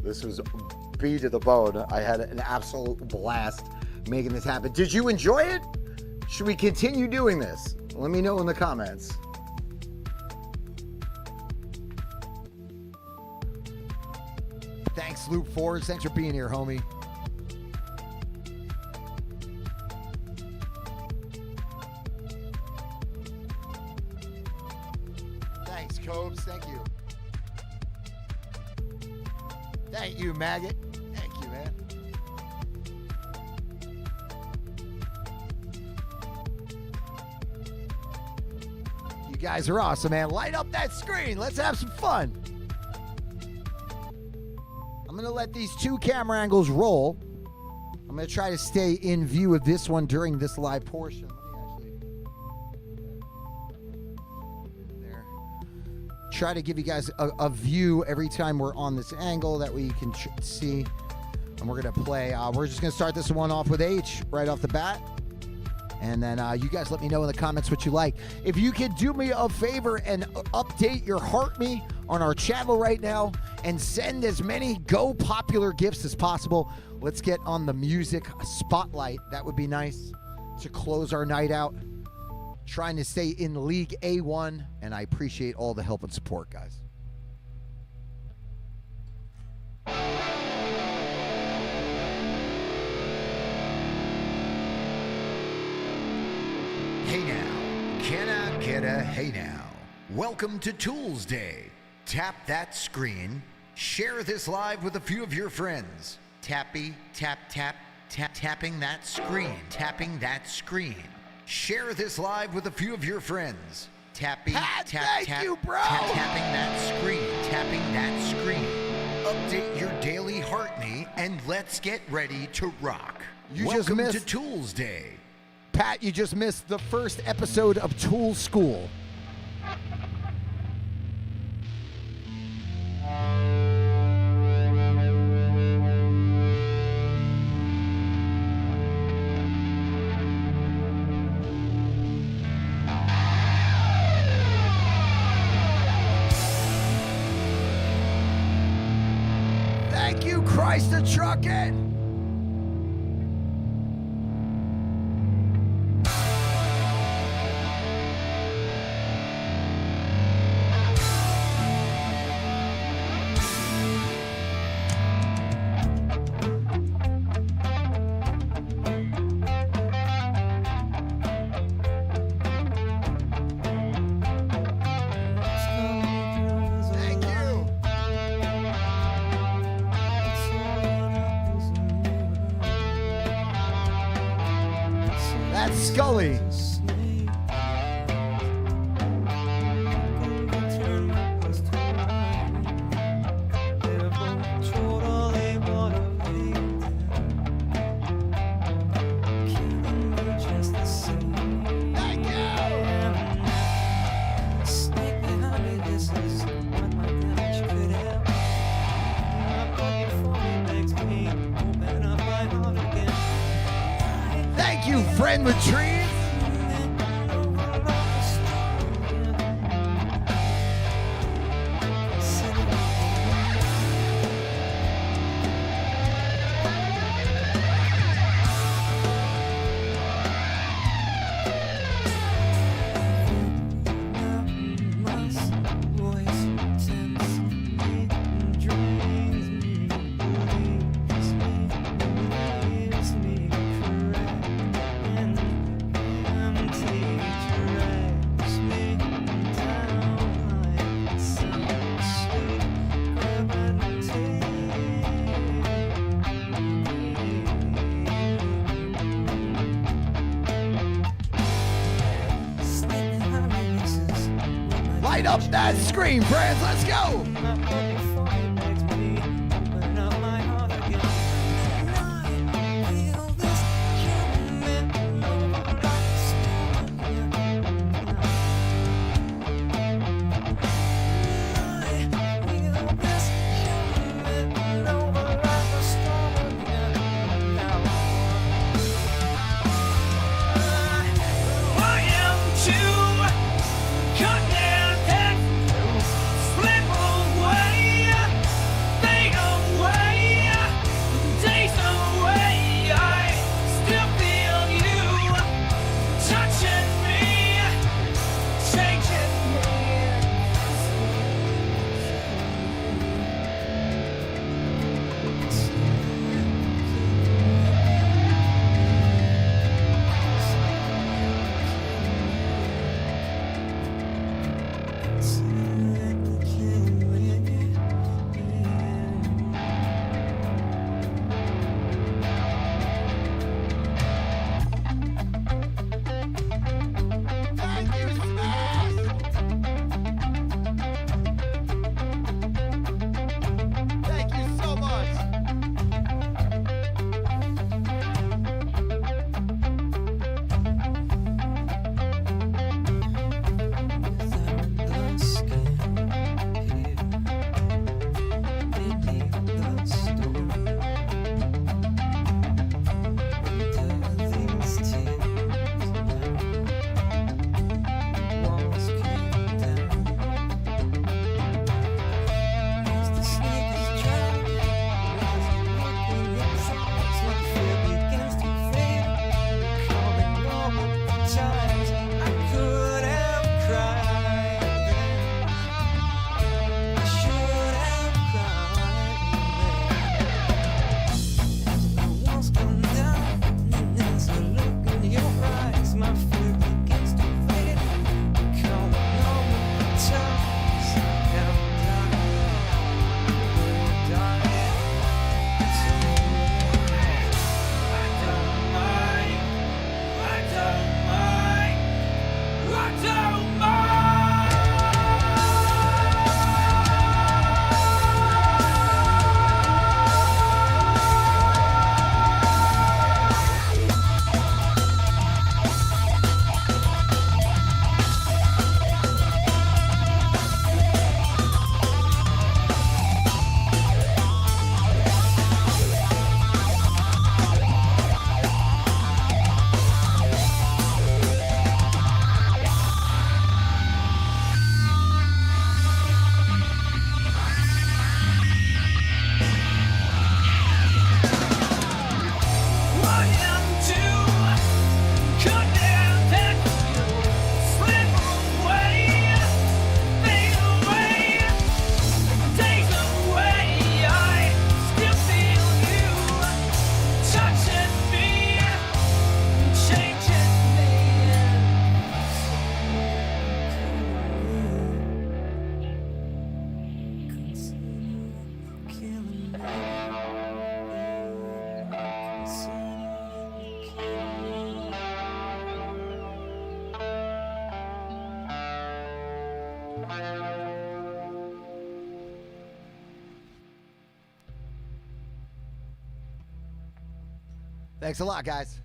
This was B to the bone. I had an absolute blast making this happen. Did you enjoy it? Should we continue doing this? Let me know in the comments. Thanks, Luke Fords. Thanks for being here, homie. Thanks, Cobes. Thank you. Thank you, Maggot. Thank you, man. You guys are awesome, man. Light up that screen. Let's have some fun. I'm going to let these two camera angles roll. I'm going to try to stay in view of this one during this live portion. Let me actually there. Try to give you guys a view every time we're on this angle. That way you can see. And we're going to play. We're just going to start this one off with H right off the bat. And then you guys let me know in the comments what you like. If you could do me a favor and update your Heart Me on our channel right now and send as many Go Popular gifts as possible. Let's get on the music spotlight. That would be nice to close our night out. Trying to stay in League A1, and I appreciate all the help and support, guys. Hey now, can I get a hey now? Welcome to Tools Day. Tap that screen. Share this live with a few of your friends. Tappy, tap, tap, tap, tapping that screen. Tapping that screen. Share this live with a few of your friends. Tappy, tap, tap, tapping that screen. Tapping that screen. Update your daily Heart Me and let's get ready to rock. Welcome to Tools Day. Pat, you just missed the first episode of Tool School. Thank you, Christ the Truckin'. That's Scully. friend Latrine. Light up that screen, friends. Let's go. Thanks a lot, guys.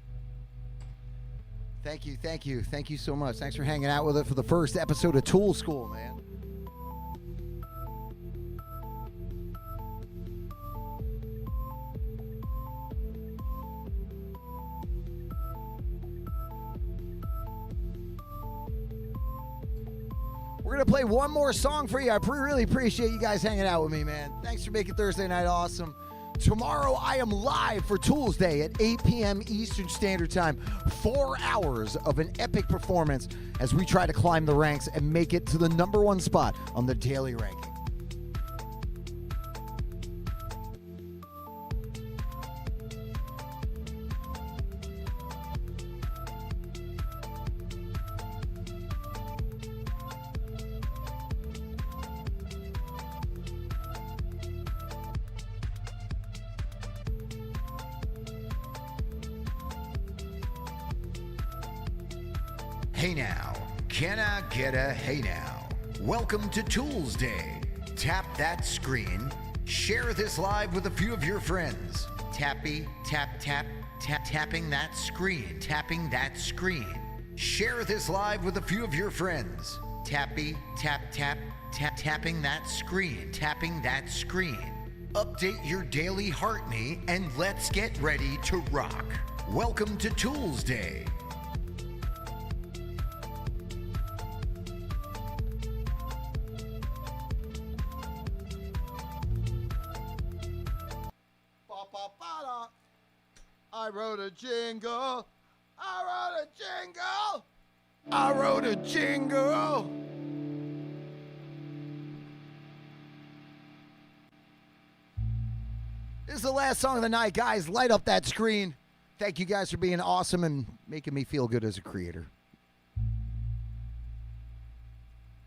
Thank you, thank you, thank you so much. Thanks for hanging out with us for the first episode of Tool School, man. We're going to play one more song for you. I really appreciate you guys hanging out with me, man. Thanks for making Thursday night awesome. Tomorrow, I am live for Tools Day at 8 p.m. Eastern Standard Time. 4 hours of an epic performance as we try to climb the ranks and make it to the #1 spot on the daily ranking. Hey now, can I get a hey now? Welcome to Tools Day. Tap that screen. Share this live with a few of your friends. Tapping that screen. Tapping that screen. Share this live with a few of your friends. Tapping that screen. Tapping that screen. Update your daily heartney and let's get ready to rock. Welcome to Tools Day. I wrote a jingle. I wrote a jingle. I wrote a jingle. This is the last song of the night, guys. Light up that screen. Thank you guys for being awesome and making me feel good as a creator.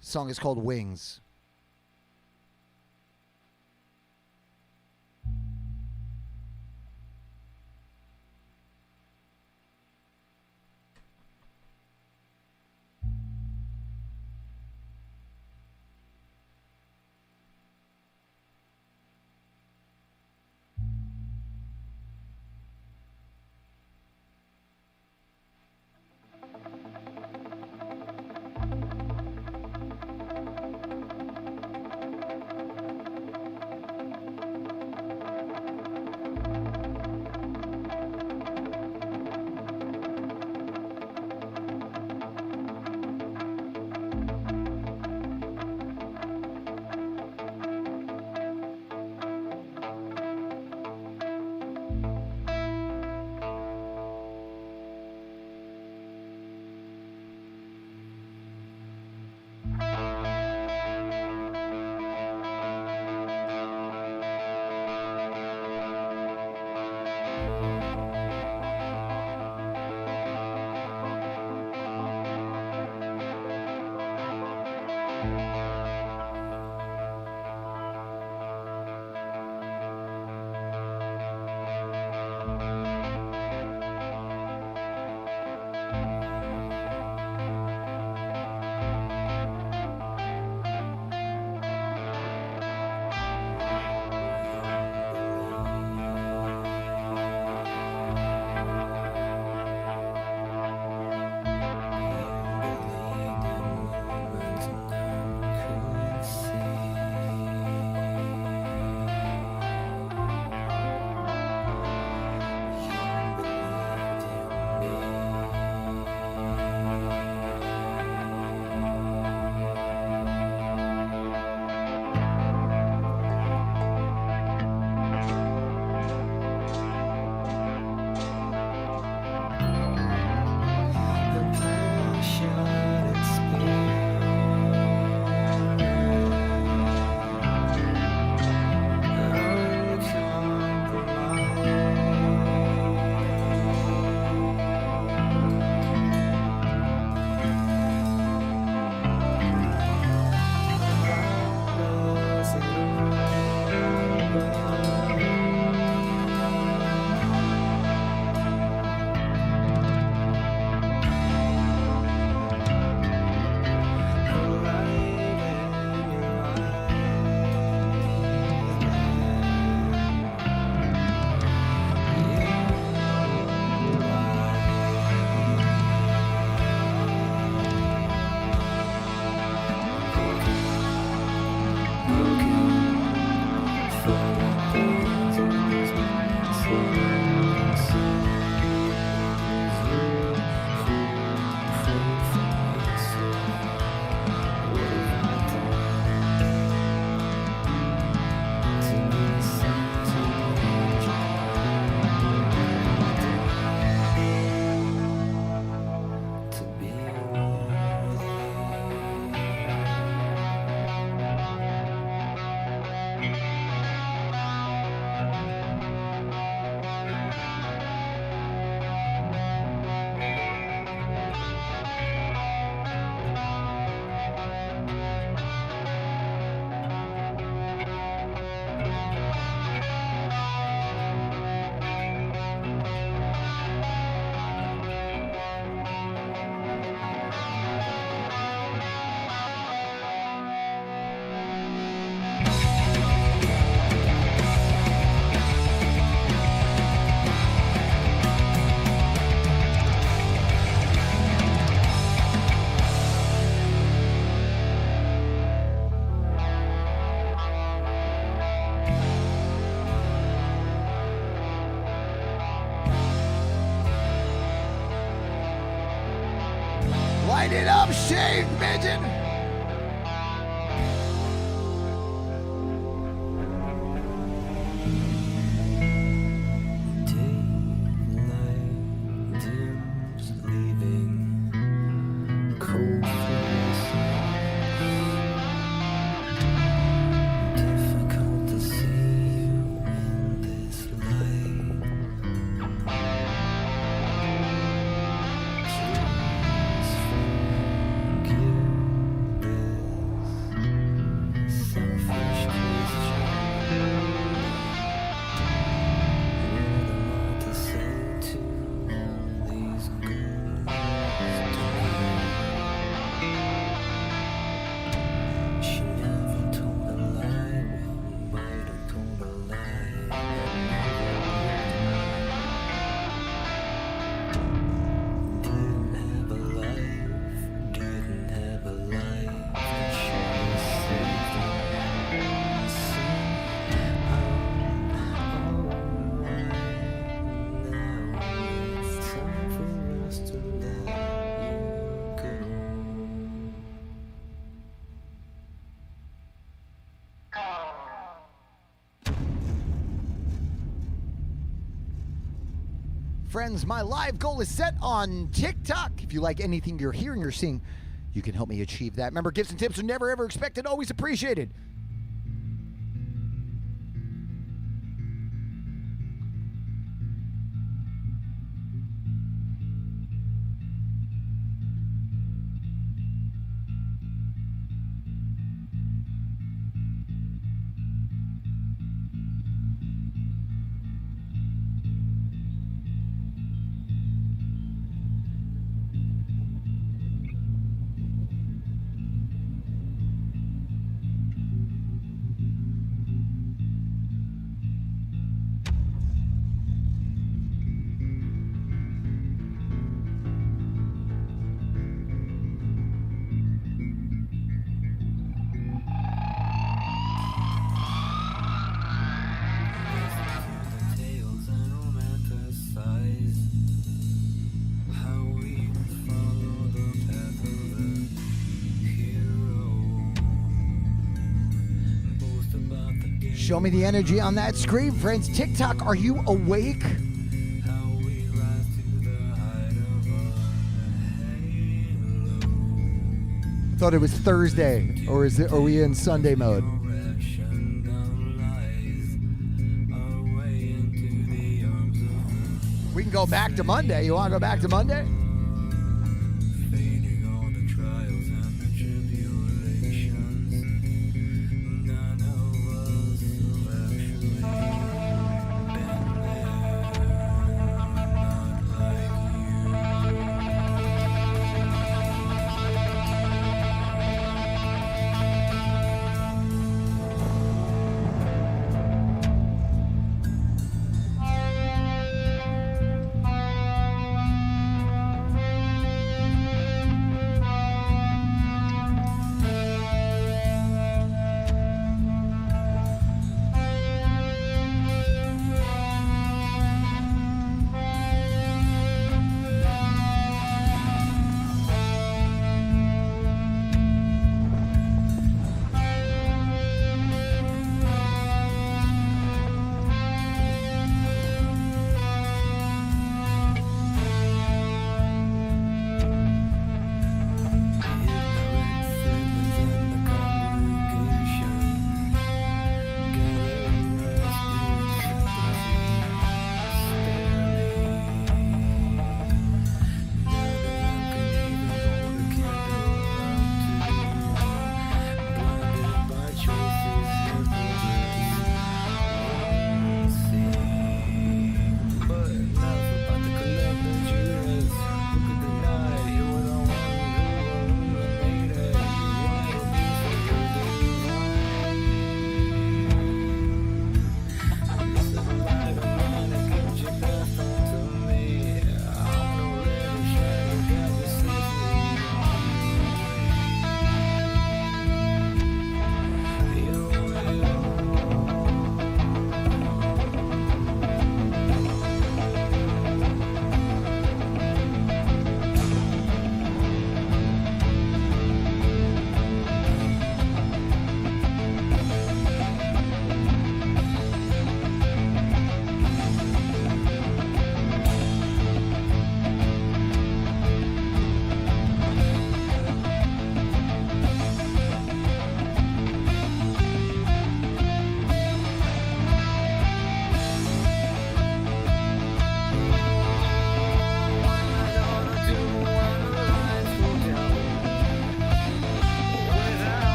The song is called Wings. Light it up, shaved midget. Friends, my live goal is set on TikTok. If you like anything you're hearing or seeing, you can help me achieve that. Remember, gifts and tips are never ever expected, always appreciated. Show me the energy on that screen, friends. TikTok, are you awake? I thought it was Thursday, or are we in Sunday mode? We can go back to Monday. You want to go back to Monday?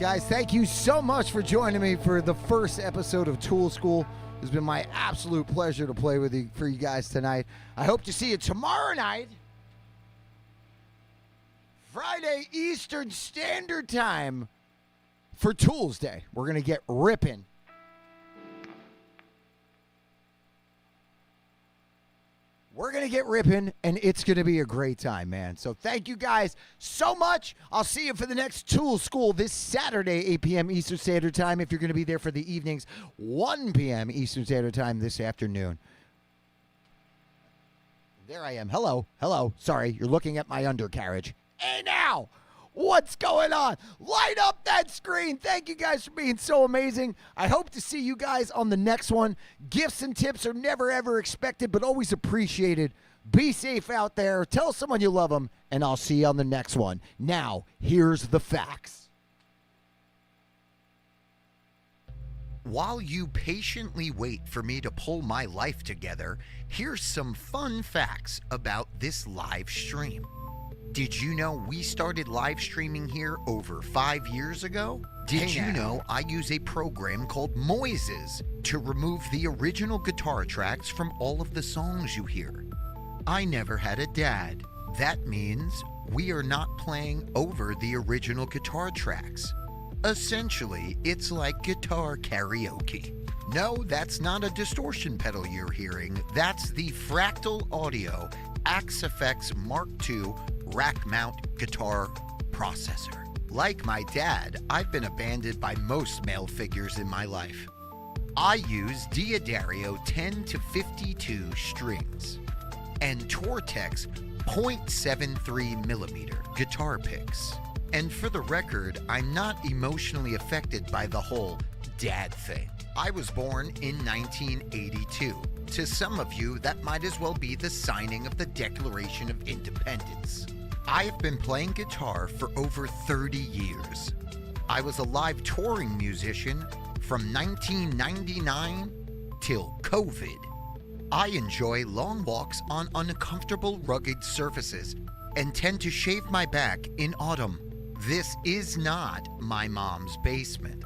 Guys, thank you so much for joining me for the first episode of Tool School. It's been my absolute pleasure to play with you for you guys tonight. I hope to see you tomorrow night, Friday Eastern Standard Time, for Tools Day. We're going to get ripping. We're going to get ripping, and it's going to be a great time, man. So thank you guys so much. I'll see you for the next Tool School this Saturday, 8 p.m. Eastern Standard Time. If you're going to be there for the evenings, 1 p.m. Eastern Standard Time this afternoon. There I am. Hello. Hello. Sorry, you're looking at my undercarriage. Hey, now. What's going on? Light up that screen. Thank you guys for being so amazing. I hope to see you guys on the next one. Gifts and tips are never, ever expected, but always appreciated. Be safe out there. Tell someone you love them, and I'll see you on the next one. Now, here's the facts. While you patiently wait for me to pull my life together, here's some fun facts about this live stream. Did you know we started live streaming here over 5 years ago? Did you know I use a program called Moises to remove the original guitar tracks from all of the songs you hear? I never had a dad. That means we are not playing over the original guitar tracks. Essentially, it's like guitar karaoke. No, that's not a distortion pedal you're hearing. That's the Fractal Audio Axe-FX Mark II rack mount guitar processor. Like my dad, I've been abandoned by most male figures in my life. I use Diodario 10 to 52 strings and Tortex 0.73 millimeter guitar picks. And for the record, I'm not emotionally affected by the whole dad thing. I was born in 1982. To some of you, that might as well be the signing of the Declaration of Independence. I have been playing guitar for over 30 years. I was a live touring musician from 1999 till COVID. I enjoy long walks on uncomfortable, rugged surfaces and tend to shave my back in autumn. This is not my mom's basement.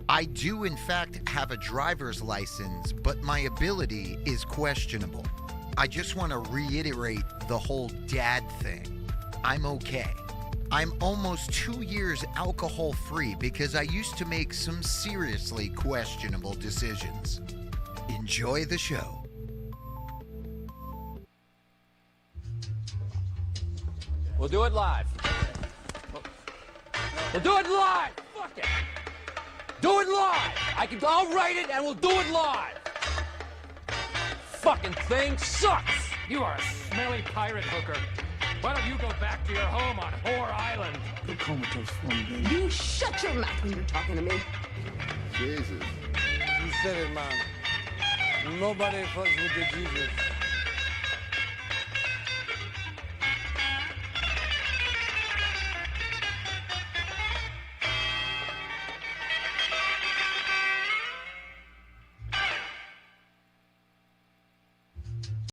I do, in fact, have a driver's license, but my ability is questionable. I just want to reiterate the whole dad thing. I'm okay. I'm almost 2 years alcohol-free because I used to make some seriously questionable decisions. Enjoy the show. We'll do it live. We'll do it live. Fuck it. Do it live. I'll write it and we'll do it live. Fucking thing sucks. You are a smelly pirate hooker. Why don't you go back to your home on Whore Island? Go comatose for me, baby. You shut your mouth when you're talking to me. Jesus. You said it, man. Nobody fucks with the Jesus.